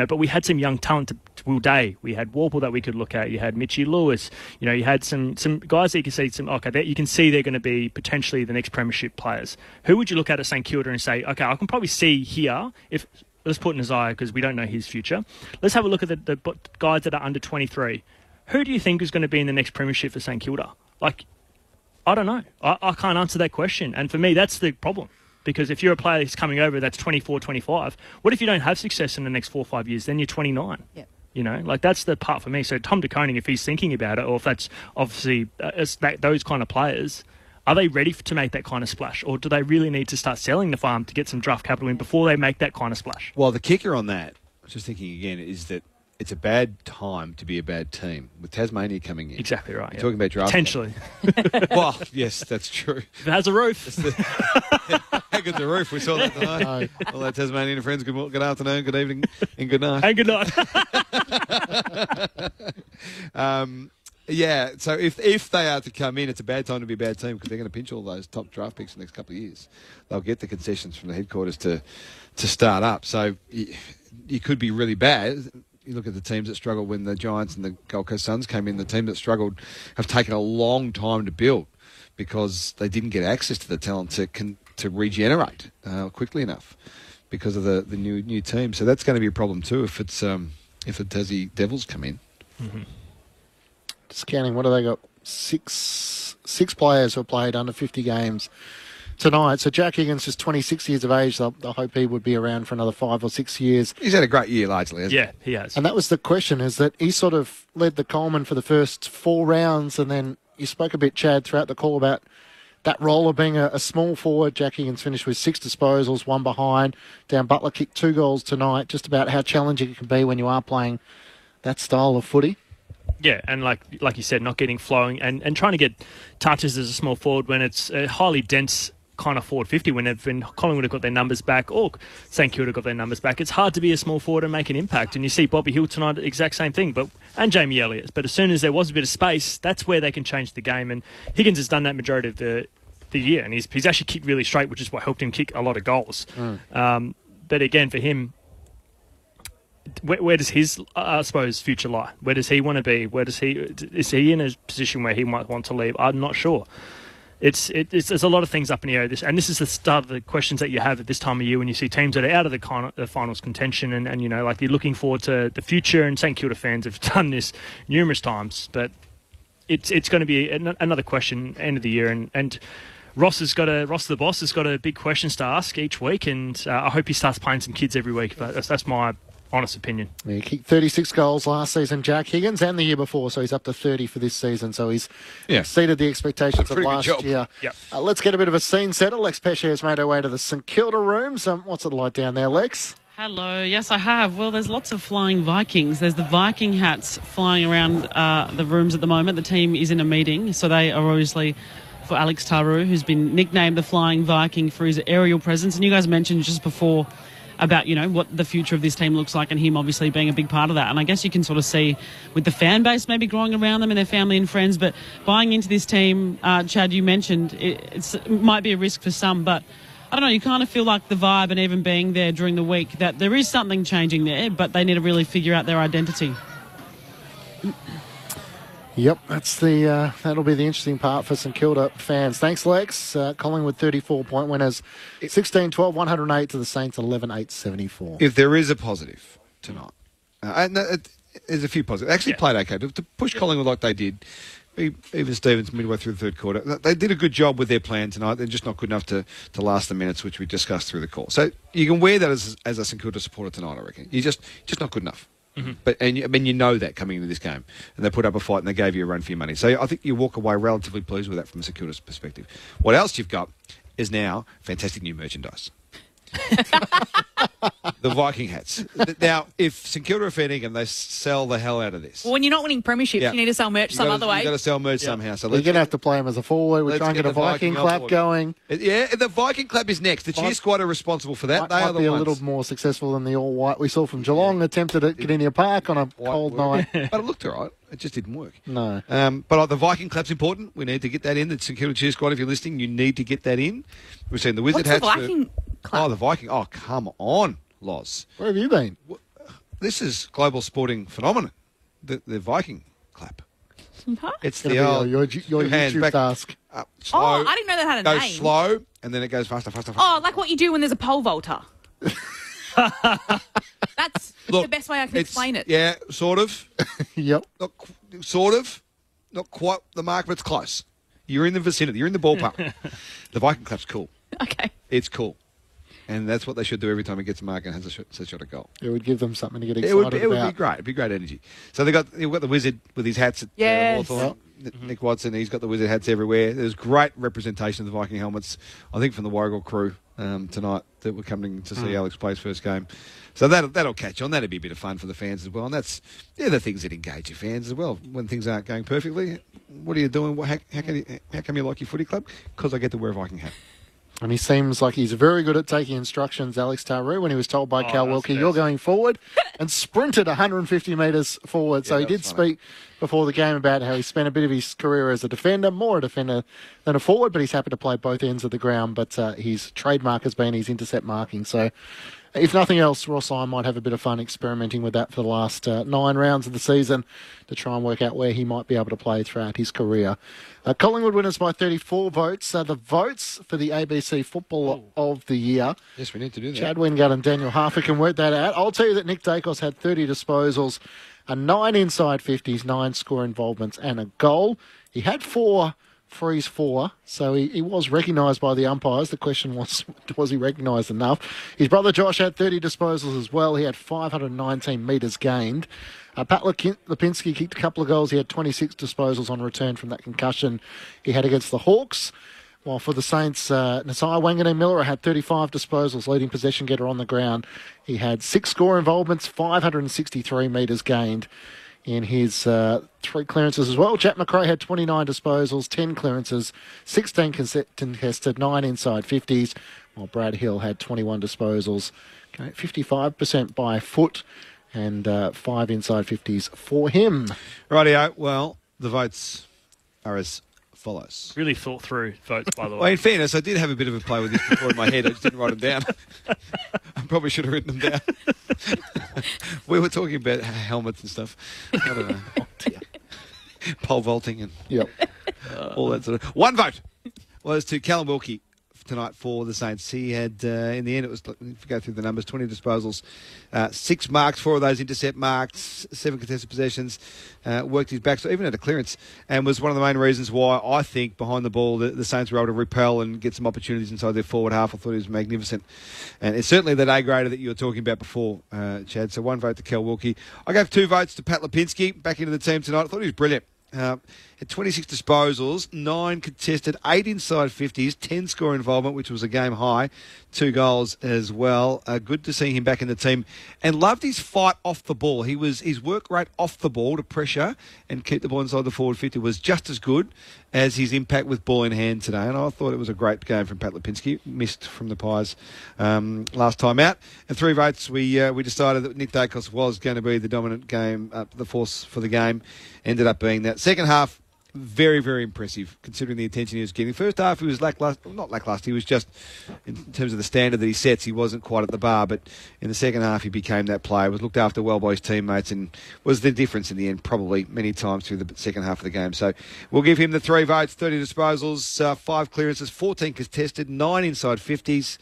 but we had some young talent to Will Day. We had Warple that we could look at. You had Mitchie Lewis. You had some guys that you can see you can see they're going to be potentially the next premiership players. Who would you look at St Kilda and say, okay, I can probably see here, if let's put Nazaya, because we don't know his future. Let's have a look at the guys that are under 23. Who do you think is going to be in the next premiership for St Kilda? Like, I don't know. I can't answer that question. And for me, that's the problem. Because if you're a player who's coming over that's 24, 25, what if you don't have success in the next 4 or 5 years? Then you're 29. Yeah. You know, like that's the part for me. So Tom de Koning, if he's thinking about it, or if that's obviously those kind of players, are they ready to make that kind of splash? Or do they really need to start selling the farm to get some draft capital in before they make that kind of splash? Well, the kicker on that, I was just thinking again, is that it's a bad time to be a bad team with Tasmania coming in. Exactly right. You're talking about draft. Potentially. Well, yes, that's true. If it has a roof. How good's the roof? We saw that tonight. All our Tasmanian friends, good afternoon, good evening, and good night. And good night. Yeah, so if they are to come in, it's a bad time to be a bad team because they're going to pinch all those top draft picks in the next couple of years. They'll get the concessions from the headquarters to start up. So you could be really bad. You look at the teams that struggled when the Giants and the Gold Coast Suns came in. The team that struggled have taken a long time to build because they didn't get access to the talent to regenerate quickly enough because of the new team. So that's going to be a problem too if the Tassie Devils come in. Mm-hmm. Scanning, what have they got? Six players who have played under 50 games tonight. So Jack Higgins is 26 years of age. I hope he would be around for another 5 or 6 years. He's had a great year largely, hasn't he? He has. And that was the question, is that he sort of led the Coleman for the first 4 rounds, and then you spoke a bit, Chad, throughout the call about that role of being a small forward. Jack Higgins finished with 6 disposals, 1 behind. Dan Butler kicked 2 goals tonight. Just about how challenging it can be when you are playing that style of footy. Yeah, and like you said, not getting flowing and trying to get touches as a small forward when it's a highly dense kind of forward 50 when Collingwood have got their numbers back or St Kilda got their numbers back. It's hard to be a small forward and make an impact. And you see Bobby Hill tonight, exact same thing, and Jamie Elliott. But as soon as there was a bit of space, that's where they can change the game. And Higgins has done that majority of the year, and he's actually kicked really straight, which is what helped him kick a lot of goals. But again, for him, where does his, I suppose, future lie? Where does he want to be? Is he in a position where he might want to leave? I'm not sure. There's a lot of things up in the air. This is the start of the questions that you have at this time of year when you see teams that are out of the finals contention and you know, like you're looking forward to the future. And St Kilda fans have done this numerous times, but it's going to be another question end of the year and. Ross the boss has got a big questions to ask each week, and I hope he starts playing some kids every week. But that's my honest opinion. He kicked 36 goals last season, Jack Higgins, and the year before, so he's up to 30 for this season. So he's exceeded the expectations of last year. Yep. Let's get a bit of a scene setter. Lex Pesce has made her way to the St Kilda rooms. What's it like down there, Lex? Hello. Yes, I have. Well, there's lots of flying Vikings. There's the Viking hats flying around the rooms at the moment. The team is in a meeting, so they are obviously for Alex Taru, who's been nicknamed the Flying Viking for his aerial presence. And you guys mentioned just before about, you know, what the future of this team looks like and him obviously being a big part of that. And I guess you can sort of see with the fan base maybe growing around them and their family and friends. But buying into this team, Chad, you mentioned it might be a risk for some, but I don't know, you kind of feel like the vibe and even being there during the week that there is something changing there, but they need to really figure out their identity. Yep, that's that'll be the interesting part for St Kilda fans. Thanks, Lex. Collingwood 34-point winners, 16-12, 108 to the Saints, 11-8, 74. If there is a positive tonight, and there's a few positives. Actually played okay. To push Collingwood like they did, even Stevens midway through the third quarter, they did a good job with their plan tonight. They're just not good enough to last the minutes, which we discussed through the call. So you can wear that as a St Kilda supporter tonight, I reckon. You're just not good enough. Mm-hmm. But you know that coming into this game, and they put up a fight and they gave you a run for your money. So I think you walk away relatively pleased with that from a St Kilda's perspective. What else you've got is now fantastic new merchandise. The Viking hats. Now, if St Kilda are fair dinkum, they sell the hell out of this. Well, when you're not winning premierships, you need to sell merch some other way. You've got to sell merch somehow. So you're going to have to play him as a forward. We're trying to get a Viking clap going. Yeah, the Viking clap is next. The cheer squad are responsible for that. They are the be ones. A little more successful than the all-white we saw from Geelong. Attempted at Kardinia Park on a cold night. But it looked all right. It just didn't work. No. But the Viking clap's important. We need to get that in. The St Kilda cheer squad, if you're listening, you need to get that in. We've seen the Wizard hats. What's the Viking clap? Oh, the Viking. Oh, come on, Loz. Where have you been? This is global sporting phenomenon. The Viking clap. No. It's the old your YouTube back, task. Slow, I didn't know that had a name. Goes slow, and then it goes faster. Oh, like what you do when there's a pole vaulter. That's the best way I can explain it. Yeah, sort of. Yep. Sort of. Not quite the mark, but it's close. You're in the vicinity. You're in the ballpark. The Viking clap's cool. Okay. It's cool. And that's what they should do every time it gets a mark and has a shot at goal. It would give them something to get excited It would about. be great. It'd be great energy. So they've got the Wizard with his hats at Hawthorn. Nick Watson, he's got the Wizard hats everywhere. There's great representation of the Viking helmets, I think, from the Warrigal crew tonight that were coming to see Alex play his first game. So that'll catch on. That'll be a bit of fun for the fans as well. And that's the things that engage your fans as well. When things aren't going perfectly, what are you doing? How come you like your footy club? Because I get to wear a Viking hat. And he seems like he's very good at taking instructions, Alex Taru, when he was told by Cal Wilkie, you're going forward, and sprinted 150 metres forward. So he did speak before the game about how he spent a bit of his career as a defender, more a defender than a forward, but he's happy to play both ends of the ground. But his trademark has been his intercept marking. So if nothing else, Ross Lyon might have a bit of fun experimenting with that for the last 9 rounds of the season to try and work out where he might be able to play throughout his career. Collingwood winners by 34 votes. The votes for the ABC Football of the Year. Yes, we need to do that. Chad Wingard and Daniel Harper can work that out. I'll tell you that Nick Dacos had 30 disposals, 9 inside 50s, 9 score involvements and a goal. He had 4 frees 4, so he was recognised by the umpires. The question was he recognised enough? His brother Josh had 30 disposals as well. He had 519 metres gained. Pat Lipinski kicked a couple of goals. He had 26 disposals on return from that concussion he had against the Hawks. While for the Saints, Nasai Wanganeen-Miller had 35 disposals, leading possession getter on the ground. He had 6 score involvements, 563 metres gained in his 3 clearances as well. Jack McRae had 29 disposals, 10 clearances, 16 contested, 9 inside 50s, while Brad Hill had 21 disposals, 55% by foot, and 5 inside 50s for him. Rightio. Well, the votes are as follows. Really thought through votes, by the way. Well, in fairness, I did have a bit of a play with this before in my head. I just didn't write them down. I probably should have written them down. We were talking about helmets and stuff. I don't know. Oh, dear. Pole vaulting and all that sort of... One vote was to Callum Wilkie tonight for the Saints. He had, in the end, it was, if you go through the numbers, 20 disposals, 6 marks, 4 of those intercept marks, 7 contested possessions, worked his back, so even had a clearance, and was one of the main reasons why I think behind the ball the Saints were able to repel and get some opportunities inside their forward half. I thought he was magnificent. And it's certainly that A-grader that you were talking about before, Chad. So 1 vote to Cal Wilkie. I gave 2 votes to Pat Lipinski, back into the team tonight. I thought he was brilliant. Had 26 disposals, 9 contested, 8 inside 50s, 10 score involvement, which was a game high, 2 goals as well. Good to see him back in the team, and loved his fight off the ball. His work rate off the ball to pressure and keep the ball inside the forward 50 was just as good as his impact with ball in hand today. And I thought it was a great game from Pat Lipinski. Missed from the Pies last time out. And 3 votes, we decided that Nick Dacos was going to be the dominant game, the force for the game. Ended up being that. Second half, very, very impressive, considering the attention he was getting. First half, he was lacklustre. Not lacklustre, he was just, in terms of the standard that he sets, he wasn't quite at the bar. But in the second half, he became that player, was looked after well by his teammates, and was the difference in the end, probably, many times through the second half of the game. So we'll give him the 3 votes, 30 disposals, 5 clearances, 14 contested, 9 inside 50s,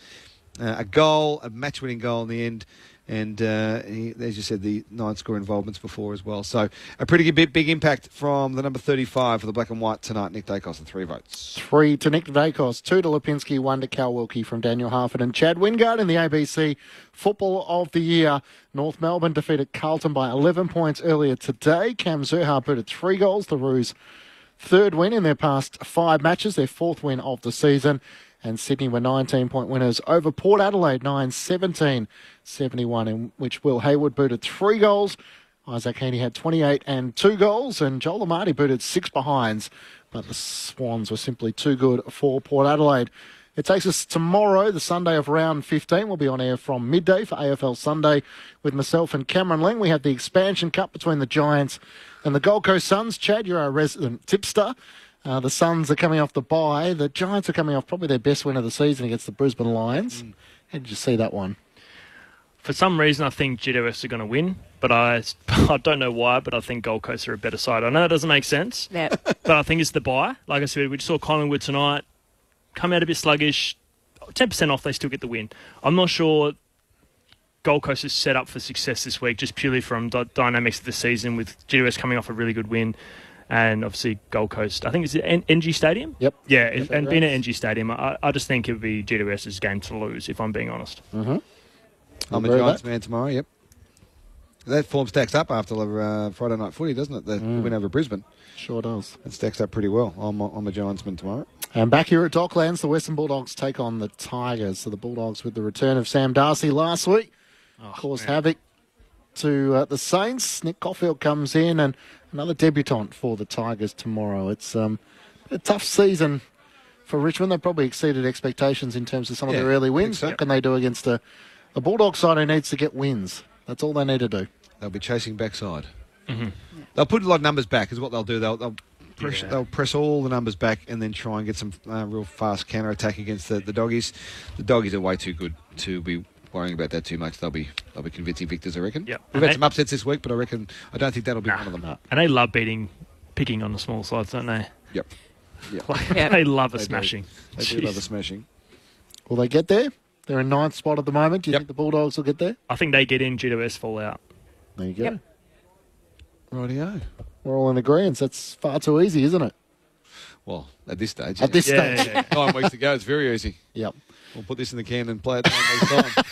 a goal, a match-winning goal in the end. And as you said, the 9 score involvements before as well. So a pretty big impact from the number 35 for the black and white tonight, Nick Dacos, and 3 votes. 3 to Nick Dacos, 2 to Lipinski, 1 to Cal Wilkie from Daniel Harford and Chad Wingard in the ABC Football of the Year. North Melbourne defeated Carlton by 11 points earlier today. Cam Zurhaar put 3 goals. The Roos' 3rd win in their past 5 matches, their 4th win of the season. And Sydney were 19-point winners over Port Adelaide, 9-17-71, in which Will Hayward booted 3 goals. Isaac Heaney had 28 and 2 goals, and Joel Amartey booted 6 behinds. But the Swans were simply too good for Port Adelaide. It takes us tomorrow, the Sunday of round 15. We'll be on air from midday for AFL Sunday with myself and Cameron Ling. We have the Expansion Cup between the Giants and the Gold Coast Suns. Chad, you're our resident tipster. The Suns are coming off the bye. The Giants are coming off probably their best win of the season against the Brisbane Lions. How did you see that one? For some reason, I think GWS are going to win, but I don't know why, but I think Gold Coast are a better side. I know that doesn't make sense, but I think it's the bye. Like I said, we just saw Collingwood tonight come out a bit sluggish. 10% off, they still get the win. I'm not sure Gold Coast is set up for success this week, just purely from the dynamics of the season, with GWS coming off a really good win. and obviously Gold Coast. I think it's NG Stadium. Yep. Yeah, and being at NG Stadium, I just think it would be GWS's game to lose, if I'm being honest. Mm-hmm. I'm a Giants man tomorrow, yep. That form stacks up after Friday night footy, doesn't it? The win over Brisbane. Sure does. It stacks up pretty well. I'm a Giants man tomorrow. And back here at Docklands, the Western Bulldogs take on the Tigers. So the Bulldogs, with the return of Sam Darcy last week, caused havoc to the Saints. Nick Caulfield comes in, and another debutant for the Tigers tomorrow. It's a tough season for Richmond. They probably exceeded expectations in terms of some of their early wins. So. What can they do against a Bulldog side who needs to get wins? That's all they need to do. They'll be chasing backside. Mm-hmm. They'll put a lot of numbers back, is what they'll do. They'll press all the numbers back and then try and get some real fast counter attack against the Doggies. The Doggies are way too good to be worrying about that too much. They'll be convincing victors, I reckon. Yep. We've had some upsets this week, but I don't think that'll be one of them. And they love picking on the small sides, don't they? Yep. They love a smashing. They do love a smashing. Will they get there? They're in 9th spot at the moment. Do you think the Bulldogs will get there? I think they get in, GWS fall out. There you go. Yep. Rightio. We're all in agreement. That's far too easy, isn't it? Well, at this stage. At this stage. Yeah. 9 weeks to go. It's very easy. Yep. We'll put this in the can and play it 9 weeks' time.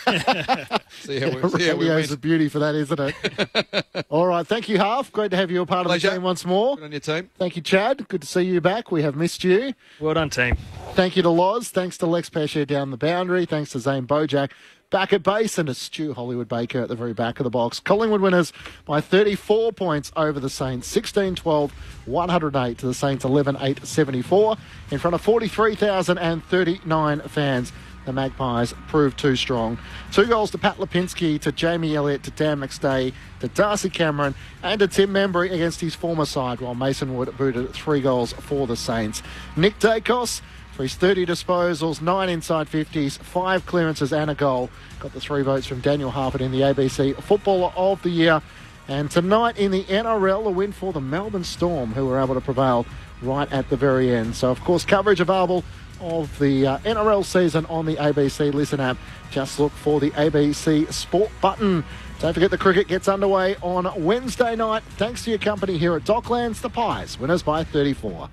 see how we Radio's a beauty for that, isn't it? All right. Thank you, Half. Great to have you a part of the team once more. Good on your team. Thank you, Chad. Good to see you back. We have missed you. Well done, team. Thank you to Loz. Thanks to Lex Pesce down the boundary. Thanks to Zane Bojack back at base, and to Stu Hollywood Baker at the very back of the box. Collingwood winners by 34 points over the Saints. 16-12, 108 to the Saints, 11-8, 74. In front of 43,039 fans. The Magpies proved too strong. 2 goals to Pat Lipinski, to Jamie Elliott, to Dan McStay, to Darcy Cameron, and to Tim Membry against his former side, while Mason Wood booted 3 goals for the Saints. Nick Dacos, for his 30 disposals, 9 inside 50s, 5 clearances and a goal. Got the 3 votes from Daniel Harford in the ABC Footballer of the Year. And tonight in the NRL, a win for the Melbourne Storm, who were able to prevail right at the very end. So, of course, coverage available of the NRL season on the ABC Listen app. Just look for the ABC Sport button. Don't forget the cricket gets underway on Wednesday night. Thanks to your company here at Docklands, the Pies, winners by 34.